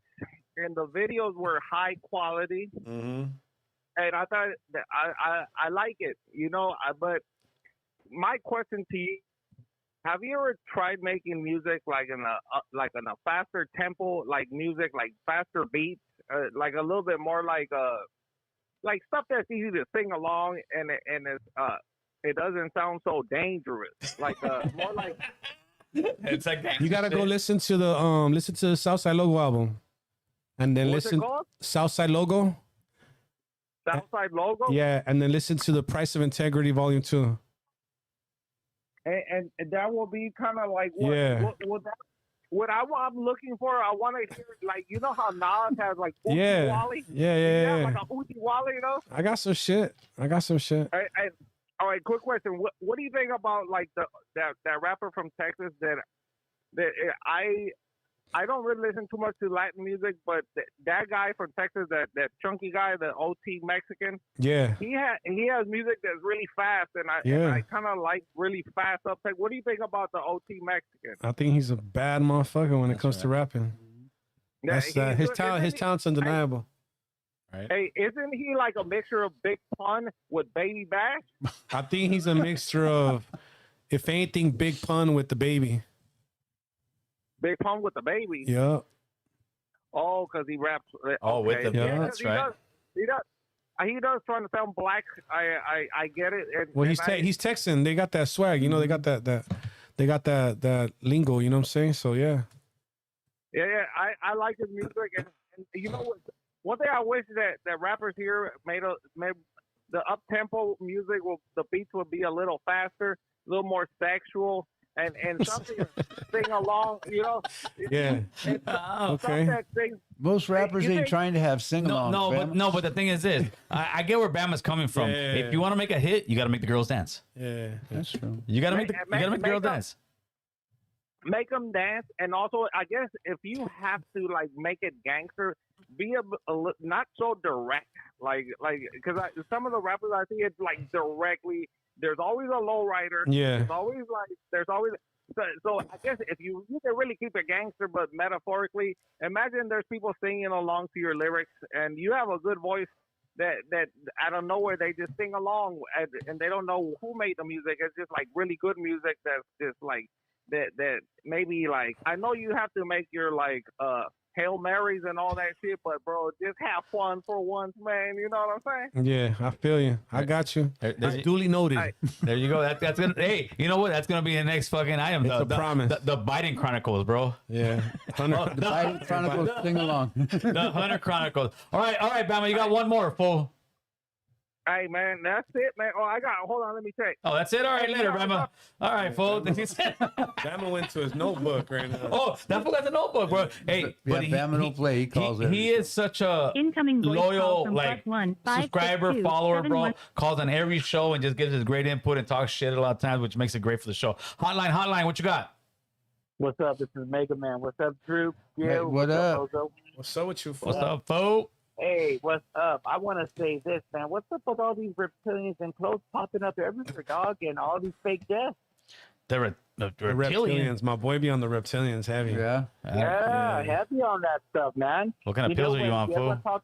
and the videos were high quality. Mm-hmm. And I thought that I like it, you know. But my question to you: have you ever tried making music like in a faster tempo, like music, like faster beats, like a little bit more like stuff that's easy to sing along, and it doesn't sound so dangerous, like more like. It's like You gotta go listen to the Southside Logo album, and then What's it listen called? Southside Logo. Southside Logo. Yeah, and then listen to the Price of Integrity Volume 2. And that will be kind of like what, Yeah. what I'm looking for. I want to hear like you know how Nas has like Uchi Yeah. Wally. Yeah. Like a Uchi Wally, you know. I got some shit. And, all right, quick question. What do you think about like that rapper from Texas that I don't really listen too much to Latin music, but that guy from Texas, that chunky guy, the OT Mexican, Yeah. he has music that's really fast, and I kind of like really fast uptake. What do you think about the OT Mexican? I think he's a bad motherfucker when it comes to rapping. That's He's his good, talent. isn't His he? talent's undeniable. Hey, isn't he like a mixture of Big Pun with Baby Bash? I think he's a mixture of, if anything, Big Pun with the baby. Big Pun with the baby. Yup. Oh, because he raps. Oh, with okay. the- yeah, 'cause that's right. He does trying to sound black. I get it. And, Well, and he's Texan. They got that swag. You know, they got that lingo. You know what I'm saying? So yeah. Yeah. I like his music, and you know what? One thing I wish that rappers here made the up tempo music. The beats would be a little faster, a little more sexual, and something to sing along. You know? Yeah. Okay. That sings. Most rappers you ain't think- trying to have sing-alongs. But the thing is this. I get where Bama's coming from. Yeah. If you want to make a hit, you got to make the girls dance. Yeah. That's true. You got to Make- make the girls make them- dance. Make them dance, and also I guess if you have to like make it gangster, be not so direct, like because some of the rappers I see it's like directly. There's always a lowrider. Yeah. There's always so I guess if you can really keep it gangster, but metaphorically, imagine there's people singing along to your lyrics, and you have a good voice. That out of nowhere they just sing along, and they don't know who made the music. It's just like really good music that's just like. That maybe like I know you have to make your like Hail Marys and all that shit, but bro, just have fun for once, man. You know what I'm saying? Yeah. I feel you. I got you. There- That's duly noted. Hey. There you go. That's gonna. Hey, you know what? That's gonna be the next fucking item. It's a promise. The Biden Chronicles, bro. Yeah. 100. The Biden Chronicles sing-along. The Hunter Chronicles. All right, Bama. You got one more, fool. Hey, man, that's it, man. Oh, hold on, let me check. Oh, that's it. All right, Hey, later, no, Bama. All right, folks. Bama went to his notebook right now. Oh, that fool got the notebook, bro. Hey, Yeah, but Bama don't play. He calls it. he is such a Incoming voice call loyal, from like, +1 562 subscriber, follower, bro. 71. Calls on every show and just gives his great input and talks shit a lot of times, which makes it great for the show. Hotline, what you got? What's up? This is Mega Man. What's up, Drew? Hey, what up? Bozo? What's up with you, What's fool? up, fo? Hey, what's up? I want to say this, man. What's up with all these reptilians and clothes popping up everywhere, dog, and all these fake deaths? The The reptilian. reptilians. My boy be on the reptilians heavy. Yeah. Yeah, heavy on that stuff, man. What kind of pills are you on, fool?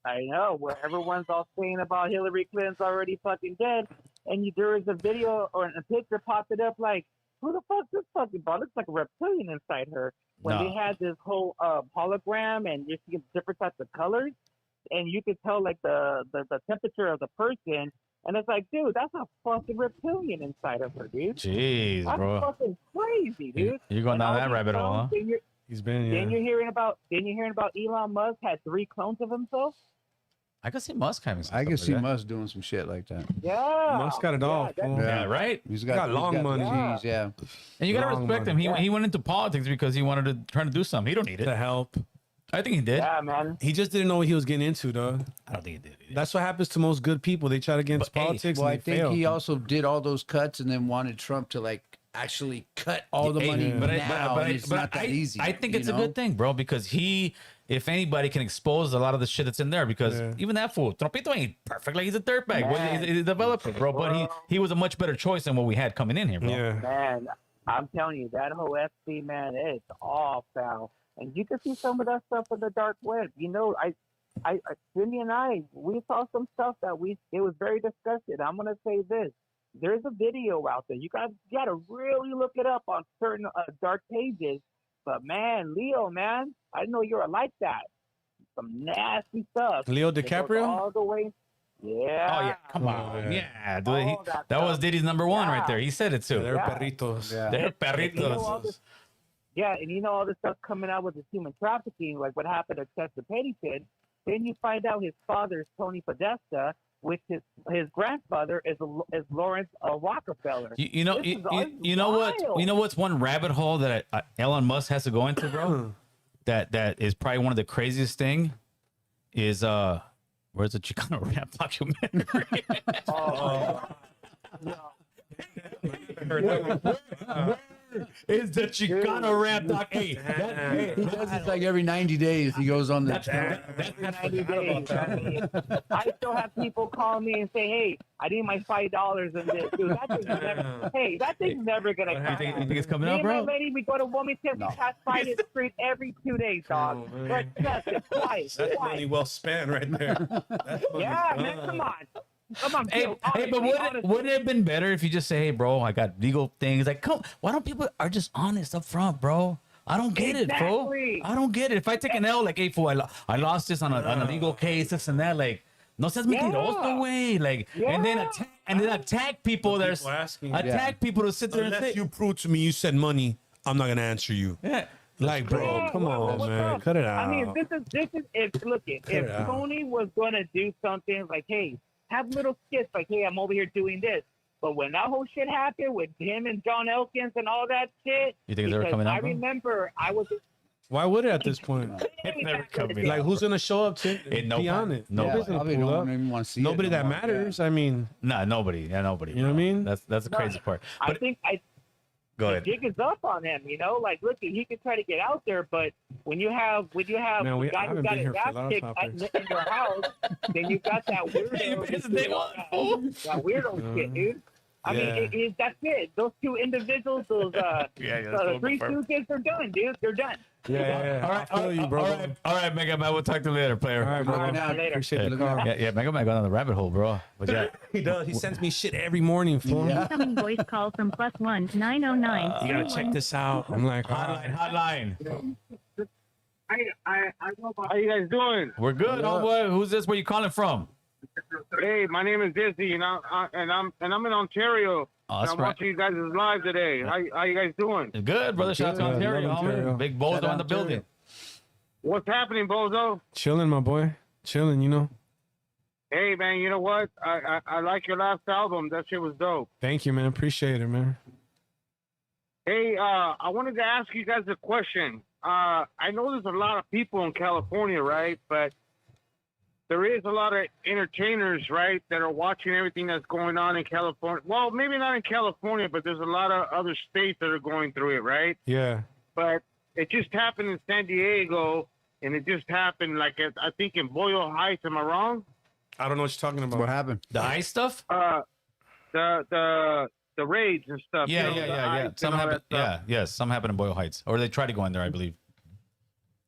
I know, where everyone's all saying about Hillary Clinton's already fucking dead, and there is a video or a picture popping up like, who the fuck this fucking ball? Looks like a reptilian inside her. When they had this whole hologram and you see different types of colors, and you could tell like the temperature of the person, and it's like, dude, that's a fucking reptilian inside of her, dude. Jeez, That's bro. fucking crazy, dude. You're going And down all that these rabbit hole, huh? clones, He's been, Then you're hearing about Elon Musk had 3 clones of himself. I can see Musk having some I stuff can like see that. Musk doing some shit like that. Yeah, Musk got it all, fool. Yeah, right? He's got long the money. G's, yeah. And you got to Long respect him. money. He went into politics because he wanted to try to do something. He don't need To it. help. I think he did. Yeah, man. He just didn't know what he was getting into, though. I don't think he did. Either. That's what happens to most good people. They try to get into But, hey, politics Well, I and they think fail. he also did all those cuts and then wanted Trump to like actually cut all the money But now. and it's not that easy. I think you it's a know? good thing, bro, because he, if anybody, can expose a lot of the shit that's in there. Because even that fool, Trompito ain't perfect. Like, he's a dirtbag. Well, he's a developer, bro. But he was a much better choice than what we had coming in here, bro. Yeah. Man, I'm telling you, that whole FC, man, it's all foul. And you can see some of that stuff in the dark web. You know, Cindy and I, we saw some stuff that it was very disgusting. I'm gonna say this: there's a video out there. You gotta really look it up on certain dark pages. But man, Leo, man, I didn't know you were like that. Some nasty stuff. Leo It goes DiCaprio? all the way. Yeah. Oh yeah, come on, yeah, dude. All that That was stuff. Diddy's number one right Yeah. there. He said it too. They're Yeah. perritos. Yeah. They're You know all perritos. this, and you know all this stuff coming out with the human trafficking, like what happened to Chester Pennington. Then you find out his father is Tony Podesta, which his grandfather is Lawrence Rockefeller. You know, This is you know what? wild. You know what's one rabbit hole that Elon Musk has to go into, bro? that is probably one of the craziest thing. Is where's the Chicano rap documentary? Is the Chicano rap doc? Hey, He does this like every 90 days. He goes on the. I still have people call me and say, "Hey, I need my $5 in this." Dude, that thing's never gonna come. you think it's coming Me up, and my bro? lady, we go to Wilmington. We pass by this street every 2 days, dog. Oh, man. But just twice. That's money well spent right there. That's money. Yeah, man, come on. Come on, Hey, Bill, hey, but honestly. wouldn't it have been better if you just say, "Hey, bro, I got legal things." Like, come, why don't people are just honest up front, bro? I don't get it, bro. Exactly. I don't get it. If I take an L, like, hey, fool, I lost this on a legal case, this and that, like, no seas mentiroso, way, like, and then attack people that People are asking. attack people to sit there and Unless say, you prove to me you said money, I'm not gonna answer you. yeah. Like, bro, Yeah, come on, what's man, up? cut it out. I mean, this is if it out. Tony was gonna do something like, hey, have little skits like, hey, I'm over here doing this. But when that whole shit happened with him and John Elkins and all that shit, You think it's ever because coming I out, bro? remember I was. Why would it at this point? It's never coming Like, out. who's gonna show up to Ain't be nobody. on it? Nobody. Nobody's gonna Probably pull don't up. even want to see Nobody it that no more. matters. I mean, Nah, nobody. Yeah, nobody. You know what I mean? That's the crazy part. I But think go the ahead. jig is up on him, you know. Like, look, he can try to get out there, but when you have Man, the guy I who haven't got been his here for a ass lot of kicked topics. in your house, then you got that weirdo. It's day one, fool. That weirdo shit, dude. I mean, that's it. Those two individuals, those that's three confirmed. stooges, they're done, dude. They're done. yeah. All right, I feel you, bro. All right, Mega Man. We'll talk to you later, player. All right, bro. All right, later. Appreciate the call. Yeah, Mega Man got on the rabbit hole, bro. But yeah, He does. He sends me shit every morning, fool. Incoming voice call from +1 909. You gotta check this out. I'm like, hotline. How you guys doing? We're good, homeboy. Who's this? Where you calling from? Hey, my name is Dizzy, and I'm in Ontario. Oh, that's I'm right. watching you guys live today. How you guys doing? Good, brother. Shout out to Good. Ontario, Love Ontario. homie. Big Bozo in the building. What's happening, Bozo? chilling, my boy. Chilling, you know. Hey, man, you know what? I like your last album. That shit was dope. Thank you, man. Appreciate it, man. Hey, I wanted to ask you guys a question. I know there's a lot of people in California, right? But there is a lot of entertainers, right, that are watching everything that's going on in California. Well, maybe not in California, but there's a lot of other states that are going through it, right? Yeah. But it just happened in San Diego, and it just happened, like, I think in Boyle Heights. Am I wrong? I don't know what you're talking about. What happened? The ice stuff? The raids and stuff. Yeah, you know, yeah, the yeah, yeah. ice Some and all happen. that stuff. Yeah, yes. Some happen in Boyle Heights, or they try to go in there, I believe.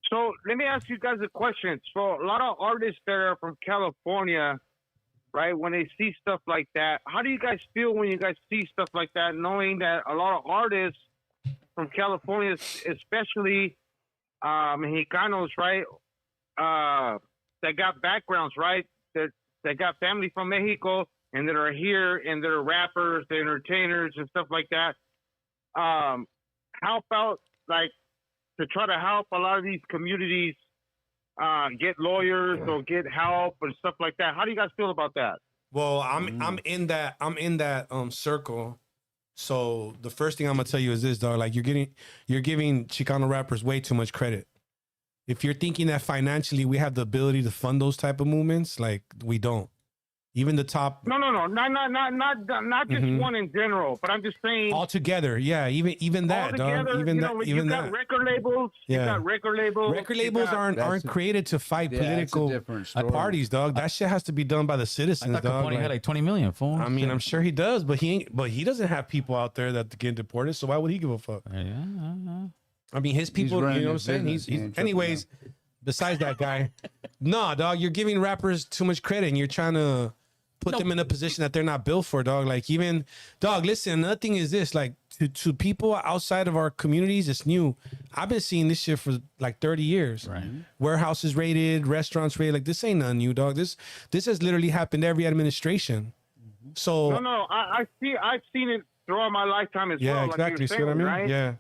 So let me ask you guys a question. So a lot of artists that are from California, right, when they see stuff like that, how do you guys feel when you guys see stuff like that, knowing that a lot of artists from California, especially Mexicanos, right, that got backgrounds, right, that got family from Mexico and that are here and that are rappers, they're entertainers and stuff like that, how about, like, to try to help a lot of these communities get lawyers or get help and stuff like that? How do you guys feel about that? Well, I'm in that circle. So the first thing I'm gonna tell you is this, dog. Like you're giving Chicano rappers way too much credit. If you're thinking that financially we have the ability to fund those type of movements, like we don't. Even the top. No, not just one in general, but I'm just saying All together, yeah. Even that, dog. altogether, Even you that. know, Even you that. got record labels. Yeah. You got record labels. Record labels aren't created to fight political parties, dog. That shit has to be done by the I citizens, thought dog. Capone had like 20 million, fool. I mean, I'm sure he does, but he ain't. But he doesn't have people out there that get deported. So why would he give a fuck? Yeah. I mean, his people. You running know what I'm his saying? business. He He's ain't tripping anyways. Besides that guy, nah, dog. You're giving rappers too much credit, and you're trying to put them in a position that they're not built for, dog. Like even, dog. Listen, another thing is this: like to people outside of our communities, it's new. I've been seeing this shit for like 30 years. Right. Warehouses raided, restaurants raided. Like this ain't nothing new, dog. This has literally happened every administration. So No, I've seen it throughout my lifetime as yeah, well. exactly. Like you See what I mean? right? Yeah.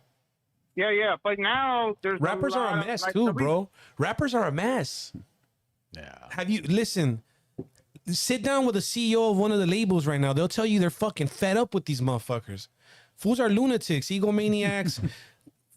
Yeah. But now there's Rappers a are lot a of, mess like, too, the bro. Rappers are a mess. Yeah. Have you listen? Sit down with a CEO of one of the labels right now. They'll tell you they're fucking fed up with these motherfuckers. Fools are lunatics, egomaniacs,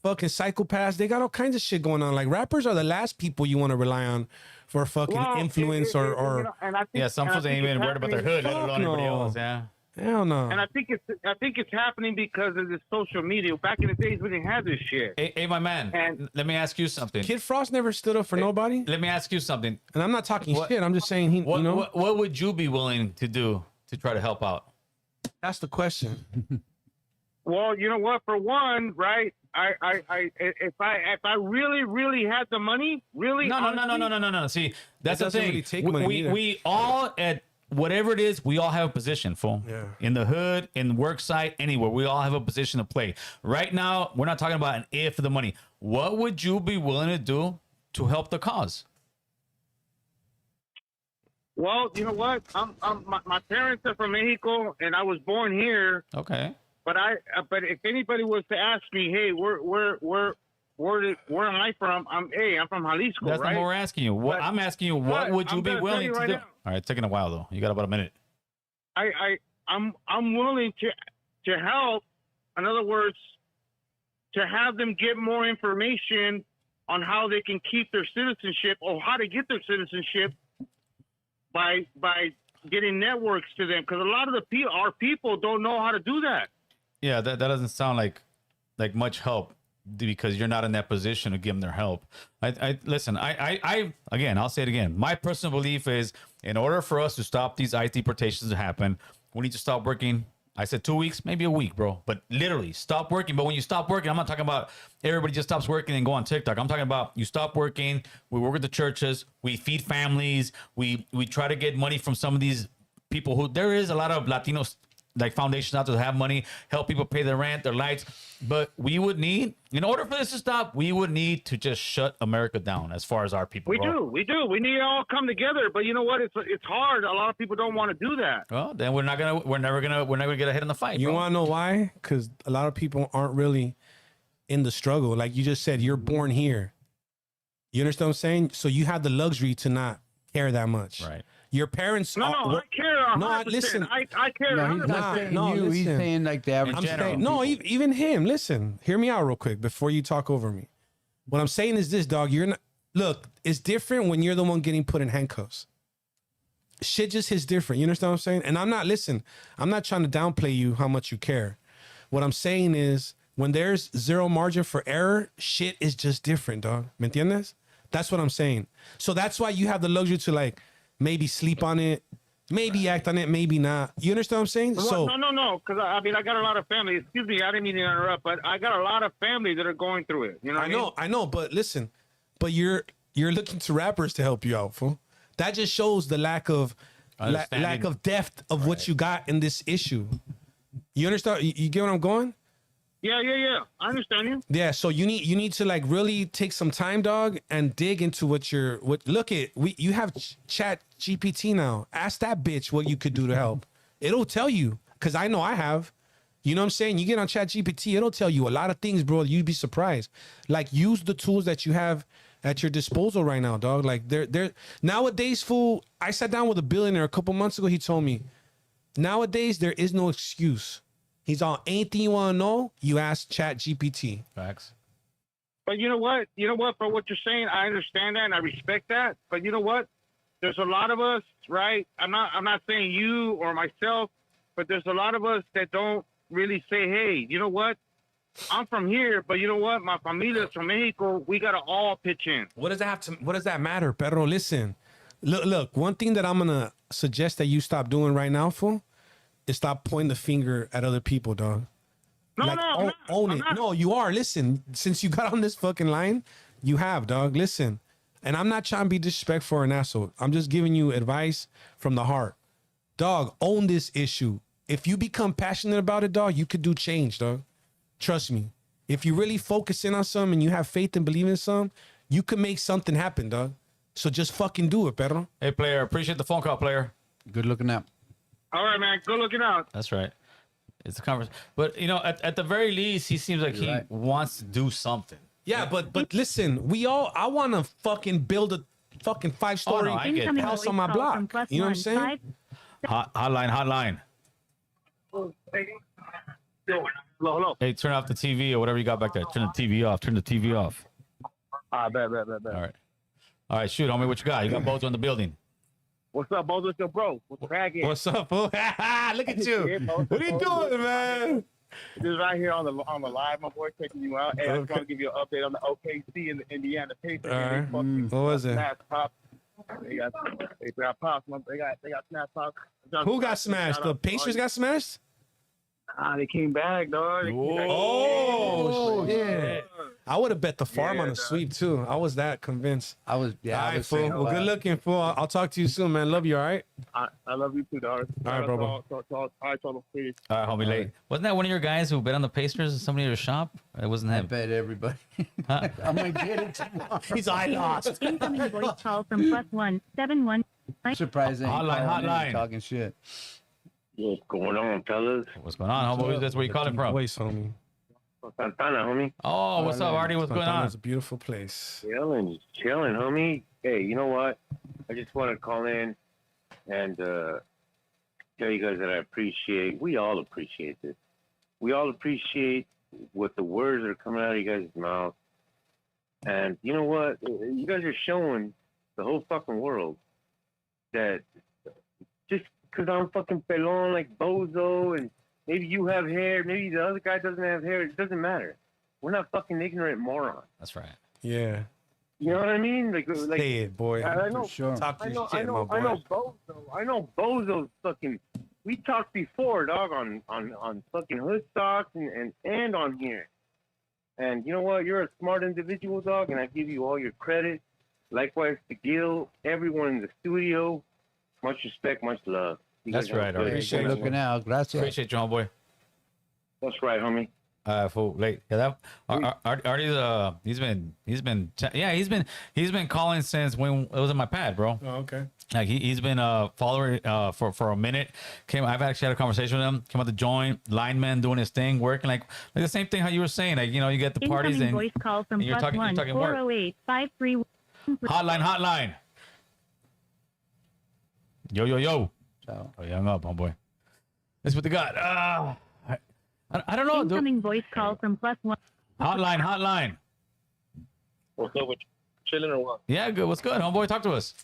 fucking psychopaths. They got all kinds of shit going on. Like rappers are the last people you want to rely on for fucking influence or you know, and I think, Yeah, some fools ain't even worried about their hood, let alone anybody no. else. Yeah. hell no. And I think it's happening because of this social media. Back in the days, we didn't have this shit. Hey, my man. And- let me ask you something. Kid Frost never stood up for nobody. Let me ask you something. And I'm not talking What- shit. I'm just saying he. What, you know, what would you be willing to do to try to help out? that's the question. Well, you know what? For one, right? If I really had the money, really. No. See, that's the doesn't thing. really take money either. we all at whatever it is, we all have a position, fool. Yeah. In the hood, in the work site, anywhere, we all have a position to play. Right now, we're not talking about an if the money. What would you be willing to do to help the cause? Well, you know what? My parents are from Mexico, and I was born here. Okay. But if anybody was to ask me, hey, where am I from? I'm from Jalisco, That's right? not what we're asking you. What But- I'm asking you, what but would you I'm be gonna willing tell you to right do? now. All right, it's taking a while though. You got about a minute. I'm willing to help. In other words, to have them get more information on how they can keep their citizenship or how to get their citizenship by getting networks to them, because a lot of our people don't know how to do that. Yeah, that doesn't sound like much help because you're not in that position to give them their help. Listen, I again, I'll say it again. My personal belief is in order for us to stop these ICE deportations to happen, we need to stop working. I said 2 weeks, maybe a week, bro. But literally stop working. But when you stop working, I'm not talking about everybody just stops working and go on TikTok. I'm talking about you stop working. We work with the churches. We feed families. We try to get money from some of these people who there is a lot of Latinos like foundations out there that have money, help people pay their rent, their lights. But we would need, in order for this to stop, we would need to just shut America down as far as our people. We do. We need to all come together. But you know what? It's hard. A lot of people don't want to do that. Well, then we're never gonna get ahead in the fight. You want to know why? Because a lot of people aren't really in the struggle. Like you just said, you're born here. You understand what I'm saying? So you have the luxury to not care that much. Right. Your parents. No, I care. 100%. No, listen. I care. No, he's 100%. not saying no, you. He's listen. saying like the average. In general. No, even him. Listen, hear me out real quick before you talk over me. What I'm saying is this, dog. You're not. Look, it's different when you're the one getting put in handcuffs. Shit just hits different. You understand what I'm saying? And I'm not trying to downplay you how much you care. What I'm saying is when there's zero margin for error, shit is just different, dog. ¿Me entiendes? That's what I'm saying. So that's why you have the luxury to like maybe sleep on it, maybe act on it, maybe not. You understand what I'm saying? So No. Because I got a lot of family. Excuse me, I didn't mean to interrupt, but I got a lot of family that are going through it. You know what I know, but listen, but you're looking to rappers to help you out, fool. That just shows the lack of depth of what you got in this issue. You understand? You get where I'm going? Yeah. I understand you. Yeah. So you need to like really take some time, dog, and dig into you have Chat GPT now. Ask that bitch what you could do to help. It'll tell you, because I know I have. You know what I'm saying? You get on Chat GPT, it'll tell you a lot of things, bro. You'd be surprised. Like, use the tools that you have at your disposal right now, dog. Like, they're nowadays, fool. I sat down with a billionaire a couple months ago. He told me, nowadays there is no excuse. He's on anything you want to know, you ask Chat GPT. Facts. But you know what? For what you're saying, I understand that and I respect that. But you know what? There's a lot of us, right? I'm not saying you or myself, but there's a lot of us that don't really say, hey, you know what? I'm from here, but you know what? My familia's from Mexico. We gotta all pitch in. What does that matter, Pedro? Listen, look. One thing that I'm gonna suggest that you stop doing right now, fool, is stop pointing the finger at other people, dog. Own it. No, you are. Listen, since you got on this fucking line, you have, dog. Listen, and I'm not trying to be disrespectful or an asshole. I'm just giving you advice from the heart, dog. Own this issue. If you become passionate about it, dog, you could do change, dog. Trust me. If you really focus in on something and you have faith and believe in something, you can make something happen, dog. So just fucking do it, Pedro. Hey, player, appreciate the phone call, player. Good looking out. All right, man. Good looking out. That's right. It's a conversation. But, you know, at the very least, he seems like he wants to do something. Yeah, but listen, I want to fucking build a fucking 5-story house on my block. You know what I'm saying? Hotline. Hello. Hey, turn off the TV or whatever you got back there. Turn the TV off. Bet. All right, shoot, homie, what you got? You got Bozo in the building. What's up, Bozo? What's your bro? What's cracking? What's up, fool? Look at you. What are you doing, man? Just right here on the live, my boy, checking you out. Hey, I just want to give you an update on the OKC and the Indiana Pacers. What was it? They got pops. They got snap pops. Who got smashed? The Pacers got smashed? They came back, dog. Oh, shit. I would have bet the farm on a sweep, too. I was that convinced. All right, fool. Well, good looking, fool. I'll talk to you soon, man. Love you, all right? I love you too, dog. All right, bro. All right, Cholo. Peace. All right, homie, late. Wasn't that one of your guys who bet on the Pacers in somebody at your shop? It wasn't I him. bet everybody. I'm gonna get it tomorrow. He's I lost. Incoming voice call from +171. Surprising. Hotline. Talking shit. What's going on, fellas? What's going on, homie? That's where you calling from? Voice, homie. Santana, homie. Oh, what's up, Artie? What's going on? It's a beautiful place. Chilling, homie. Hey, you know what? I just want to call in and tell you guys that we all appreciate this. We all appreciate what the words that are coming out of you guys' mouth. And you know what? You guys are showing the whole fucking world that just because I'm fucking pelon like Bozo and maybe you have hair, maybe the other guy doesn't have hair, it doesn't matter. We're not fucking ignorant morons. That's right. Yeah. You know what I mean? Like Say it, boy. I know. Sure. Talk your shit, I know Bozo. I know Bozo's fucking. We talked before, dog, on fucking hood stocks and on here. And you know what? You're a smart individual, dog, and I give you all your credit. Likewise to Gil, everyone in the studio. Much respect, much love. That's right, Artie. Appreciate looking out. Gracias. Appreciate you, homeboy. That's right, homie. Fool, late. Yeah, that Artie's he's been calling since when it was in my pad, bro. Oh, okay. Like he's been a follower for a minute. I've actually had a conversation with him. Came out to join, lineman doing his thing, working like the same thing how you were saying. Like, you know, you get the parties Incoming and voice call from and you're talking work. 408 531. Hotline. Yo, yo, yo. So Oh, you hung up, homeboy. That's what they got. I don't know. Dude. Incoming voice call from +1. Hotline. What's up with chilling or what? Yeah, good. What's good, homeboy? Talk to us.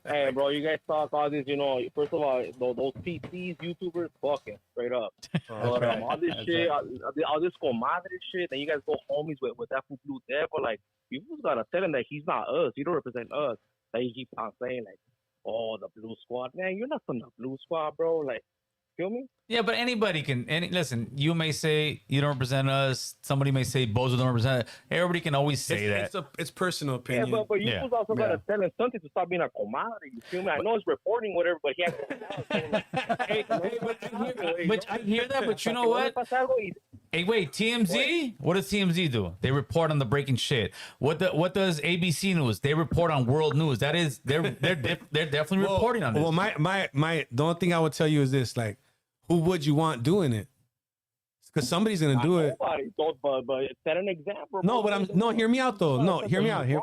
Hey, bro, you guys talk all this, first of all, those PCs, YouTubers, fucking straight up. But all this shit, all this comadre shit, and you guys go homies with that blue there, but like, you just gotta tell him that he's not us. He don't represent us. Like, he keeps on saying, like, oh, the blue squad. Man, you're not from the blue squad, bro. Like, feel me? Yeah, but anybody can. Listen, you may say you don't represent us. Somebody may say Bozo don't represent us. Everybody can always say that. It's personal opinion. Yeah, but you also gotta tell him something to stop being a comadre. You feel me? I know it's reporting whatever, but he has but I hear that. But you know what? Hey, wait, TMZ? What does TMZ do? They report on the breaking shit. What does ABC News? They report on world news. That is, they're definitely reporting on this. Well, my the only thing I would tell you is this: like, who would you want doing it? Because somebody's gonna do it. Nobody, but set an example. No, but hear me out though. No, hear me out. Here,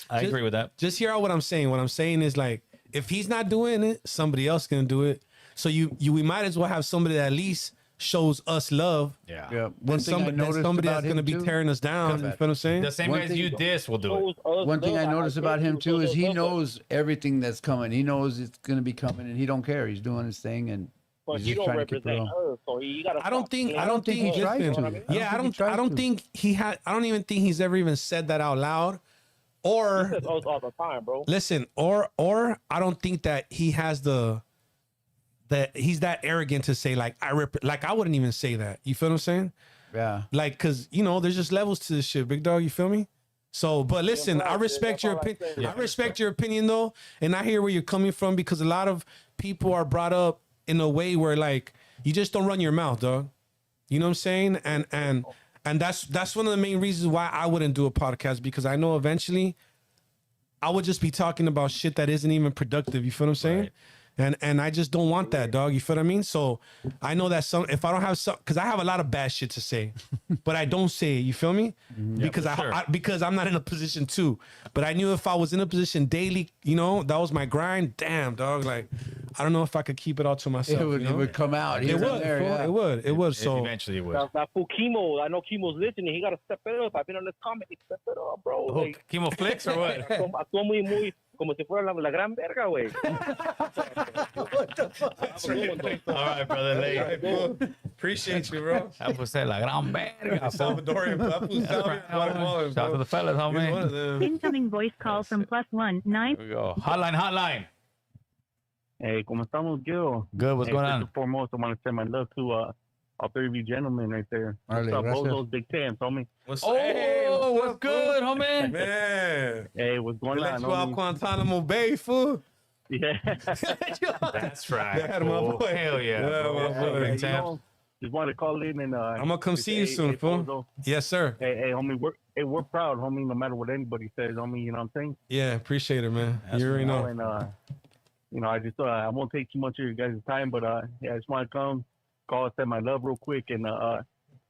I agree with that. Just hear out what I'm saying. What I'm saying is, like, if he's not doing it, somebody else gonna do it. So we might as well have somebody that at least shows us love. Yeah. One thing I noticed somebody about that's gonna him be too, tearing us down. You know what I'm saying? The same guys you diss will do it. One thing I noticed about him too is he knows everything that's coming. He knows it's gonna be coming, and he don't care. He's doing his thing, and but he's he just don't trying to keep it represent real. us, so he gotta. I don't think he tried to. Yeah, I don't think he had. I don't even think he's ever even said that out loud. Or He says us all the time, bro. listen, or I don't think that he has that he's that arrogant to say like I wouldn't even say that. You feel what I'm saying? Yeah. Like, cause there's just levels to this shit, big dog. You feel me? So, but listen, I respect your opinion. I respect your opinion though, and I hear where you're coming from because a lot of people are brought up in a way where like you just don't run your mouth, dog. You know what I'm saying? And that's one of the main reasons why I wouldn't do a podcast, because I know eventually I would just be talking about shit that isn't even productive. You feel what I'm saying? Right. And I just don't want that, dog. You feel what I mean? So I know that if I don't have some, because I have a lot of bad shit to say, but I don't say it. You feel me? Because because I'm not in a position to. But I knew if I was in a position daily, that was my grind. Damn, dog. Like, I don't know if I could keep it all to myself. It would come out. It would. It would. So eventually it would. That fool Chemo, I know Chemo's listening. He gotta step it up. I've been on this comment. Step it up, bro. Like, Chemo flicks or what? Actuó muy como si fuera la gran verga, güey. All right, brother. Right, appreciate you, bro. I would say la gran verga. Salvadorian. Shout out to the fellas, homie. Incoming voice call from +1 9. Here we go. Hotline. Hey, ¿cómo estamos, Gil? Good. What's going on? First and foremost, I want to send my love to all three of you gentlemen right there. What's up, Bozo's Big Tams, homie? What's good, homie? Man. Hey, what's going on, Let you out Guantanamo Bay, fool. Yeah. That's right. That my boy. Hell yeah. Bro. Big Tams. Just wanted to call in and I'm gonna come see you soon, fool. Bozo. Yes, sir. Hey, homie, we're proud, homie, no matter what anybody says, homie, you know what I'm saying? Yeah, appreciate it, man. You already know. And I just I won't take too much of your guys' time, but I just want to come, call, send my love real quick, and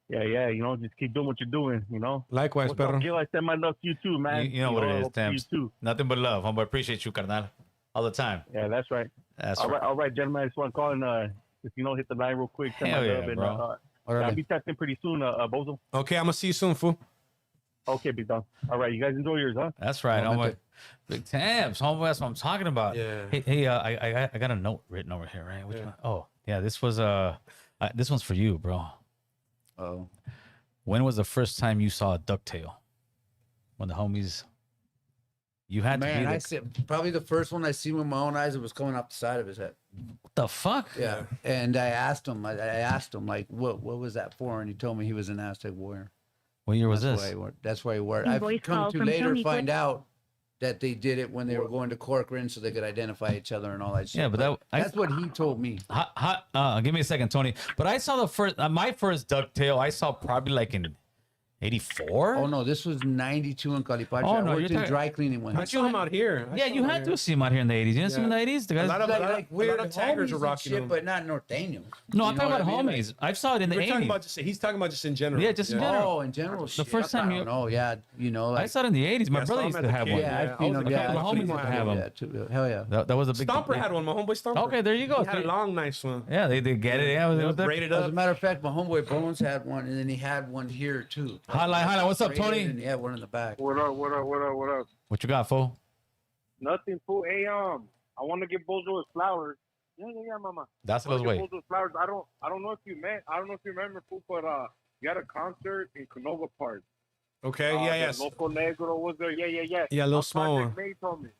just keep doing what you're doing, Likewise, What's up, Pedro. Gil? I send my love to you too, man. You know what it is, Tams. You too. Nothing but love, homeboy. Appreciate you, carnal. All the time. Yeah, that's right. All right, gentlemen. I just want to call and just hit the line real quick. Send Hell my yeah, love, bro. and I'll be texting pretty soon, Bozo. Okay, I'm gonna see you soon, fool. Okay, big dog. All right, you guys enjoy yours, huh? That's right, homeboy. Big Tams, homeboy. That's what I'm talking about. Yeah. Hey, I got a note written over here, right? Which one? Oh, yeah. This was this one's for you, bro. Oh. When was the first time you saw a ducktail? When the homies. You had to be I said probably the first one I seen with my own eyes. It was coming off the side of his head. What the fuck? Yeah. And I asked him. Like, what was that for? And he told me he was an Aztec warrior. What year was That's this? That's why he worked. I've Voice come call to from later Tony find Quick. out that they did it when they were going to Corcoran so they could identify each other and all that shit. Yeah, but that's what he told me. Give me a second, Tony. But I saw the first, my first ducktail. I saw probably like in 84? Oh no, this was 92 in Calipache. Oh, I no, worked you're in talking- dry cleaning one. I saw him out here. Yeah, you had to see him out here in the 80s. You didn't see him in the 80s? The A guys, lot of Like weird a lot of taggers homies are and rocking shit, them. but not norteños. no, I'm You talking know about what I mean? homies. I saw it in the We're talking 80s. about he's talking about just in general. Yeah, just in general. Oh, in general. The first time you- Oh yeah, you know, I like saw it in the 80s. My Yeah, brother saw him used at to the have kid. one. yeah, I I've seen was them. a Yeah, couple of I've seen homies them. used to have 'em. Yeah, too. Hell yeah. That was a big Stomper had one. My homeboy Stomper. Okay, there you go. He had a long, nice one. Yeah, they did get it. Yeah, it was Braided As a up. matter of fact, my homeboy Bones had one, and then he had one here too. Highlight. What's up, Braided, Tony? And he had one in the back. What up? What up? What up? What up? What you got, fool? Nothing, fool. Hey, I want to give Bozo his flowers. Yeah, mama. That's I wanna those way. give Bozo his flowers. I don't know if you remember, fool, but you had a concert in Canova Park. Okay, yeah, the yes. Loco Negro was there. Yeah. Yeah, a little Our small Project one. May told me.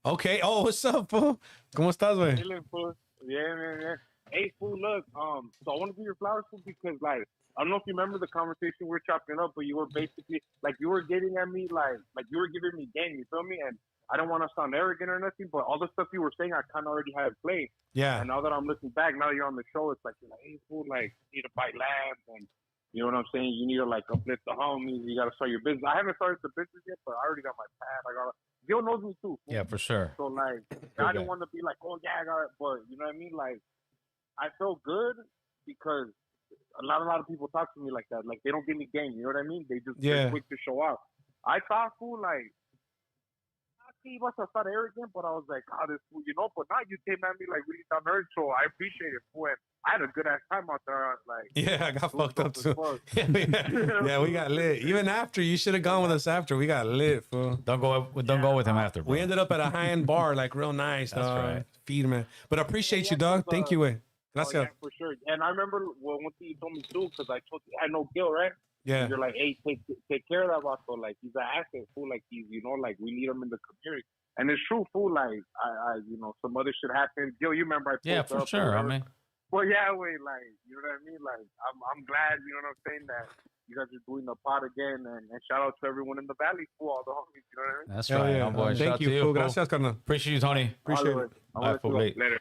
Okay. Oh, what's up, fool? ¿Cómo estás, güey? Chilling, fool. Yeah, man. Hey, fool, look. So I want to give you flowers, fool, because like I don't know if you remember the conversation we were chopping up, but you were basically like you were getting at me like you were giving me game. You feel me? And I don't want to sound arrogant or nothing, but all the stuff you were saying, I kind of already had played. Yeah. And now that I'm looking back, now you're on the show, it's like, you're like, hey, fool, like, you need to buy labs, and you know what I'm saying? You need to, like, uplift the homies. You got to start your business. I haven't started the business yet, but I already got my pad. Gil knows me, too. Fool. Yeah, for sure. So, like, I didn't want to be like, oh, yeah, I got it. But, you know what I mean? Like, I felt good because a lot of people talk to me like that. Like, they don't give me game. You know what I mean? They just they're quick to show out. I thought, fool, like, he must have started arrogant, but I was like, God, this fool, you know. But now you came at me like really down earth, so I appreciate it, fool. And I had a good ass time out there. Like, Yeah, I got fucked up too. fuck. Yeah, we got lit. Even after, you should have gone with us after. We got lit, fool. Don't go with him after, bro. We ended up at a high-end bar, like real nice. That's right. Feed, man. But I appreciate you, dog. Thank you, güey. Oh, Gracias. yeah, for sure. And I remember one thing you told me too, because I told you I had no Gil, right? Yeah. You're like, hey, take care of that vato. Like, he's an asset, fool. Like, he's, you know, like, we need him in the community. And it's true, fool. Like, I you know, some other shit happened. Gil, you remember I Yeah, posted for up sure. or I whatever. mean, Well, yeah, wait, like, you know what I mean? Like, I'm glad, you know what I'm saying, that you guys are doing the pod again. And shout out to everyone in the valley, fool, all the homies, you know what I mean? that's Hell right, yeah. homeboy. Shout Thank out you, to you, fool. fool. Gracias, carnal. Appreciate you, Tony. Appreciate All it. right, All right, fool. Late. Later.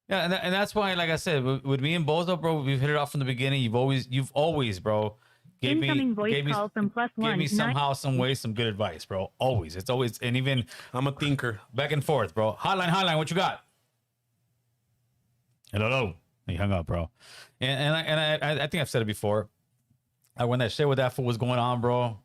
Yeah, and that's why, like I said, with me and Bozo, bro, we've hit it off from the beginning. You've always, bro, Incoming voice call from gave me +1 somehow, some way, some good advice, bro. Always, it's always, and even I'm a thinker. back and forth, bro. Hotline, what you got? Hello. He hung up, bro. And I think I've said it before. When that shit with that fool was going on, bro,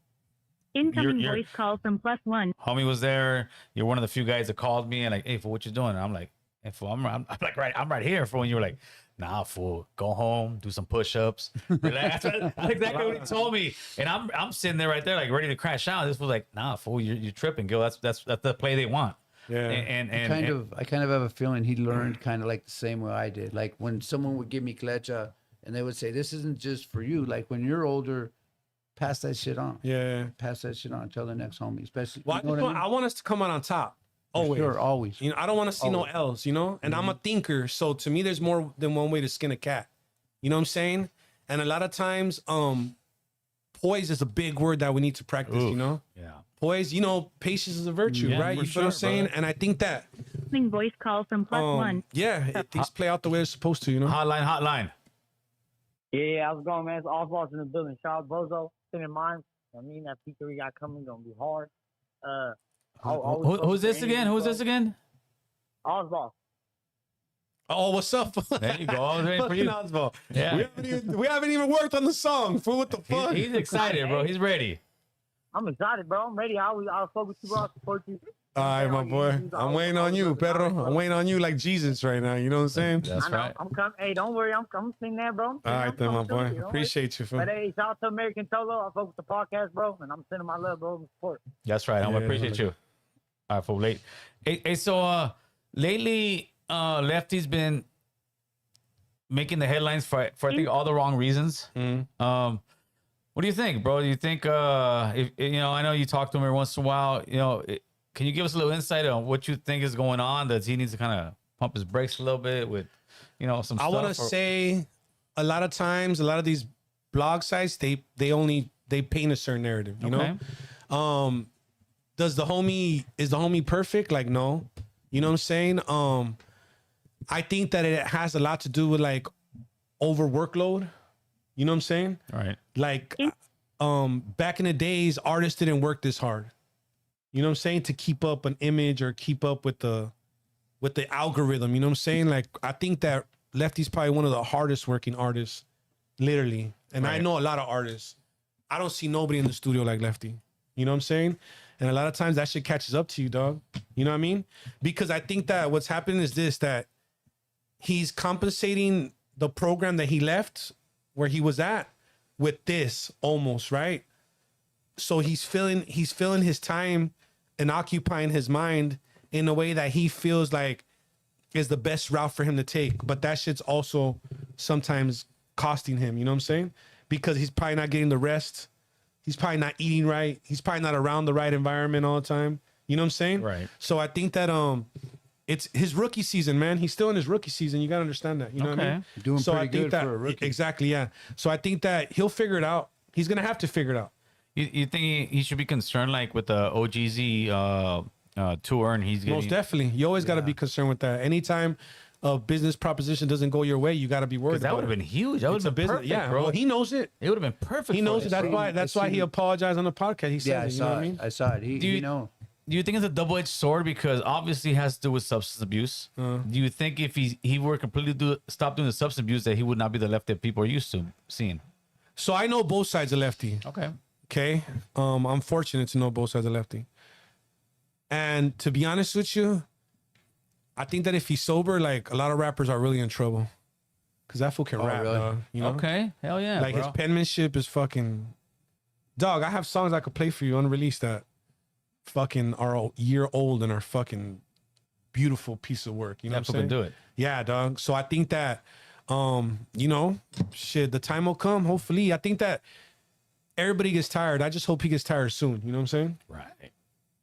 Incoming You're- voice call from +1. homie was there. You're one of the few guys that called me and like, hey, fool, what you doing? And I'm like, hey, fool, I'm like, I'm right here, fool. And you were like, nah, fool, go home, do some push-ups. Relax. That's exactly what he told me. And I'm sitting there right there, like ready to crash out. This was like, nah, fool, you're tripping, Gil. That's the play they want. Yeah. And I kind of have a feeling he learned kind of like the same way I did. Like when someone would give me clecha and they would say, this isn't just for you. Like when you're older, pass that shit on. Yeah. Pass that shit on. Tell the next homie, especially. Well, you know what I mean? I want us to come out on top. For Always. Sure, always. You know, I don't want to see no Always. L's, you know? And I'm a thinker. So to me, there's more than one way to skin a cat. You know what I'm saying? And a lot of times, poise is a big word that we need to practice, you know? yeah. Poise, you know, patience is a virtue, Yeah, right? for You feel what I'm sure, saying? brother. And I think that, Incoming voice call from +1. yeah, things play out the way they're supposed to, you know? Hotline. Yeah, how's it going, man? It's Oswald's in the building. Shout out Bozo. Stay in mind. I mean, that P3 we got coming gonna be hard. Who's this again? Oswald. Oh, what's up? There you go. I was waiting for you. Fucking Oswald. Yeah. We haven't even worked on the song. Fool, what the fuck? He's excited, bro. He's ready. I'm excited, bro. I'm ready. I'll fuck with you, bro. I'll support you. All right, my boy. I'm waiting on you, Pedro. I'm waiting on you like Jesus right now. You know what I'm saying? That's I know. right. I'm coming. Hey, don't worry. I'm sitting there, bro. All right, then, my boy. Appreciate you, fool. But hey, shout out to American Cholo. I fuck with the podcast, bro, and I'm sending my love, bro, and support. That's right. I Yeah, appreciate you. All right, for late. Hey, so lately, Lefty's been making the headlines for I think all the wrong reasons. What do you think, bro? Do you think if you know? I know you talk to him every once in a while. You know, can you give us a little insight on what you think is going on? Does he needs to kind of pump his brakes a little bit with, you know, some I stuff? want to say a lot of times, a lot of these blog sites, they paint a certain narrative, you know? Is the homie perfect? Like, no. You know what I'm saying? I think that it has a lot to do with like over workload. You know what I'm saying? All right. Like back in the days, artists didn't work this hard. You know what I'm saying? To keep up an image or keep up with the algorithm. You know what I'm saying? Like, I think that Lefty's probably one of the hardest working artists, literally. And I know a lot of artists. I don't see nobody in the studio like Lefty. You know what I'm saying? And a lot of times that shit catches up to you, dog. You know what I mean? Because I think that what's happening is this, that he's compensating the program that he left where he was at with this almost, right? So he's filling his time and occupying his mind in a way that he feels like is the best route for him to take. But that shit's also sometimes costing him, you know what I'm saying? Because he's probably not getting the rest. He's probably not eating right. He's probably not around the right environment all the time. You know what I'm saying? Right. So I think that it's his rookie season, man. He's still in his rookie season. You got to understand that. You know what I mean? Doing So pretty I think good that, for a rookie. Exactly, yeah. So I think that he'll figure it out. He's going to have to figure it out. You think he should be concerned like with the OGZ tour and he's getting... Most definitely. You always got to be concerned with that. Anytime a business proposition doesn't go your way, you got to be worried That about would have it. been huge. That would have been perfect, Yeah, bro. well, he knows it. It would have been perfect. He knows it. That's why he apologized on the podcast. He said Yeah, it, you know what I mean? I saw it. He know. Do you think it's a double-edged sword because obviously it has to do with substance abuse? Do you think if he were completely stop doing the substance abuse that he would not be the left that people are used to seeing? So I know both sides of Lefty. Okay. I'm fortunate to know both sides of Lefty. And to be honest with you, I think that if he's sober, like a lot of rappers are really in trouble. Cause that fool can rap, really? dog. You know? Okay. Hell yeah. Like bro. his penmanship is fucking dog. I have songs I could play for you unreleased that fucking are a year old and are fucking beautiful piece of work. You know what I'm saying? do it. Yeah, dog. So I think that you know, shit, the time will come. Hopefully. I think that everybody gets tired. I just hope he gets tired soon. You know what I'm saying?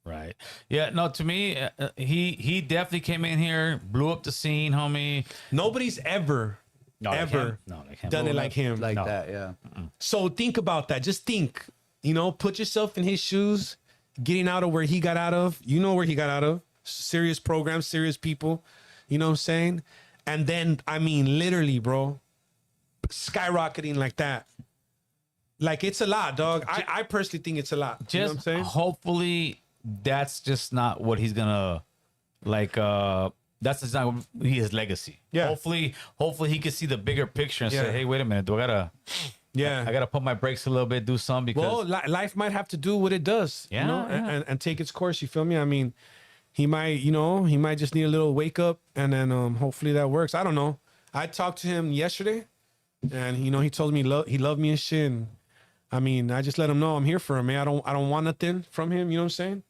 Right. Yeah. No. To me, he definitely came in here, blew up the scene, homie. Nobody's ever done it like him. Like that, yeah. So think about that. Just think. You know, put yourself in his shoes. Getting out of where he got out of. You know where he got out of. Serious programs, serious people. You know what I'm saying? And then, I mean, literally, bro, skyrocketing like that. Like, it's a lot, dog. I personally think it's a lot. You know what I'm saying? Hopefully that's just not what he's gonna like. That's just not his legacy. Yeah. Hopefully he can see the bigger picture and Yeah. say, "Hey, wait a minute, do I gotta? Yeah. I gotta put my brakes a little bit, do something because life might have to do what it does. Yeah, you know, yeah. And take its course. You feel me? I mean, he might just need a little wake up, and then hopefully that works. I don't know. I talked to him yesterday, and he told me he loved me and shit. And I mean, I just let him know I'm here for him, man. I don't want nothing from him. You know what I'm saying?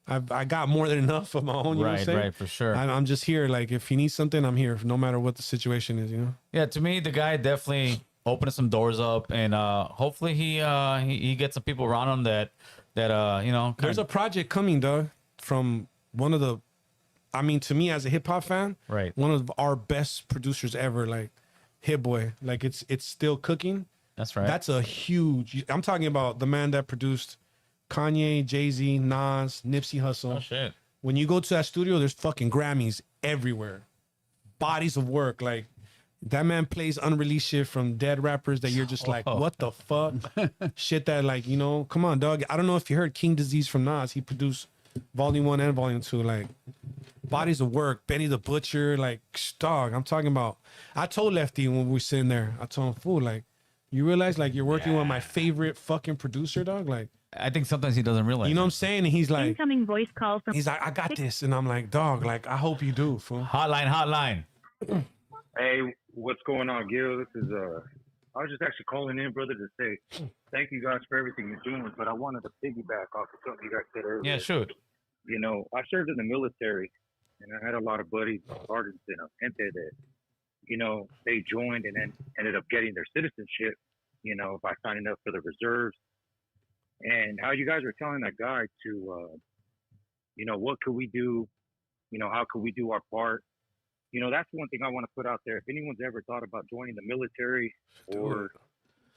I got more than enough of my own. You know what I'm saying? Right, for sure. I'm just here. Like, if he needs something, I'm here, no matter what the situation is. You know? Yeah, to me, the guy definitely opened some doors up, and hopefully he gets some people around him that There's a project coming, dog, from one of the, I mean, to me as a hip hop fan, Right. one of our best producers ever, like Hit Boy. Like it's still cooking. That's right. That's a huge. I'm talking about the man that produced Kanye, Jay-Z, Nas, Nipsey Hussle. Oh shit. When you go to that studio, there's fucking Grammys everywhere, bodies of work. Like that man plays unreleased shit from dead rappers that you're just like, what the fuck? Shit that like, come on, dog. I don't know if you heard King Disease from Nas. He produced Volume 1 and Volume 2. Like bodies of work. Benny the Butcher. Like, dog. I'm talking about. I told Lefty when we were sitting there. I told him, fool, like, you realize like you're working with my favorite fucking producer, dog. Like, I think sometimes he doesn't realize. you know what I'm saying? And he's like, Incoming voice call from. he's like, I got this, and I'm like, dog. Like, I hope you do, fool. Hotline. Hey, what's going on, Gil? This is I was just actually calling in, brother, to say thank you guys for everything you're doing. But I wanted to piggyback off of something you guys said earlier. Yeah, shoot. I served in the military, and I had a lot of buddies, sergeants, gente that, they joined and then ended up getting their citizenship, by signing up for the reserves. And how you guys were telling that guy to, what could we do? How could we do our part? That's one thing I want to put out there. If anyone's ever thought about joining the military or,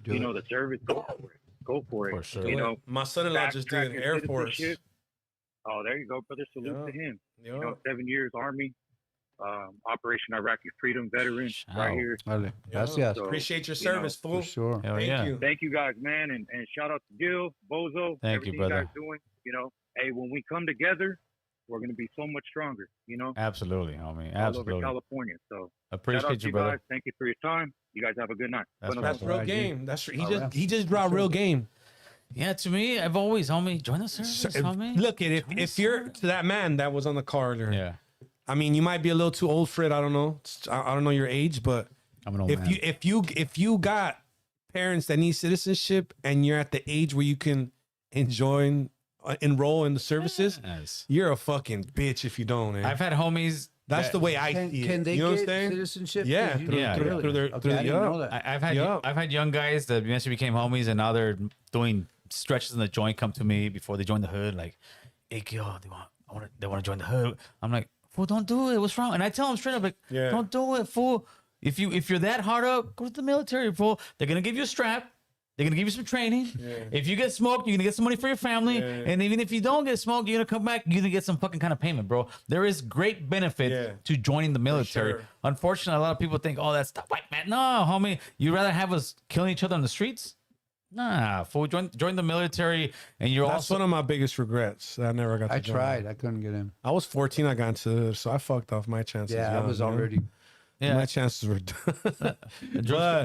the service, go for it. Go for it. For sure. My son-in-law just did backtrack Air your Force. citizenship. Oh, there you go, brother. Salute to him. 7 years Army. Operation Iraqi Freedom veteran right here. Vale. Gracias. So, Appreciate your you know, service, fool. For sure. Hell Thank yeah. you. Thank you guys, man, and shout out to Gil, Bozo, Thank you, everything brother. guys doing. You know, hey, when we come together, we're gonna be so much stronger. You know, Absolutely, homie. all over Absolutely. California. So shout out Appreciate to you, brother. guys. Thank you for your time. You guys have a good night. That's Buenos That's right. real Right, game. That's right. he just brought real game. Yeah, to me, I've always, homie, join the service, homie. Look at if you're to that man that was on the car earlier. Yeah. I mean, you might be a little too old for it. I don't know. I don't know your age, but I'm an old if man. if you got parents that need citizenship and you're at the age where you can enroll in the services, Yes. you're a fucking bitch if you don't. Man. I've had homies. That's that- the way I Can, see it. can they you know what I'm get saying? citizenship? Yeah, You- through, Yeah. through, through their Okay, through I the didn't know that. I've had Yeah. I've had young guys that eventually became homies, and now they're doing stretches in the joint. Come to me before they join the hood, like, "Hey, yo, they want to join the hood." I'm like, "Fool, don't do it. What's wrong?" And I tell them straight up, like, Yeah. "Don't do it, fool. If you're that hard up, go to the military, fool. They're gonna give you a strap. They're gonna give you some training. If you get smoked, you're gonna get some money for your family. And even if you don't get smoked, you're gonna come back. You're gonna get some fucking kind of payment, bro. There is great benefit to joining the military. sure. Unfortunately, a lot of people think, "Oh, that's the white man." No, homie. You'd rather have us killing each other on the streets? Nah, fool. Join the military, and you're That's also one of my biggest regrets. I never got to I join. tried. I couldn't get in. I was 14. I got into it, so I fucked off my chances. Yeah, I young, was you know? already. yeah. My chances were done.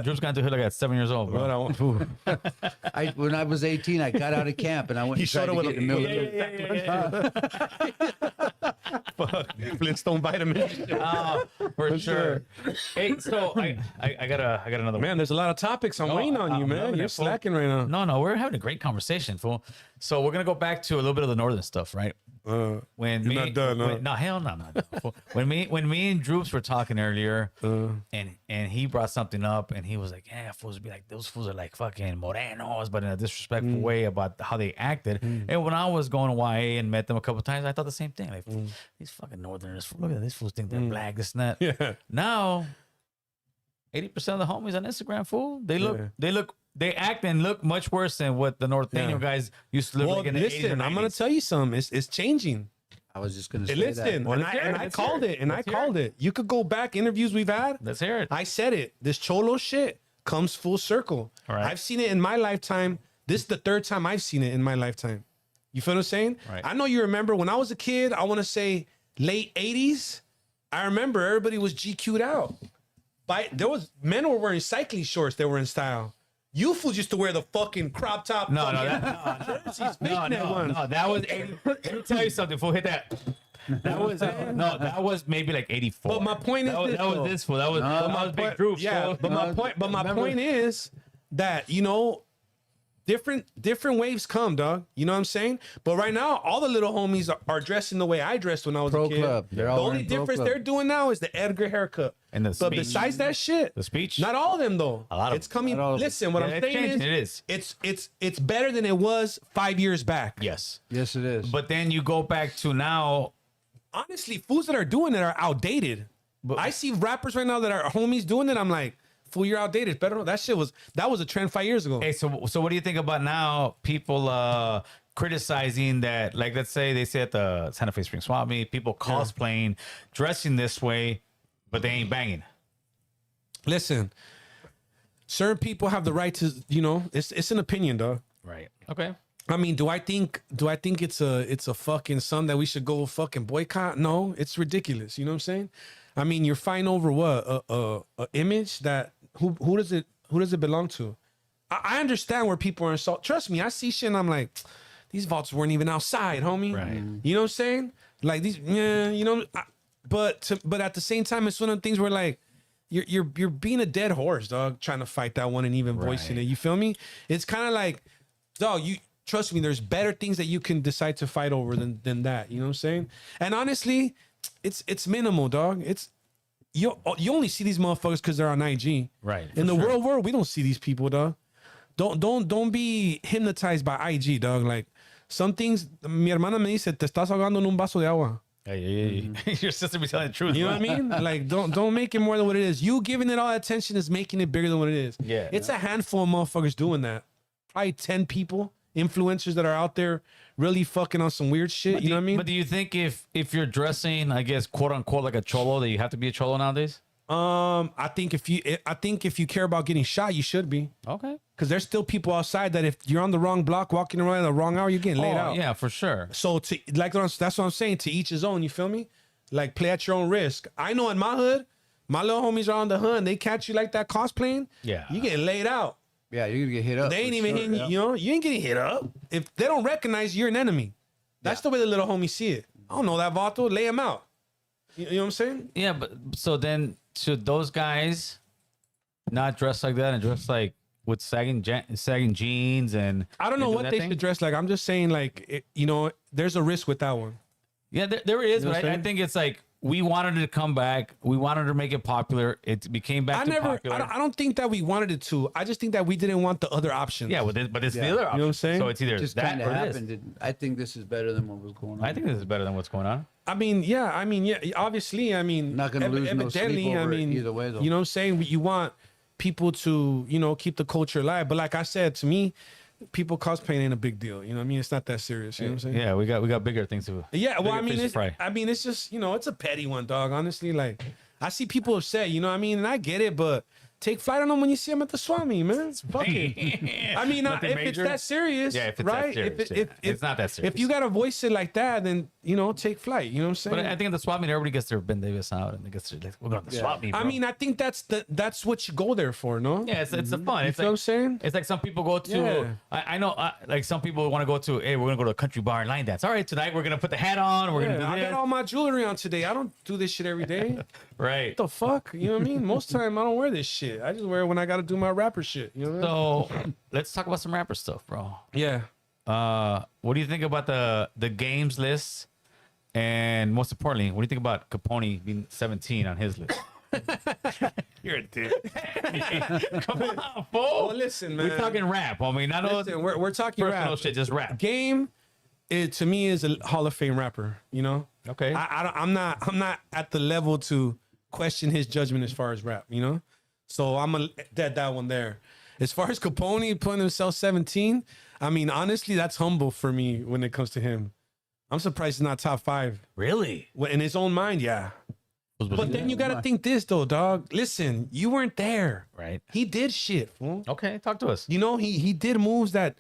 Drew's got to hood like at 7 years old, bro. But I won't. When I was 18, I got out of camp and I went He and tried showed to up get with in the a military. Fuck, Flintstone vitamin. For sure. Hey, so I got another one. Man, there's a lot of topics. I'm waiting on you, I'm man. loving You're it, fool. slacking right now. No, we're having a great conversation, fool. So we're gonna go back to a little bit of the northern stuff, right? When you're not done, huh? no, hell no, I'm not done, fool. when me and Droops were talking earlier, and he brought something up, and he was like, "Yeah, fools be like those fools are like fucking morenos," but in a disrespectful way about how they acted. And when I was going to YA and met them a couple times, I thought the same thing. Like these fucking northerners, look at these fools think they're black, this and that. Yeah. Now, 80% of the homies on Instagram, fool, they act and look much worse than what the North Daniel guys used to look Well, like in the 80s listen, and I'm gonna 90s. tell you something. It's changing. I was just gonna say Listen, that. and Let's hear it, I let's called hear it, and I Let's hear called it. You could go back interviews we've had. Let's hear it. I said it. This Cholo shit comes full circle. All right. I've seen it in my lifetime. This is the third time I've seen it in my lifetime. You feel what I'm saying? Right. I know you remember when I was a kid, I want to say late 80s. I remember everybody was GQ'd out. Men were wearing cycling shorts that were in style. You fools used to wear the fucking crop top. No, jerseys, fake no, neck ones. that was 80. Let me tell you something, fool. Hit that. That was that was maybe like 84. But my point is that was, this, that was though. this fool. That was big groups. Yeah, fool. but my point is that different waves come, dog. You know what I'm saying? But right now, all the little homies are dressing the way I dressed when I was Pro a kid. Club. They're The all only wearing Pro difference Club. they're doing now is the Edgar haircut. And the But speech. besides that shit, The speech. not all of them though. A lot of it's them. coming. Not all of them. Listen, what Yeah, I'm it's saying changing. is, It is. it's better than it was 5 years back. Yes. Yes, it is. But then you go back to now. Honestly, fools that are doing it are outdated. I see rappers right now that are homies doing it. I'm like, fool, you're outdated. Pero that was a trend 5 years ago. Hey, so what do you think about now people criticizing that? Like, let's say they say at the Santa Fe Spring Swap Meet, people cosplaying, dressing this way, but they ain't banging. Listen, certain people have the right to, it's an opinion, dog. Right. Okay. I mean, do I think it's a fucking something that we should go fucking boycott? No, it's ridiculous. You know what I'm saying? I mean, you're fighting over what a image that who does it belong to? I understand where people are insulted. Trust me, I see shit and I'm like, these vaults weren't even outside, homie. Right. You know what I'm saying? Like these, but at the same time, it's one of the things where like you're being a dead horse, dog, trying to fight that one and even voicing it. You feel me? It's kind of like, dog, you trust me. There's better things that you can decide to fight over than that. You know what I'm saying? And honestly, it's minimal, dog. It's you only see these motherfuckers because they're on IG. Right. In the real world, we don't see these people, dog. Don't be hypnotized by IG, dog. Like some things, mi hermana me dice, te estás ahogando en un vaso de agua. Hey. Your sister be telling the truth. You know what I mean? Like, don't make it more than what it is. You giving it all that attention is making it bigger than what it is. Yeah. It's a handful of motherfuckers doing that. Probably 10 people influencers that are out there really fucking on some weird shit. You know what I mean? But do you think if you're dressing, I guess, quote unquote, like a cholo, that you have to be a cholo nowadays? I think if you care about getting shot, you should be. Okay. Because there's still people outside that if you're on the wrong block, walking around at the wrong hour, you're getting laid out. Yeah, for sure. So that's what I'm saying. To each his own. You feel me? Like play at your own risk. I know in my hood, my little homies are on the hood. And they catch you like that cosplaying. Yeah. You getting laid out. Yeah, you're gonna get hit up. They ain't for even sure, hitting you. You know, you ain't getting hit up. If they don't recognize you're an enemy, that's the way the little homies see it. I don't know that Vato. Lay him out. You know what I'm saying? Yeah, but so then should those guys not dress like that and dress like with sagging jeans and I don't know and do what that they thing? should dress like. I'm just saying, like, there's a risk with that one. Yeah, there is, You know but what I'm I saying? think it's like we wanted it to come back. We wanted to make it popular. It became back popular. I don't think that we wanted it to. I just think that we didn't want the other options. Yeah, but it's the other option. You know what I'm saying? So it's either It just that kind or of this. happened. I think this is better than what was going on. I think this is better than what's going on. I mean, yeah. Obviously, Not gonna lose no sleep over it either way, though. You know what I'm saying? You want people to, keep the culture alive. But like I said, to me, people cosplaying ain't a big deal. You know what I mean? It's not that serious. You know what I'm saying? Yeah, we got bigger things to. Yeah, well, bigger fish to fry. it's just, it's a petty one, dog. Honestly, like, I see people upset, you know what I mean? And I get it, but take flight on them when you see them at the swap meet, man. It's fucking. I mean, Nothing if major? it's that serious, Yeah, if it's right? that serious, yeah. It's not that serious. If you got to voice it like that, then, take flight. You know what I'm saying? But I think at the swap meet, everybody gets their Ben Davis out and they get their, like, we're going to the swap meet. Bro. I mean, I think that's what you go there for, no? Yeah, it's the fun. You It's feel like, what I'm saying? It's like some people go to. Yeah. I know, like some people want to go to. Hey, we're gonna go to a country bar and line dance. All right, tonight we're gonna put the hat on. We're gonna do I this. got all my jewelry on today. I don't do this shit every day. Right. What the fuck? You know what I mean? Most time I don't wear this shit. I just wear it when I got to do my rapper shit. You know what I mean? So let's talk about some rapper stuff, bro. Yeah. What do you think about the games list? And most importantly, what do you think about Capone being 17 on his list? You're a dick. Come on, fool. Well, listen, man. We're talking rap. I mean, not Listen, we're talking personal rap. shit, just rap. Game, to me is a Hall of Fame rapper. You know. Okay. I'm not at the level to question his judgment as far as rap. You know. So I'm gonna dead that one there. As far as Capone putting himself 17, I mean, honestly, that's humble for me when it comes to him. I'm surprised he's not top 5. Really? Well, in his own mind, yeah. But then you gotta think this though, dog. Listen, you weren't there. Right. He did shit, fool. Okay, talk to us. You know, he did moves that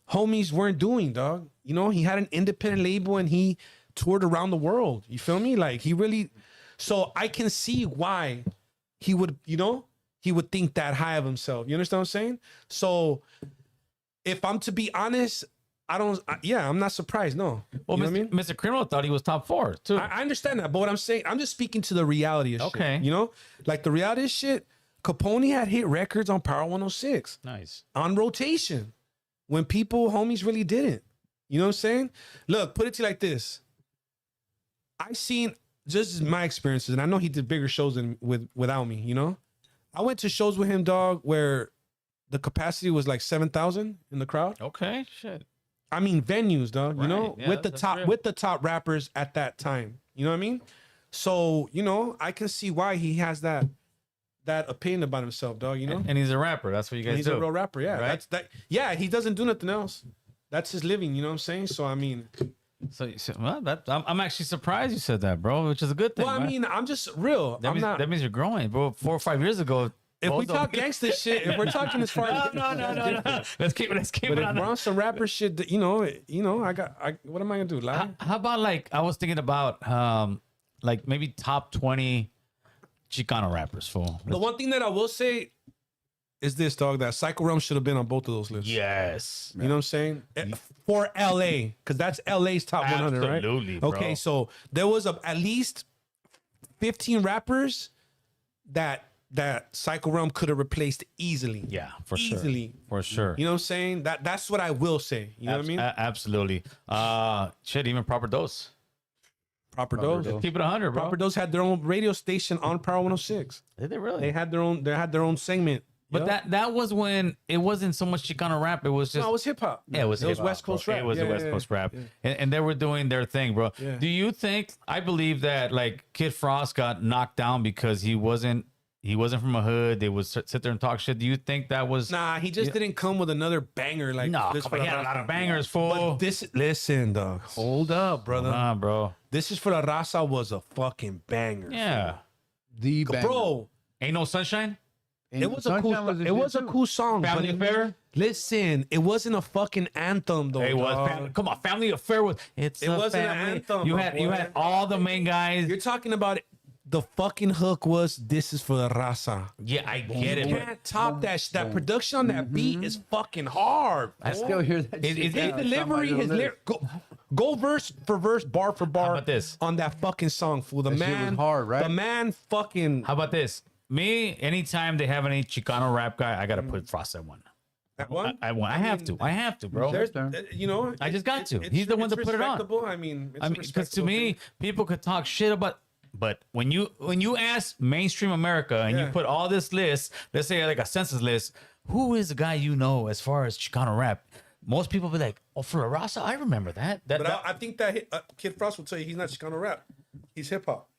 homies weren't doing, dog. You know, he had an independent label and he toured around the world. You feel me? Like he really. So I can see why he would, he would think that high of himself. You understand what I'm saying? So if I'm to be honest, I'm not surprised. No. Well, You know what I mean? Mr. Criminal thought he was top 4 too. I understand that, but what I'm saying, I'm just speaking to the reality of Okay. shit. You know, like the reality of shit. Capone had hit records on Power 106 Nice. on rotation when homies really didn't. You know what I'm saying? Look, put it to you like this. I seen just my experiences, and I know he did bigger shows than without me. You know, I went to shows with him, dog, where the capacity was like 7,000 in the crowd. Okay, shit. I mean venues, dog. You know, Yeah, with the that's top real. with the top rappers at that time. You know what I mean? So I can see why he has that opinion about himself, dog. You know, And he's a rapper. That's what you guys and he's do. a real rapper. Yeah, right? that's that. Yeah, he doesn't do nothing else. That's his living. You know what I'm saying? So I mean, So well, I'm actually surprised you said that, bro, which is a good thing. well, I man. mean, I'm just real. that means you're growing, bro. 4 or 5 years ago. If we Bozo- talk gangster shit, if we're talking as far as no. Let's keep But it if on. we're on some rapper shit, that, what am I gonna do? Lie? How about like I was thinking about like maybe top 20 Chicano rappers, fool. The one thing that I will say is this, dog, that Psycho Realm should have been on both of those lists. Yes. You know what I'm saying? For LA, because that's LA's top 100, right? Absolutely, bro. Okay, so there was at least 15 rappers that Psycho Realm could have replaced easily. Yeah, for Easily. sure. For sure. You know what I'm saying? That's what I will say. You know what I mean? Absolutely. Shit, even Proper Dose. Proper Dose. Keep it 100, bro. Proper Dose had their own radio station on Power 106. Did they really? They had their own segment. But that was when it wasn't so much Chicano rap. It was just No, it was hip hop. Yeah, it was It was hip-hop, West Coast bro. rap. It was Yeah, the West yeah, Coast yeah. rap, Yeah. and they were doing their thing, bro. Yeah. Do you think? I believe that like Kid Frost got knocked down because he wasn't he wasn't from a hood. They would sit there and talk shit. Do you think that was? Nah, he just didn't come with another banger like No, this. come on, he had a lot of bangers, fool. But this, listen, dog. Hold up, brother. Nah, bro. This is for la raza was a fucking banger. Yeah. fool. The banger. Bro, Ain't no sunshine. it was a cool. It was a cool song. Family but Affair. Listen, it wasn't a fucking anthem though. It was. dog. Come on, Family Affair was. It wasn't an family. anthem, You my had you boy. had all the main guys. You're talking about it. The fucking hook was "This is for the raza." Yeah, I get it. You but can't top that. That production on that beat is fucking hard. I still hear that. Is- shit is now. it His delivery, his lyric, go verse for verse, bar for bar. about this? On that fucking song, fool? The That shit man, was hard, right? The man, fucking How about this? Me, anytime they have any Chicano rap guy, I gotta put Frost at one. that one. I have to. I have to, bro. There's, you know, I just got to. it's- He's the one it's that put it on. respectable. I mean, it's a because to respectable me, thing. people could talk shit about, but when you ask mainstream America and you Yeah. put all this list, let's say like a census list, who is the guy you know as far as Chicano rap? Most people be like, oh, for La Raza, I remember that. But I think that Kid Frost will tell you he's not Chicano rap. He's hip hop.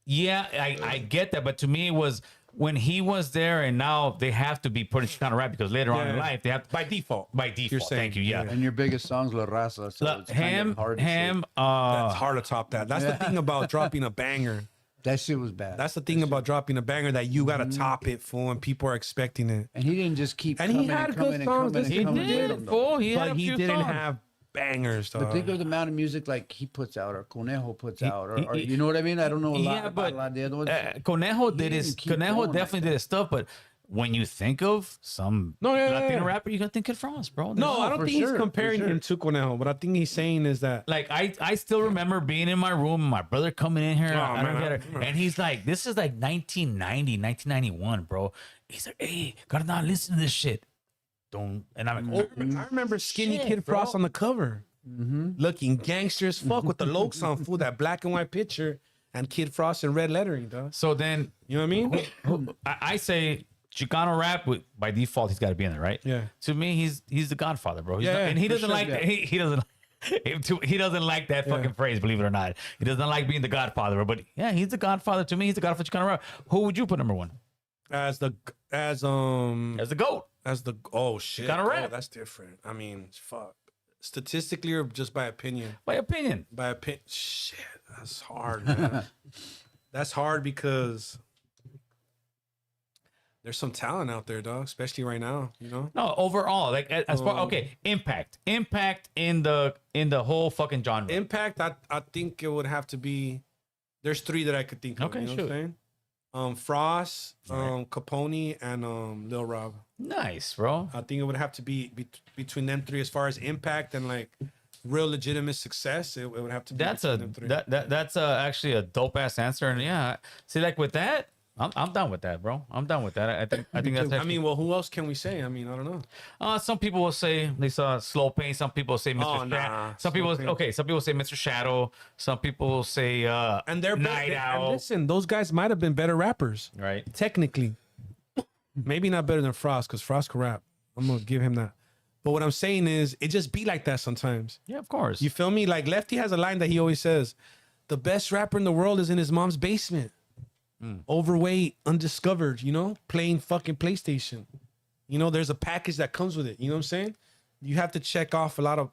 yeah, I get that, but to me it was when he was there, and now they have to be putting Chicano rap because later on in Yeah. life they have to, By default. by default. You're saying, Thank you. Yeah. And your biggest song's La Raza. So Look, it's kind of hard to say. That's hard to top that. That's the thing about dropping a banger. That shit was bad. That's the thing about dropping a banger that you gotta top it for, and people are expecting it. And he didn't just keep And he coming had and good coming and songs. coming and He coming with did, them, though. fool. He had But a he few didn't songs. have bangers, But dog. think of the amount of music like he puts out or Conejo puts out or he- you know what I mean? I don't know a lot Yeah, about but a lot of the other ones. Conejo He did his. didn't keep Conejo going definitely like did his stuff, but when you think of some Latino rapper, you gotta think Kid Frost, bro. No, I don't for think he's sure, comparing for sure. him to Conejo. What I think he's saying is that Like I still remember being in my room, my brother coming in here, I don't get it, and he's like, "This is like 1990, 1991, bro." He's like, "Hey, gotta not listen to this shit." Don't, and I'm like, "Oh, I remember Skinny Shit, Kid bro. Frost on the cover, looking gangster as fuck with the Lokes on, fool, that black and white picture, and Kid Frost in red lettering, dog. So then, You know what I mean? I say Chicano rap by default, he's got to be in there, right? Yeah. To me, he's the Godfather, bro. He's Yeah, not- yeah, and he for doesn't sure, like yeah. he doesn't. He doesn't like that fucking phrase, believe it or not. He doesn't like being the Godfather, but yeah, he's the Godfather. To me, he's the Godfather of Chicano rap. Who would you put number one? As the As the GOAT. oh shit, Chicano rap. Oh, that's different. I mean, fuck. Statistically or just by opinion? By opinion. By opinion, shit, that's hard, man. That's hard because there's some talent out there, dog. Especially right now, you know. No, overall, like as far impact in the whole fucking genre. Impact, I think it would have to be. There's three that I could think of. Okay, you know shoot. what I'm saying? Frost, Capone, and Lil Rob. Nice, bro. I think it would have to be between them three as far as impact and like real legitimate success. It would have to be. That's between them three. that's actually a dope ass answer, and yeah, see, like with that, I'm down with that, bro. I'm down with that. I think that's. I Actually, mean, well, who else can we say? I mean, I don't know. some people will say they saw Slow Pain. Some people say Mr. Oh, Some Slow people Pain. Some people say Mr. Shadow. Some people say And they're Night and Owl. listen, those guys might have been better rappers, Right. technically. Maybe not better than Frost, because Frost can rap. I'm gonna give him that. But what I'm saying is, it just be like that sometimes. Yeah, of course. You feel me? Like Lefty has a line that he always says, "The best rapper in the world is in his mom's basement, overweight, undiscovered. You know, playing fucking PlayStation. You know, there's a package that comes with it. You know what I'm saying? You have to check off a lot of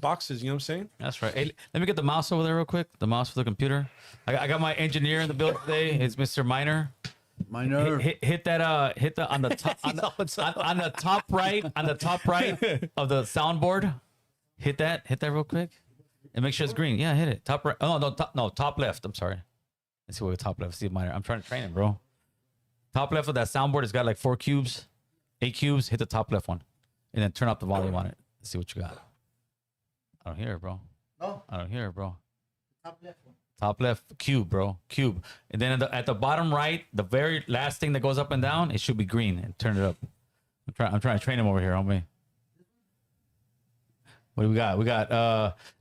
boxes. You know what I'm saying? That's right. Hey, let me get the mouse over there real quick. The mouse for the computer. I got my engineer in the building today. It's Mr. Miner. Minor. Hit that hit the on the top on the top right of the soundboard. Hit that real quick and make sure it's green. Yeah, hit it. Top right. Oh no, top left. I'm sorry. Let's see what top left. See Miner. I'm trying to train him, bro. Top left of that soundboard has got like 8 cubes. Hit the top left one, and then turn up the volume on it. Let's see what you got. I don't hear it, bro. No. I don't hear it, bro. Top left one. Top left, cube, bro. Cube. And then at the bottom right, the very last thing that goes up and down, it should be green. And turn it up. I'm trying to train him over here, homie. What do we got? We got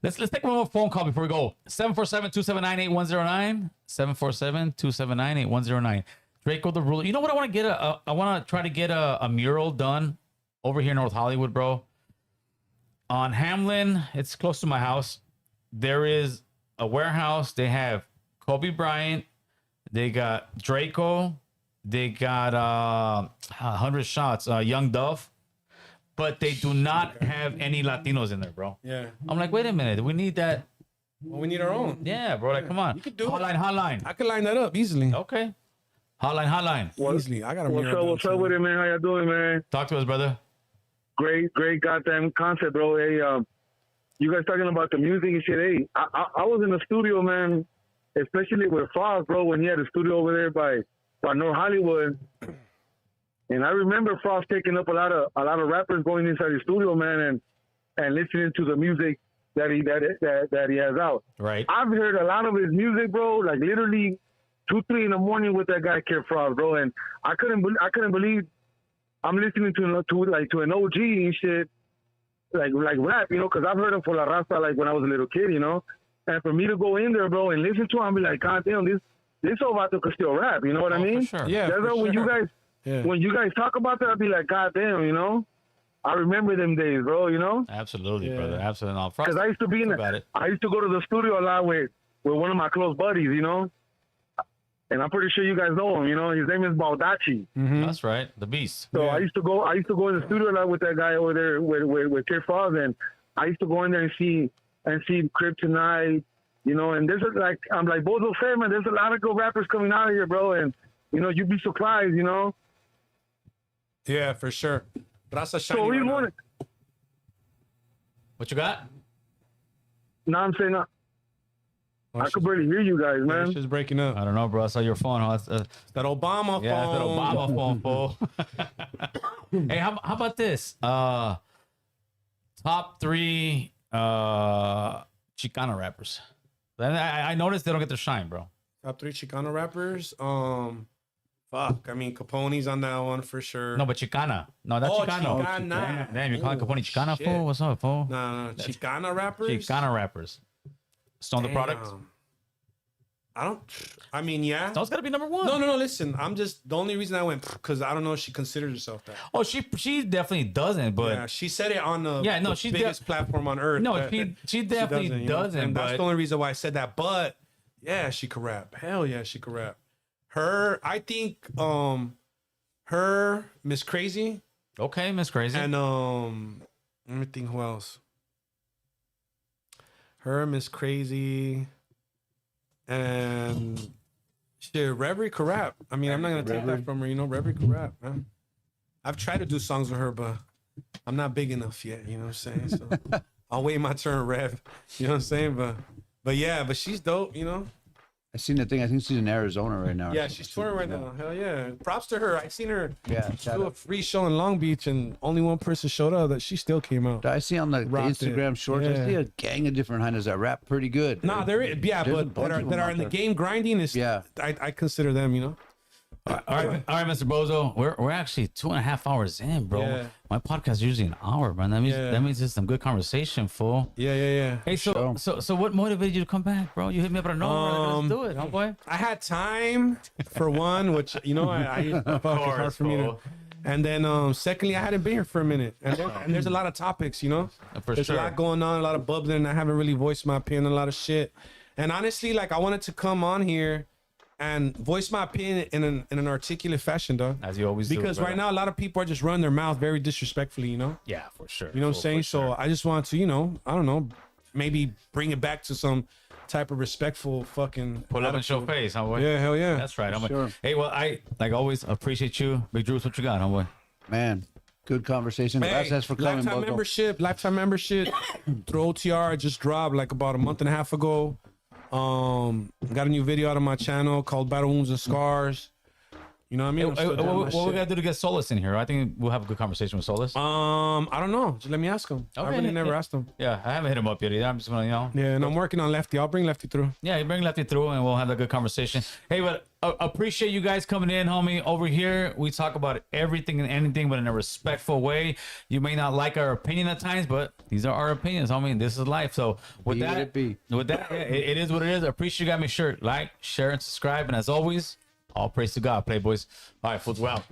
let's take one more phone call before we go. 747-279-8109. 747-279-8109. Draco the Ruler. You know what I want to get I want to try to get a mural done over here in North Hollywood, bro. On Hamlin, it's close to my house. There is a warehouse. They have Kobe Bryant. They got Draco. They got 100 shots. Young Dove. But they do not have any Latinos in there, bro. Yeah. I'm like, wait a minute. We need that. Well, we need our own. Yeah, bro. Like, come on. You could do it. Hotline. I could line that up easily. Okay. Hotline. Easily. I got a What's up with it, man? How y'all doing, man? Talk to us, brother. Great goddamn concept, bro. Hey, you guys talking about the music and shit. Hey, I was in the studio, man, especially with Frost, bro, when he had a studio over there by North Hollywood. And I remember Frost taking up a lot of rappers going inside the studio, man, and listening to the music that he has out. Right. I've heard a lot of his music, bro, like literally 2-3 in the morning with that guy Kid Frost, bro, and I couldn't believe I'm listening to an OG and shit, like rap, you know, because I've heard him for La Raza like when I was a little kid, you know, and for me to go in there, bro, and listen to him, be like, God damn, this old vato could still rap, you know what I mean? For sure. Yeah. That's why when you guys talk about that, I'll be like, God damn, you know, I remember them days, bro, you know? Absolutely, brother. Absolutely. Because I used to be I used to go to the studio a lot with one of my close buddies, you know? And I'm pretty sure you guys know him, you know? His name is Baldacci. Mm-hmm. That's right. The Beast. So I used to go in the studio a lot with that guy over there with Kid Frost, and I used to go in there and see Kryptonite, you know, and I'm like Bozo said, man, there's a lot of good rappers coming out of here, bro, and you know, you'd be surprised, you know? Yeah, for sure. Raza So shiny we right now. want What you got? No, I'm saying I could barely hear you guys, man. It's just breaking up. I don't know, bro. I saw your phone. Huh? That Obama phone. Yeah, that Obama phone, fool. Hey, how about this? Top 3 Chicano rappers. I noticed they don't get their shine, bro. Top 3 Chicano rappers. Fuck. I mean, Capone's on that one for sure. No, but Chicana. No, that's Chicano. Chicana. Damn, you're calling Capone Chicana, shit. fool? What's up, fool? No. Chicana rappers? Chicana rappers. Stone the Product? I mean, yeah. Stone's got to be number 1. No. Listen, I'm just, the only reason I went, because I don't know if she considers herself that. Oh, she definitely doesn't, but. Yeah, she said it on the, she's biggest platform on earth. No, she definitely doesn't. And but that's the only reason why I said that. But yeah, she could rap. Hell yeah, she could rap. Her, I think, her, Miss Crazy. Okay, Miss Crazy. And let me think who else. Her, Miss Crazy, and shit, Reverie could rap. I mean, I'm not gonna take that from her, you know. Reverie could rap, man. I've tried to do songs with her, but I'm not big enough yet, you know what I'm saying? So I'll wait my turn, Rev. You know what I'm saying? But yeah, but she's dope, you know. I seen the thing. I think she's in Arizona right now. Yeah, she's touring right now. Hell yeah. Props to her. I seen her do a out. free show in Long Beach, and only one person showed up. That she still came out. I see on the Rocked Instagram it. shorts. I see a gang of different hunters that rap pretty good. Nah, there is, yeah, There's a but bunch of them that are out in the there. game grinding is. Yeah. I consider them, you know. All right, Mr. Bozo. We're actually 2.5 hours in, bro. Yeah. My podcast is usually an hour, man. That means it's some good conversation, fool. Yeah. Hey, so what motivated you to come back, bro? You hit me up out of nowhere. Let's do it, homeboy. I had time for one, which you know I fuck, it's hard for me to. And then secondly, I hadn't been here for a minute, and there's a lot of topics, you know. There's a lot going on, a lot of bubbling, and I haven't really voiced my opinion on a lot of shit. And honestly, like I wanted to come on here and voice my opinion in an articulate fashion, dog. As you always do. Because right now, a lot of people are just running their mouth very disrespectfully, you know? Yeah, for sure. You know what I'm saying? So I just want to, you know, I don't know, maybe bring it back to some type of respectful fucking Pull up and show face, homeboy. Yeah, hell yeah. That's right, homeboy. Sure. Hey, well, I, like always, appreciate you. Big Drews, what you got, homeboy? Man, good conversation. Hey, Gracias for coming, lifetime Bozo. membership through OTR just dropped like about a month and a half ago. Got a new video out on my channel called Battle Wounds and Scars. You know what I mean? What we gotta do to get Solus in here? I think we'll have a good conversation with Solus. I don't know. Just let me ask him. I really never asked him. Yeah, I haven't hit him up yet either. I'm just gonna, you know. Yeah, and I'm working on Lefty. I'll bring Lefty through. Yeah, you bring Lefty through and we'll have a good conversation. Hey, but appreciate you guys coming in, homie. Over here, we talk about everything and anything, but in a respectful way. You may not like our opinion at times, but these are our opinions, homie. This is life. So with that, it is what it is. I appreciate you got me shirt. Like, share, and subscribe. And as always, all praise to God, Playboys. All right, fools, we're out.